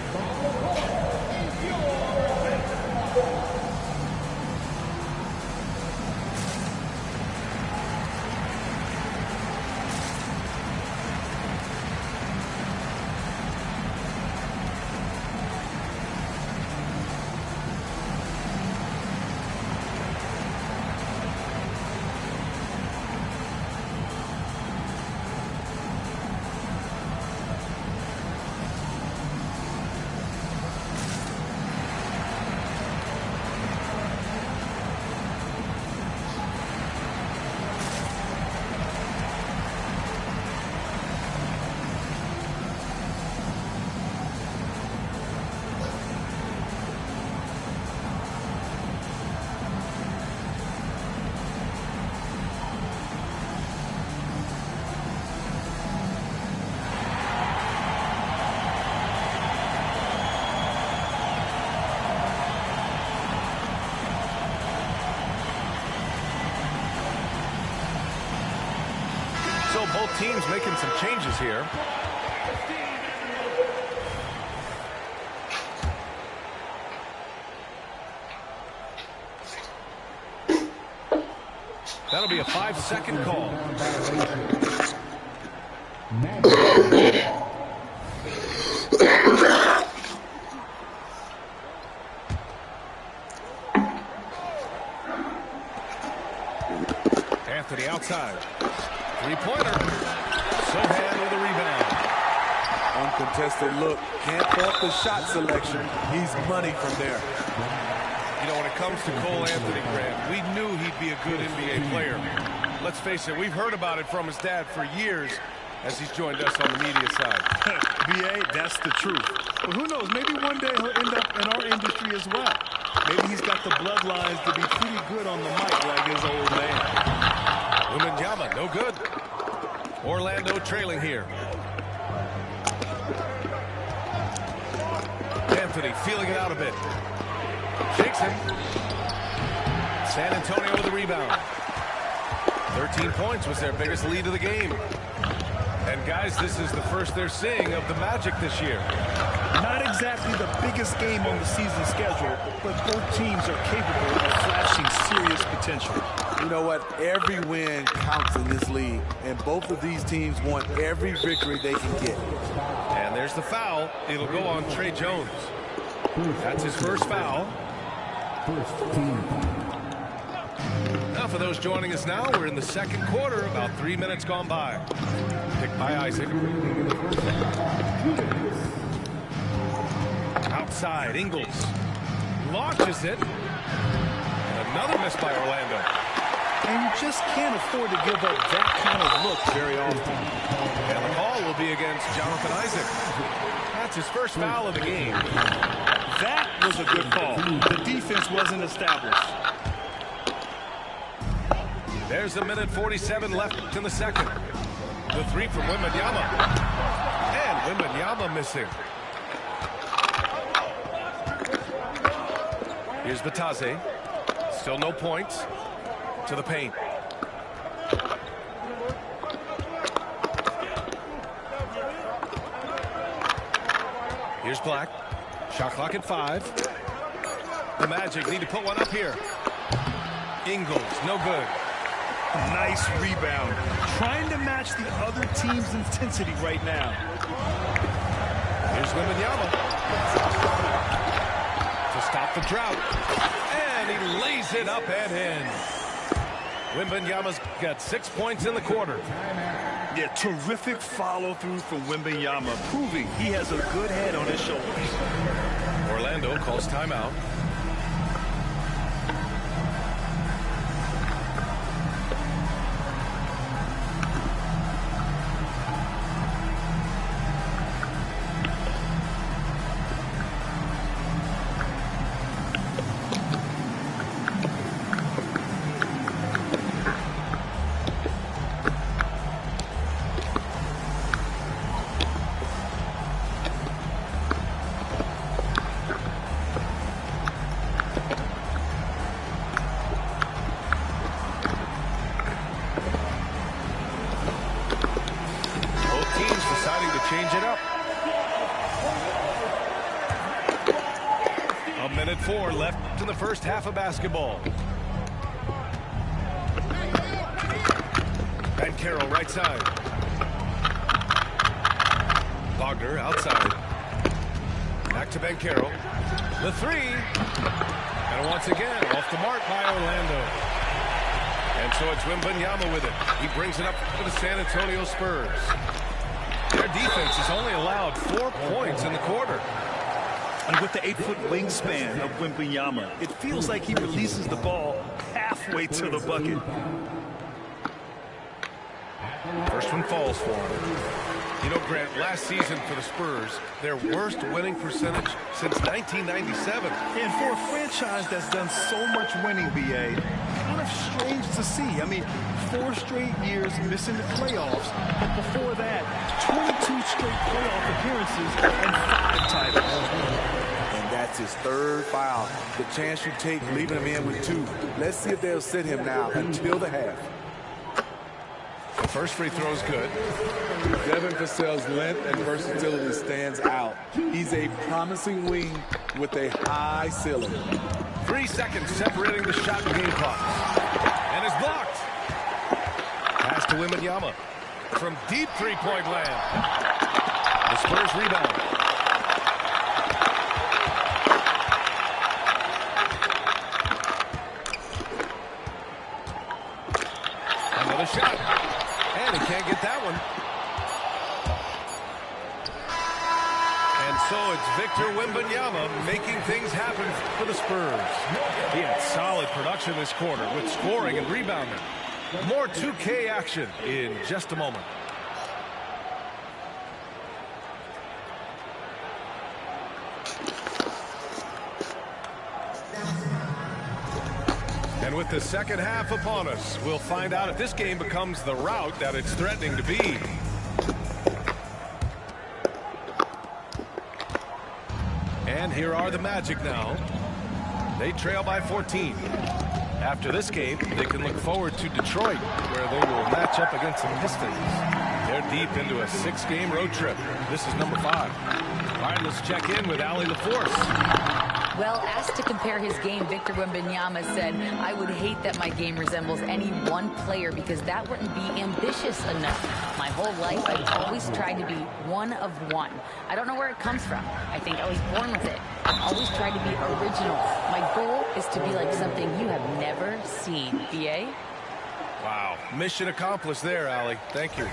So both teams making some changes here. That'll be a 5-second call. Anthony outside. Three-pointer. Sohan with a rebound. Uncontested look. Can't fault the shot selection. He's money from there. You know, when it comes to Cole Anthony, Grant, we knew he'd be a good NBA player. Let's face it, we've heard about it from his dad for years as he's joined us on the media side. BA, that's the truth. But who knows? Maybe one day he'll end up in our industry as well. Maybe he's got the bloodlines to be pretty good on the mic like his old man. Wembanyama, no good. Orlando trailing here. Anthony feeling it out a bit. Shakes him. San Antonio with the rebound. 13 points was their biggest lead of the game. And guys, this is the first they're seeing of the Magic this year. Not exactly the biggest game on the season schedule, but both teams are capable of flashing serious potential. You know what? Every win counts in this league, and both of these teams want every victory they can get. And there's the foul. It'll go on Trey Jones. That's his first foul. Now for those joining us now, we're in the second quarter, about 3 minutes gone by. Picked by Isaac. Outside, Ingles launches it. And another miss by Orlando. And you just can't afford to give up that kind of look very often. And the call will be against Jonathan Isaac. That's his first foul of the game. That was a good call. The defense wasn't established. There's a minute 47 left in the second. The three from Wembanyama. And Wembanyama missing. Here's Batase. Still no points. To the paint. Here's Black. Shot clock at 5. The Magic need to put one up here. Ingles, no good. Nice rebound. Trying to match the other team's intensity right now. Here's Wembanyama. To stop the drought. And he lays it up and in. Wembanyama's got 6 points in the quarter. Yeah, terrific follow-through from Wembanyama, proving he has a good head on his shoulders. Orlando calls timeout. Change it up. A minute 4 left in the first half of basketball. Banchero right side. Wagner outside. Back to Banchero. The three. And once again, off the mark by Orlando. And so it's Wembanyama with it. He brings it up for the San Antonio Spurs. Their defense has only allowed 4 points in the quarter. And with the 8-foot wingspan of Wembanyama, it feels like he releases the ball halfway to the bucket. First one falls for him. You know, Grant, last season for the Spurs, their worst winning percentage since 1997. And for a franchise that's done so much winning, B.A., kind of strange to see. I mean, 4 straight years missing the playoffs, but before that, 22 straight playoff appearances and 5 titles. And that's his third foul. The chance you take leaving him in with 2. Let's see if they'll sit him now until the half. The first free throw is good. Devin Vassell's length and versatility stands out. He's a promising wing with a high ceiling. 3 seconds separating the shot and game clock. And it's blocked. Pass to Wembanyama from deep three-point land. The Spurs rebound. Another shot. And he can't get that one. And so it's Victor Wembanyama making things happen for the Spurs. He had solid production this quarter with scoring and rebounding. More 2K action in just a moment. And with the second half upon us, we'll find out if this game becomes the rout that it's threatening to be. And here are the Magic now. They trail by 14. After this game, they can look forward to Detroit, where they will match up against the Pistons. They're deep into a 6-game road trip. This is number 5. All right, let's check in with Allie LaForce. Well, asked to compare his game, Victor Wembanyama said, I would hate that my game resembles any one player because that wouldn't be ambitious enough. My whole life, I've always tried to be one of one. I don't know where it comes from. I think I was born with it. I've always tried to be original. My goal is to be like something you have never seen. B.A.? Wow. Mission accomplished there, Allie. Thank you.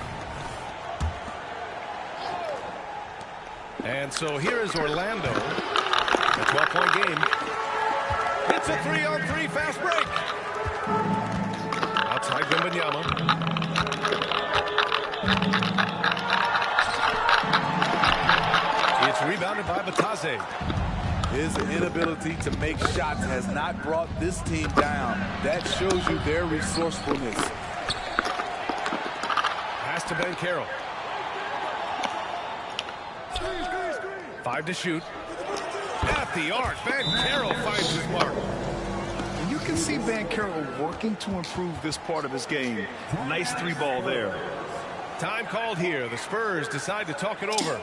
And so here is Orlando. A 12-point game. It's a 3-on-3 fast break. Outside Wembanyama. It's rebounded by Batase. His inability to make shots has not brought this team down. That shows you their resourcefulness. Pass to Ben Carroll. 5 to shoot. At the arc, Ben Carroll finds his mark. And you can see Ben Carroll working to improve this part of his game. Nice 3-ball there. Time called here. The Spurs decide to talk it over.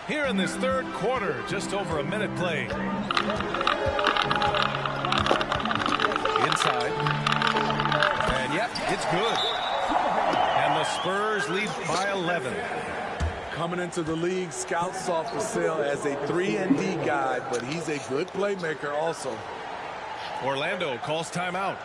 Here in this third quarter, just over a minute played. Inside. And yep, it's good. And the Spurs lead by 11. Coming into the league, scouts saw Vassell as a 3-and-D guy, but he's a good playmaker also. Orlando calls timeout.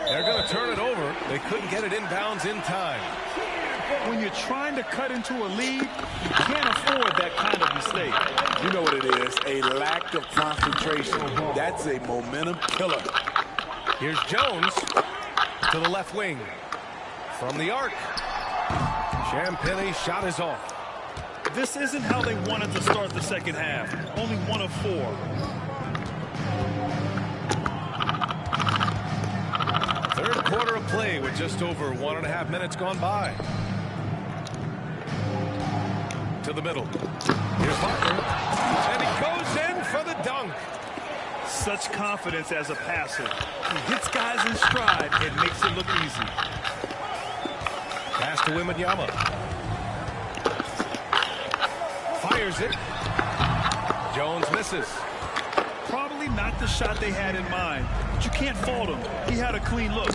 They're going to turn it over. They couldn't get it inbounds in time. When you're trying to cut into a lead, you can't afford that kind of mistake. You know what it is, a lack of concentration. That's a momentum killer. Here's Jones to the left wing. From the arc. Champagne's shot is off. This isn't how they wanted to start the second half. Only 1 of 4. Third quarter of play with just over 1.5 minutes gone by. To the middle. Here's Butler. And he goes in for the dunk. Such confidence as a passer. He hits guys in stride and makes it look easy. Pass to Wembanyama. Fires it. Jones misses. Probably not the shot they had in mind, but you can't fault him. He had a clean look.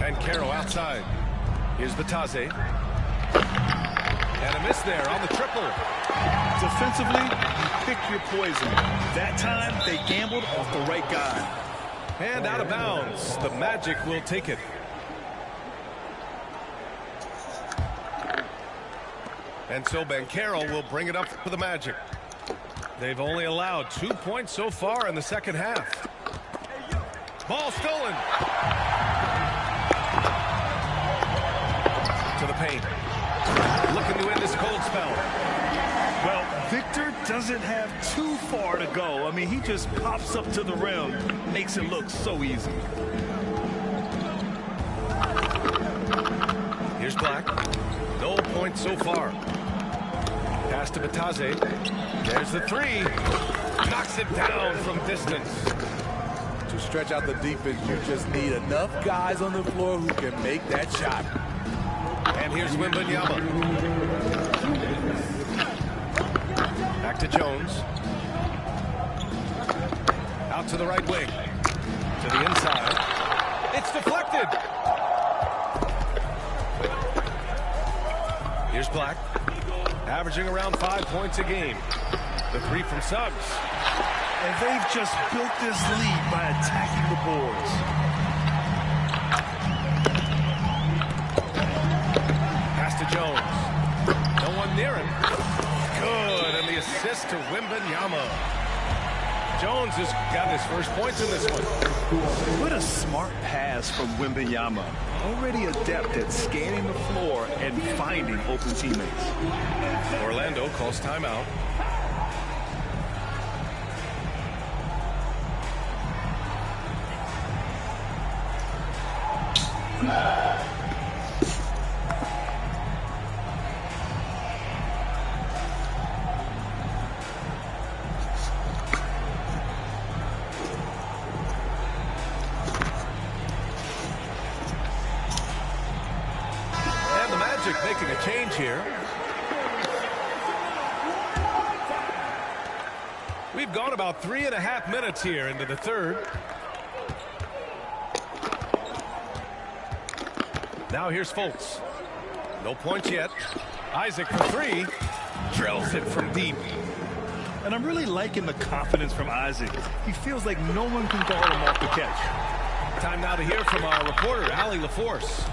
And Carroll outside. Here's Batase. And a miss there on the triple. Defensively, you pick your poison. That time, they gambled off the right guy. And out of bounds. The Magic will take it. And so Banchero will bring it up for the Magic. They've only allowed 2 points so far in the second half. Ball stolen. To the paint. Looking to end this cold spell. Well, Victor doesn't have too far to go. I mean, he just pops up to the rim, makes it look so easy. Here's Black. No points so far. Pass to Batase. There's the three. Knocks it down from distance. To stretch out the defense, you just need enough guys on the floor who can make that shot. And here's Wembanyama. Back to Jones. Out to the right wing. To the inside. It's deflected. Here's Black. Averaging around 5 points a game. The three from Suggs. And they've just built this lead by attacking the boards. Pass to Jones. No one near him. Good. And the assist to Wembanyama. Jones has got his first points in this one. What a smart pass from Wembanyama. Already adept at scanning the floor and finding open teammates. Orlando calls timeout. Making a change here. We've gone about 3.5 minutes here into the third. Now here's Fultz. No points yet. Isaac for three. Drills it from deep. And I'm really liking the confidence from Isaac. He feels like no one can guard him off the catch. Time now to hear from our reporter, Allie LaForce.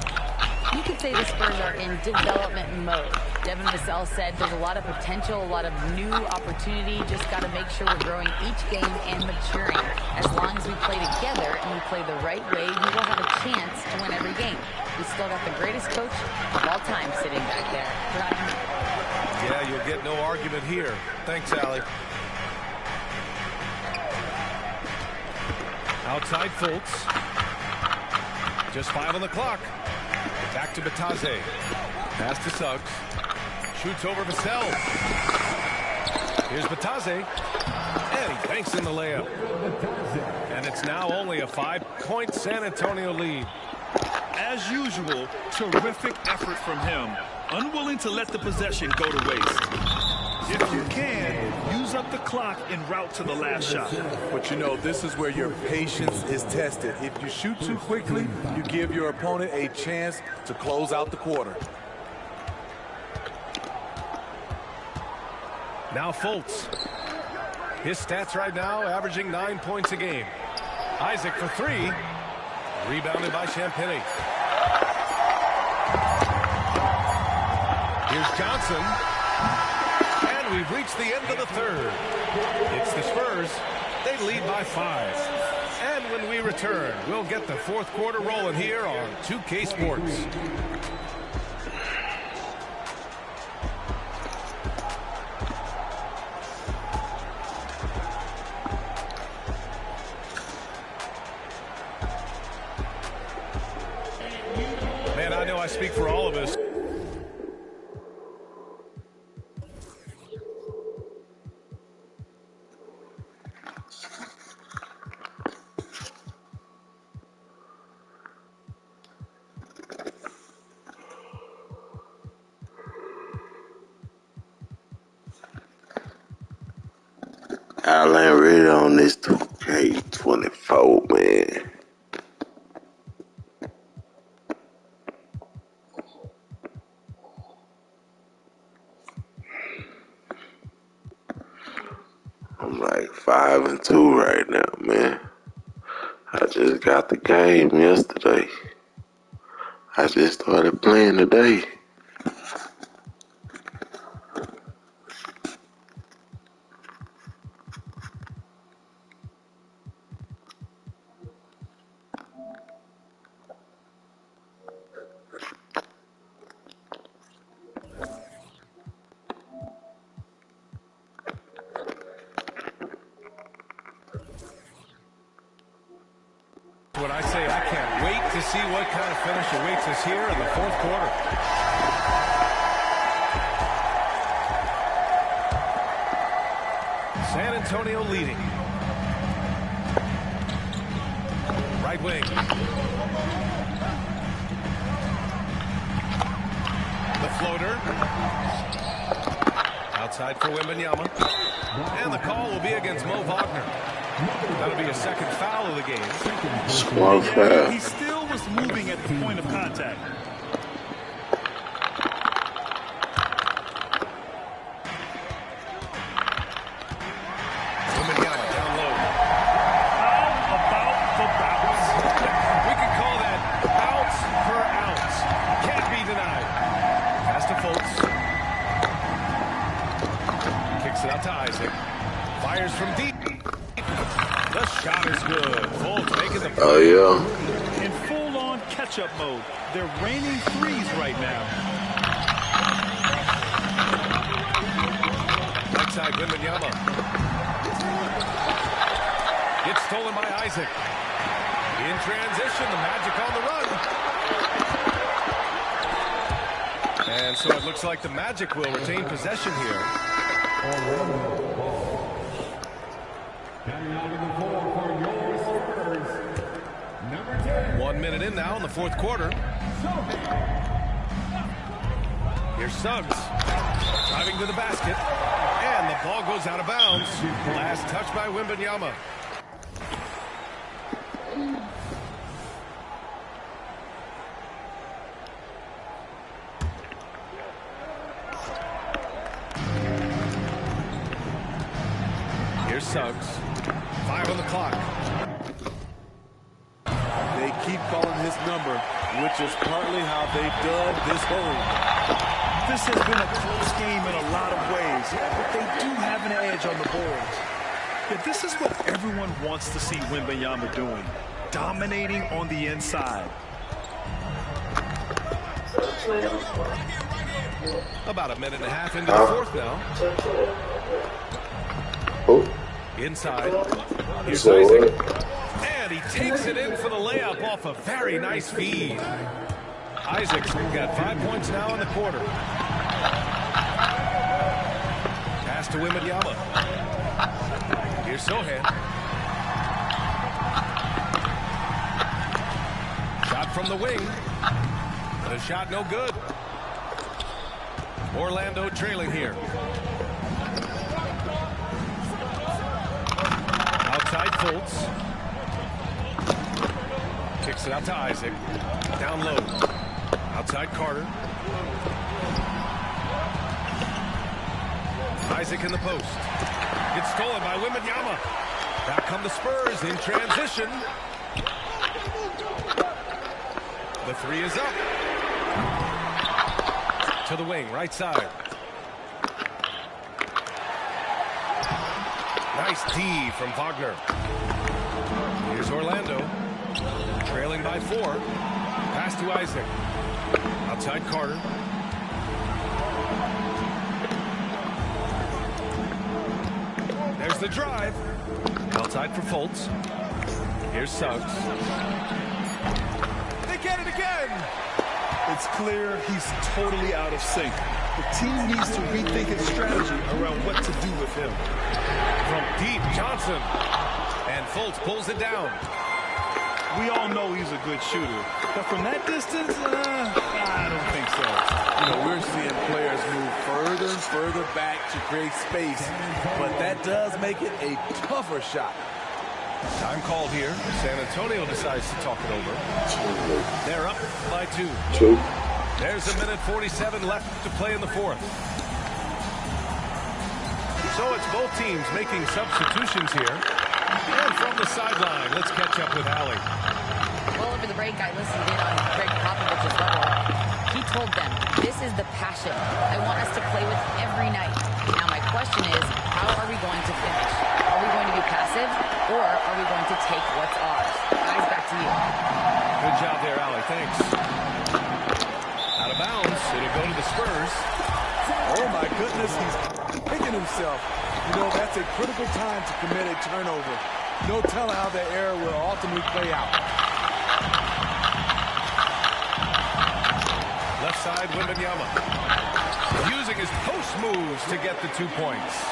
You could say the Spurs are in development mode. Devin Vassell said there's a lot of potential, a lot of new opportunity. Just got to make sure we're growing each game and maturing. As long as we play together and we play the right way, we will have a chance to win every game. We still got the greatest coach of all time sitting back there. Yeah, you'll get no argument here. Thanks, Allie. Outside Fultz. Just 5 on the clock. Back to Batase. Pass to Suggs. Shoots over Vassell. Here's Batase. And he banks in the layup. And it's now only a 5-point San Antonio lead. As usual, terrific effort from him. Unwilling to let the possession go to waste. If you can, use up the clock en route to the last shot. But you know, this is where your patience is tested. If you shoot too quickly, you give your opponent a chance to close out the quarter. Now Fultz. His stats right now averaging 9 points a game. Isaac for three. Rebounded by Champagnie. Here's Johnson. And we've reached the end of the third. It's the Spurs. They lead by 5. And when we return, we'll get the fourth quarter rolling here on 2K Sports. Man, I know I speak for all of us. I ain't ready on this 2K24, man. I'm like 5-2 right now, man. I just got the game yesterday. I just started playing today. When I say I can't wait to see what kind of finish awaits us here in the fourth quarter. San Antonio leading. Right wing. The floater. Outside for Wembanyama. And the call will be against Mo Wagner. That'll be a second foul of the game. Smart foul. He still was moving at the point of contact. Wembanyama down low. How about the bounce? We can call that bounce per ounce. Can't be denied. Pass to Fultz. Kicks it out to Isaac. Fires from deep. The shot is good. Fultz making the play. Oh, yeah. In full-on catch-up mode. They're raining threes right now. Right side, Wembanyama. It's stolen by Isaac. In transition, the Magic on the run. And so it looks like the Magic will retain possession here. 1 minute in now in the fourth quarter. Here's Suggs. Driving to the basket. And the ball goes out of bounds. Last touch by Wembanyama. Here's Suggs. 5 on the clock. They keep calling his number, which is partly how they dug this hole. This has been a close game in a lot of ways, but they do have an edge on the boards. Yeah, this is what everyone wants to see Wembanyama doing, dominating on the inside. About a minute and a half into the fourth now. Inside. Here's Isaac. And he takes it in for the layup off a very nice feed. Isaac's got 5 points now in the quarter. Pass to Wembanyama. Here's Sohan. Shot from the wing. The shot no good. Orlando trailing here. Outside Fultz. Kicks it out to Isaac. Down low. Outside Carter. Isaac in the post. It's stolen by Wembanyama. Back come the Spurs in transition. The three is up. To the wing, right side. Nice D from Wagner. Here's Orlando. Trailing by 4. Pass to Isaac. Outside Carter. There's the drive. Outside for Fultz. Here's Suggs. They get it again. It's clear he's totally out of sync. The team needs to rethink its strategy around what to do with him. From deep, Johnson. And Fultz pulls it down. We all know he's a good shooter, but from that distance, I don't think so. You know, we're seeing players move further and further back to create space, but that does make it a tougher shot. Time called here. San Antonio decides to talk it over. They're up by 2. There's a minute 47 left to play in the fourth. So it's both teams making substitutions here. And from the sideline, let's catch up with Allie. Well, over the break, I listened in on Greg Popovich's level. He told them, this is the passion I want us to play with every night. Now my question is, how are we going to finish? Are we going to be passive, or are we going to take what's ours? Guys, back to you. Good job there, Allie. Thanks. Out of bounds. It'll go to the Spurs. Oh, my goodness. He's picking himself. You know, that's a critical time to commit a turnover. No telling how that error will ultimately play out. Left side, Wembanyama. Using his post moves to get the 2 points.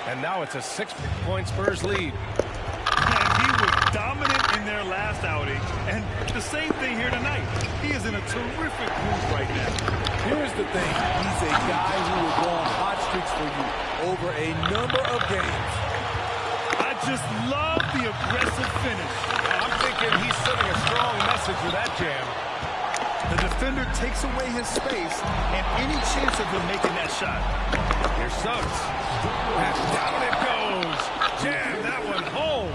And now it's a 6-point Spurs lead. And he was dominant in their last outing. And the same thing here tonight. He is in a terrific mood right now. Here's the thing. He's a guy who will go on hot streaks for you over a number of games. I just love the aggressive finish. I'm thinking he's sending a strong message with that jam. The defender takes away his space and any chance of him making that shot. Here's Suggs. And down it goes. Jam that one home.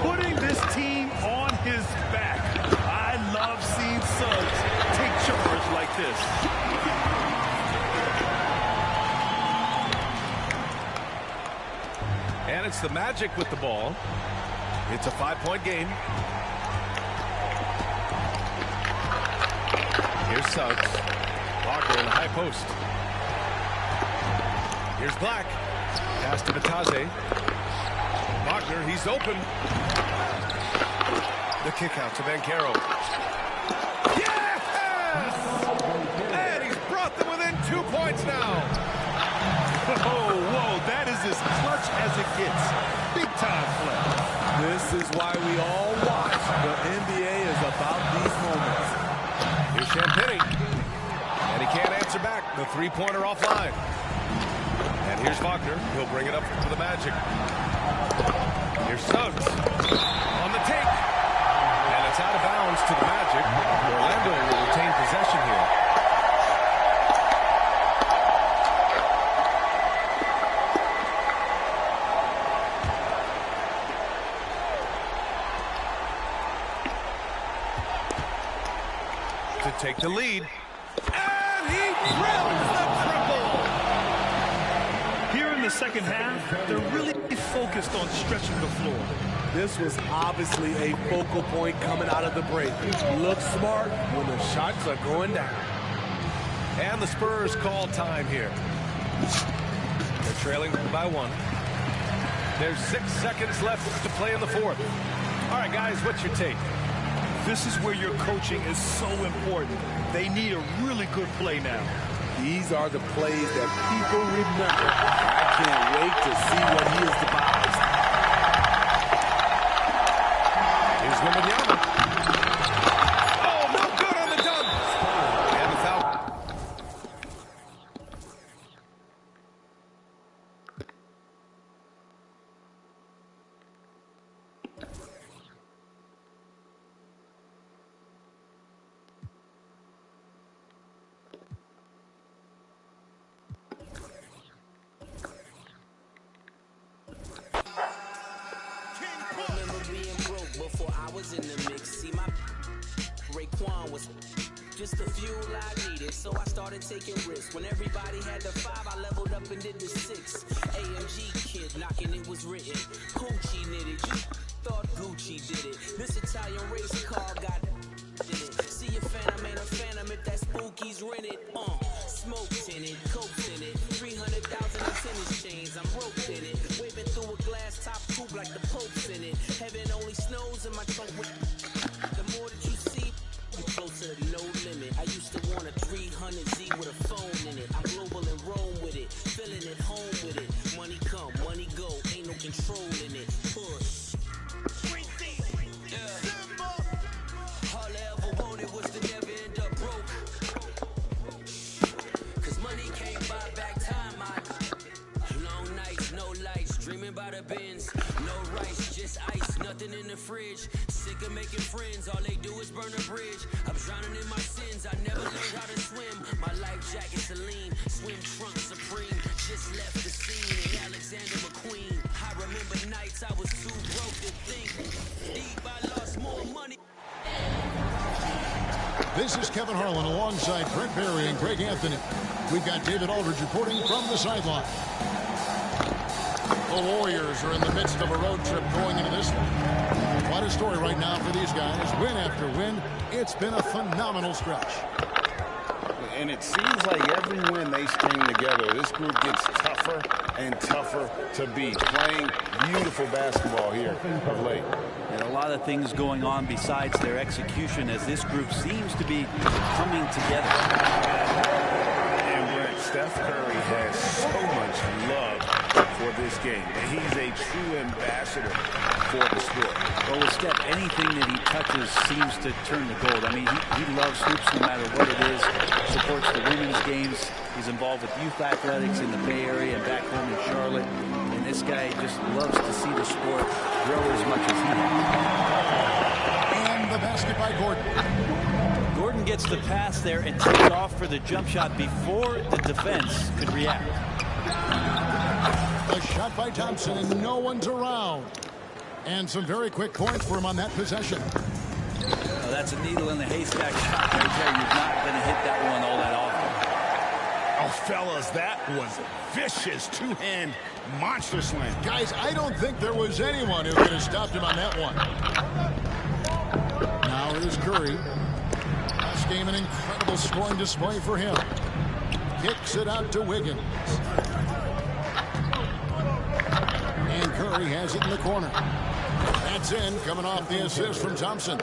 Putting this team on his back. I love seeing Suggs take charge like this. And it's the Magic with the ball. It's a 5-point game. Here's Suggs. Walker in the high post. Here's Black. Pass to Batase. Wagner, he's open. The kick out to Banchero. Yes! And he's brought them within 2 points now. Whoa, that is as clutch as it gets. Big time play. This is why we all watch. The NBA is about these moments. Here's Champagnie. And he can't answer back. The 3-pointer offline. And here's Wagner. He'll bring it up for the Magic. Here's Suggs. On the take. And it's out of bounds to the Magic. Orlando will retain possession here. To take the lead. And he drills the triple. Here in the second half, they're really focused on stretching the floor. This was obviously a focal point coming out of the break. Look smart when the shots are going down. And the Spurs call time here. They're trailing by 1. There's 6 seconds left to play in the fourth. All right, guys, what's your take? This is where your coaching is so important. They need a really good play now. These are the plays that people remember. I can't wait to see what he has devised. Here's Wembanyama. Oh, no good on the dunk. And the foul. Raekwon was just the fuel I needed, so I started taking risks. When everybody had the 5, I leveled up and did the 6. AMG kid knocking, it was written. Gucci knitted, you thought Gucci did it. This Italian race car got did it. See a phantom, ain't a phantom if that spooky's rented. Smoke in it, coke in it, 300,000 in tennis chains, I'm roped in it. Waving through a glass top coupe like the Pope's in it. Heaven only snows in my trunk with the more that you see, you closer to no limit. I used to want a 300Z with a phone in it. I'm global and roam with it, feeling at home with it. Money come, money go, ain't no control in it. Push. All I ever wanted was to never end up broke. Cause money can't buy back time. Long nights, no lights, dreaming about the bins. No rice, just ice, nothing in the fridge. Sick of making friends, all they do is burn a bridge. I'm drowning in my sins, I never learned how to swim. My life jacket Celine, swim trunk Supreme. Just left the scene in Alexander McQueen. I remember nights I was too broke to think deep, I lost more money. This is Kevin Harlan alongside Brent Barry and Greg Anthony. We've got David Aldridge reporting from the sideline. The Warriors are in the midst of a road trip going into this one. What a story right now for these guys. Win after win. It's been a phenomenal stretch. And it seems like every win they string together, this group gets tougher and tougher to beat. Playing beautiful basketball here of late. And a lot of things going on besides their execution as this group seems to be coming together. And Brent, Steph Curry has so much love for this game. He's a true ambassador for the sport. Well, with Steph, anything that he touches seems to turn to gold. I mean, he loves hoops no matter what it is. Supports the women's games. He's involved with youth athletics in the Bay Area and back home in Charlotte. And this guy just loves to see the sport grow as much as he has. And the basket by Gordon. Gordon gets the pass there and takes off for the jump shot before the defense could react. A shot by Thompson, and no one's around. And some very quick points for him on that possession. Well, that's a needle in the haystack shot right there. You're not going to hit that one all that often. Oh, fellas, that was vicious two-hand monster slam. Guys, I don't think there was anyone who could have stopped him on that one. Now here's Curry. Last game, an incredible scoring display for him. Kicks it out to Wiggins. And Curry has it in the corner. That's in, coming off the assist from Thompson.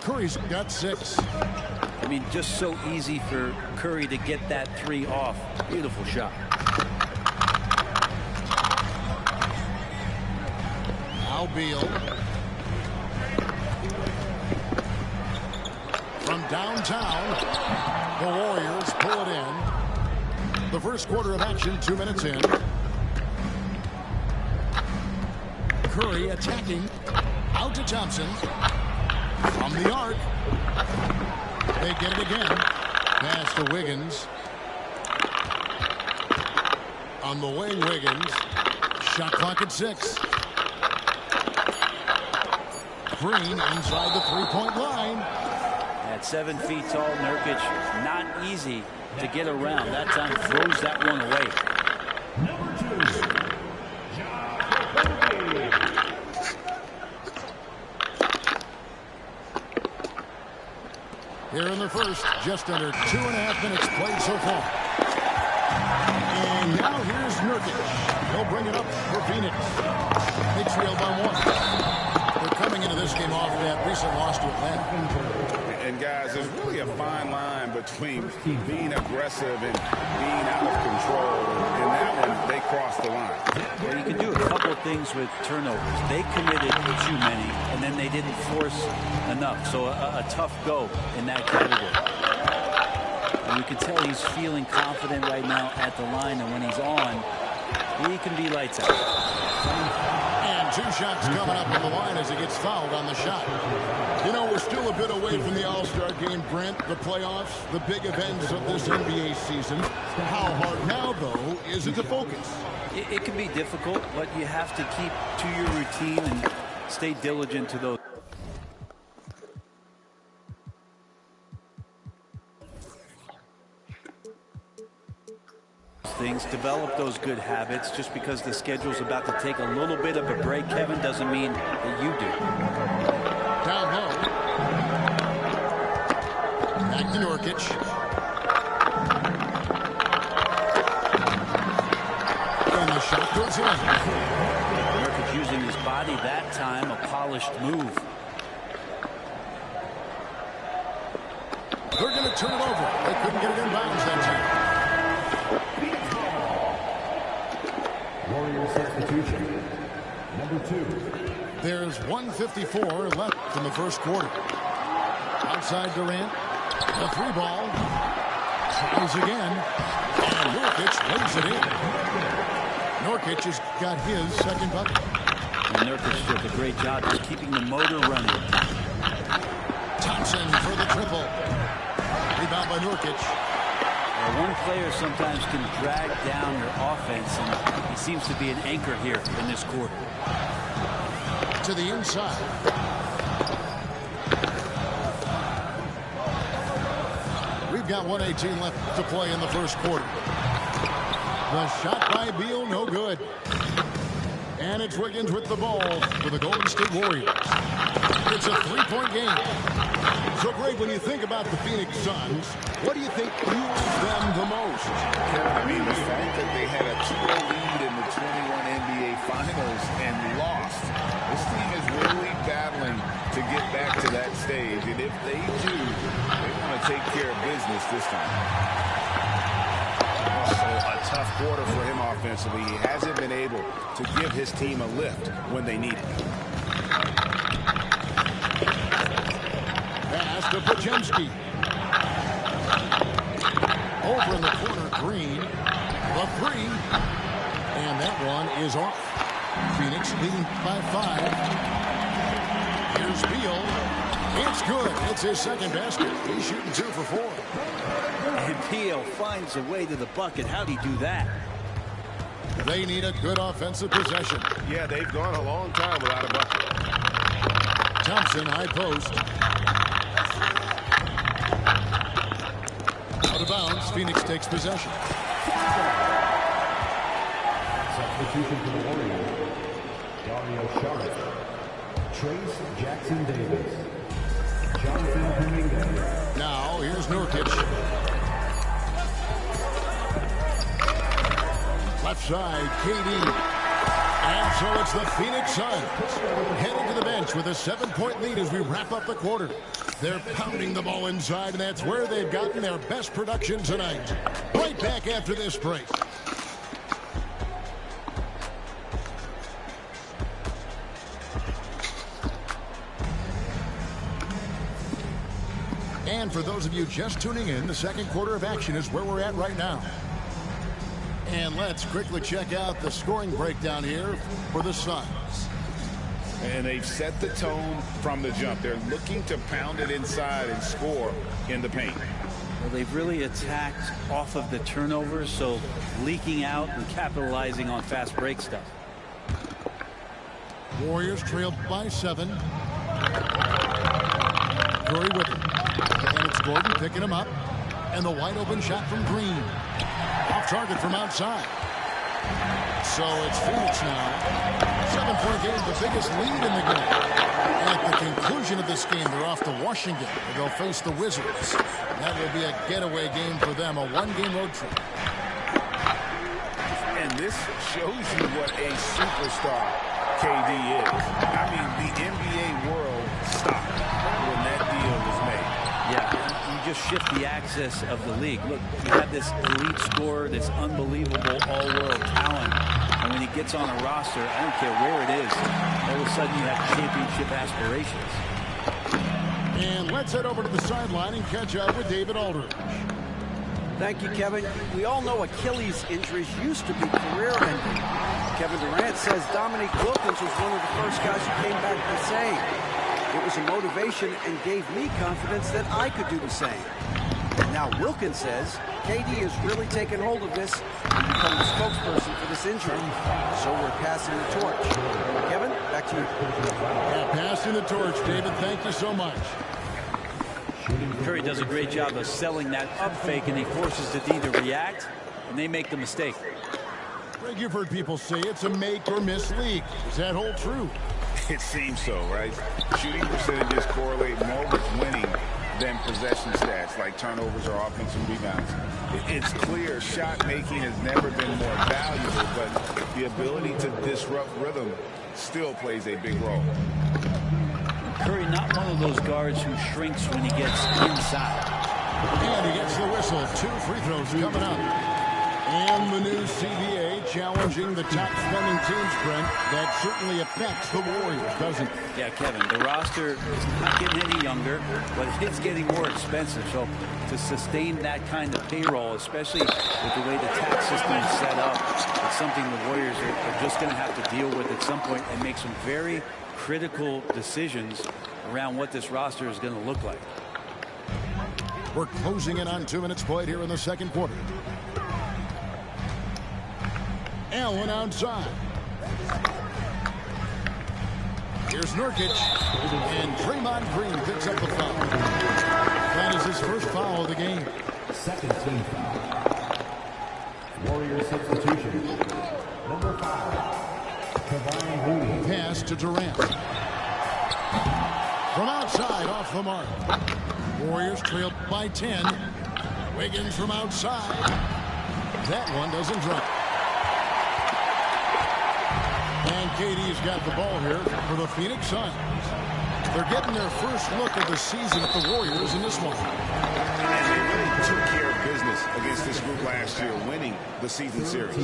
Curry's got 6. I mean, just so easy for Curry to get that 3 off. Beautiful shot. Now Beal. From downtown, the Warriors pull it in. The first quarter of action, 2 minutes in. Curry attacking. Out to Thompson. From the arc. They get it again. Pass to Wiggins. On the wing, Wiggins. Shot clock at 6. Green inside the three-point line. At 7 feet tall, Nurkic, not easy to get around. That time throws that one away. Here in the first, just under 2.5 minutes played so far. And now here's Nurkic. He'll bring it up for Phoenix. They trail by 1. They're coming into this game off that recent loss to Atlanta. And guys, there's really a fine line between being aggressive and being out of control. In that one, they crossed the line. Well, you can do a couple of things with turnovers. They committed too many, and then they didn't force enough. So a tough go in that category. And you can tell he's feeling confident right now at the line, and when he's on, he can be lights out. And 2 shots coming up on the line as he gets fouled on the shot. You know, we're still a bit away from the All-Star game, Brent, the playoffs, the big events of this NBA season. How hard now, though, is it to focus? It can be difficult, but you have to keep to your routine and stay diligent to those. offense, develop those good habits. Just because the schedule's about to take a little bit of a break, Kevin, doesn't mean that you do. Down low. Back to Nurkic. And the shot goes in. Nurkic using his body that time, a polished move. They're going to turn it over. They couldn't get it in bounds that time. Warrior substitution. Number 2. There's 1:54 left in the first quarter. Outside Durant. The 3-ball. Tries again. And Nurkic lays it in. Nurkic has got his second bucket. And Nurkic did a great job just keeping the motor running. Thompson for the triple. Rebound by Nurkic. One player sometimes can drag down your offense, and he seems to be an anchor here in this quarter. To the inside. We've got 1:18 left to play in the first quarter. The shot by Beal, no good. And it's Wiggins with the ball for the Golden State Warriors. It's a 3-point game. So, Greg, when you think about the Phoenix Suns, what do you think fuels them the most? I mean, the fact that they had a 2-0 lead in the 21 NBA Finals and lost. This team is really battling to get back to that stage. And if they do, they want to take care of business this time. Also, a tough quarter for him offensively. He hasn't been able to give his team a lift when they need it. Pass to Podziemski. Over in the corner, Green. The 3. And that one is off. Phoenix leading by 5. Here's Beal. It's good. It's his second basket. He's shooting 2 for 4. And Beal finds a way to the bucket. How'd he do that? They need a good offensive possession. Yeah, they've gone a long time without a bucket. Thompson, high post. Out of bounds, Phoenix takes possession. Substitution for the Warriors. Dario Saric. Trace Jackson-Davis. Jonathan Kuminga. Now, here's Nurkic. Left side, KD. And so it's the Phoenix Suns heading to the bench with a 7-point lead as we wrap up the quarter. They're pounding the ball inside, and that's where they've gotten their best production tonight. Right back after this break. And for those of you just tuning in, the second quarter of action is where we're at right now. And let's quickly check out the scoring breakdown here for the Suns. And they've set the tone from the jump. They're looking to pound it inside and score in the paint. Well, they've really attacked off of the turnovers, so leaking out and capitalizing on fast break stuff. Warriors trailed by 7. Curry with him. And it's Gordon picking him up. And the wide open shot from Green. Off target from outside. So it's Phoenix now. 7-point game, the biggest lead in the game. And at the conclusion of this game, they're off to Washington, where they'll face the Wizards. That will be a getaway game for them, a 1-game road trip. And this shows you what a superstar KD is. I mean, the NBA world stopped when that deal was made. Yeah, you just shift the axis of the league. Look, you have this elite scorer, this unbelievable all-world talent. And when he gets on a roster, I don't care where it is, all of a sudden you have championship aspirations. And let's head over to the sideline and catch up with David Aldridge. Thank you, Kevin. We all know Achilles injuries used to be career-ending. Kevin Durant says Dominique Wilkins was one of the first guys who came back the same. It was a motivation and gave me confidence that I could do the same. And now Wilkins says KD has really taken hold of this and become the spokesperson for this injury. So we're passing the torch. Kevin, back to you. Yeah, passing the torch, David. Thank you so much. Curry does a great job of selling that up fake, and he forces the D to react, and they make the mistake. Greg, you've heard people say it's a make-or-miss league. Does that hold true? It seems so, right? Shooting percentages correlate more with winning than possession stats like turnovers or offensive rebounds. It's clear shot making has never been more valuable, but the ability to disrupt rhythm still plays a big role. Curry, not one of those guards who shrinks when he gets inside. And he gets the whistle. 2 free throws coming up. And the new CBA challenging the top spending teams, Brent. That certainly affects the Warriors, doesn't it? Yeah, Kevin, the roster is not getting any younger, but it's getting more expensive. So to sustain that kind of payroll, especially with the way the tax system is set up, it's something the Warriors are just going to have to deal with at some point and make some very critical decisions around what this roster is going to look like. We're closing in on 2 minutes played here in the second quarter. Allen outside. Here's Nurkic. And Draymond Green picks up the foul. That is his first foul of the game. Second team foul. Warrior substitution. Number 5. Kevon Looney. Pass to Durant. From outside, off the mark. Warriors trail by 10. Wiggins from outside. That one doesn't drop. And KD's got the ball here for the Phoenix Suns. They're getting their first look of the season at the Warriors in this one. And they really took care of business against this group last year, winning the season series.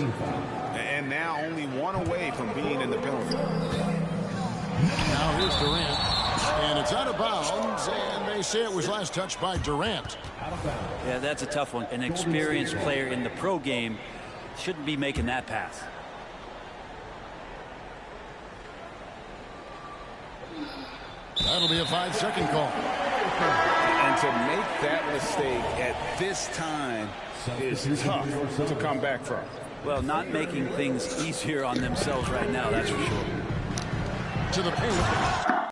And now only one away from being in the penalty. Now here's Durant. And it's out of bounds, and they say it was last touched by Durant. Yeah, that's a tough one. An experienced player in the pro game shouldn't be making that pass. That'll be a 5-second call. And to make that mistake at this time is tough to come back from. Well, not making things easier on themselves right now, that's for sure. To the paint.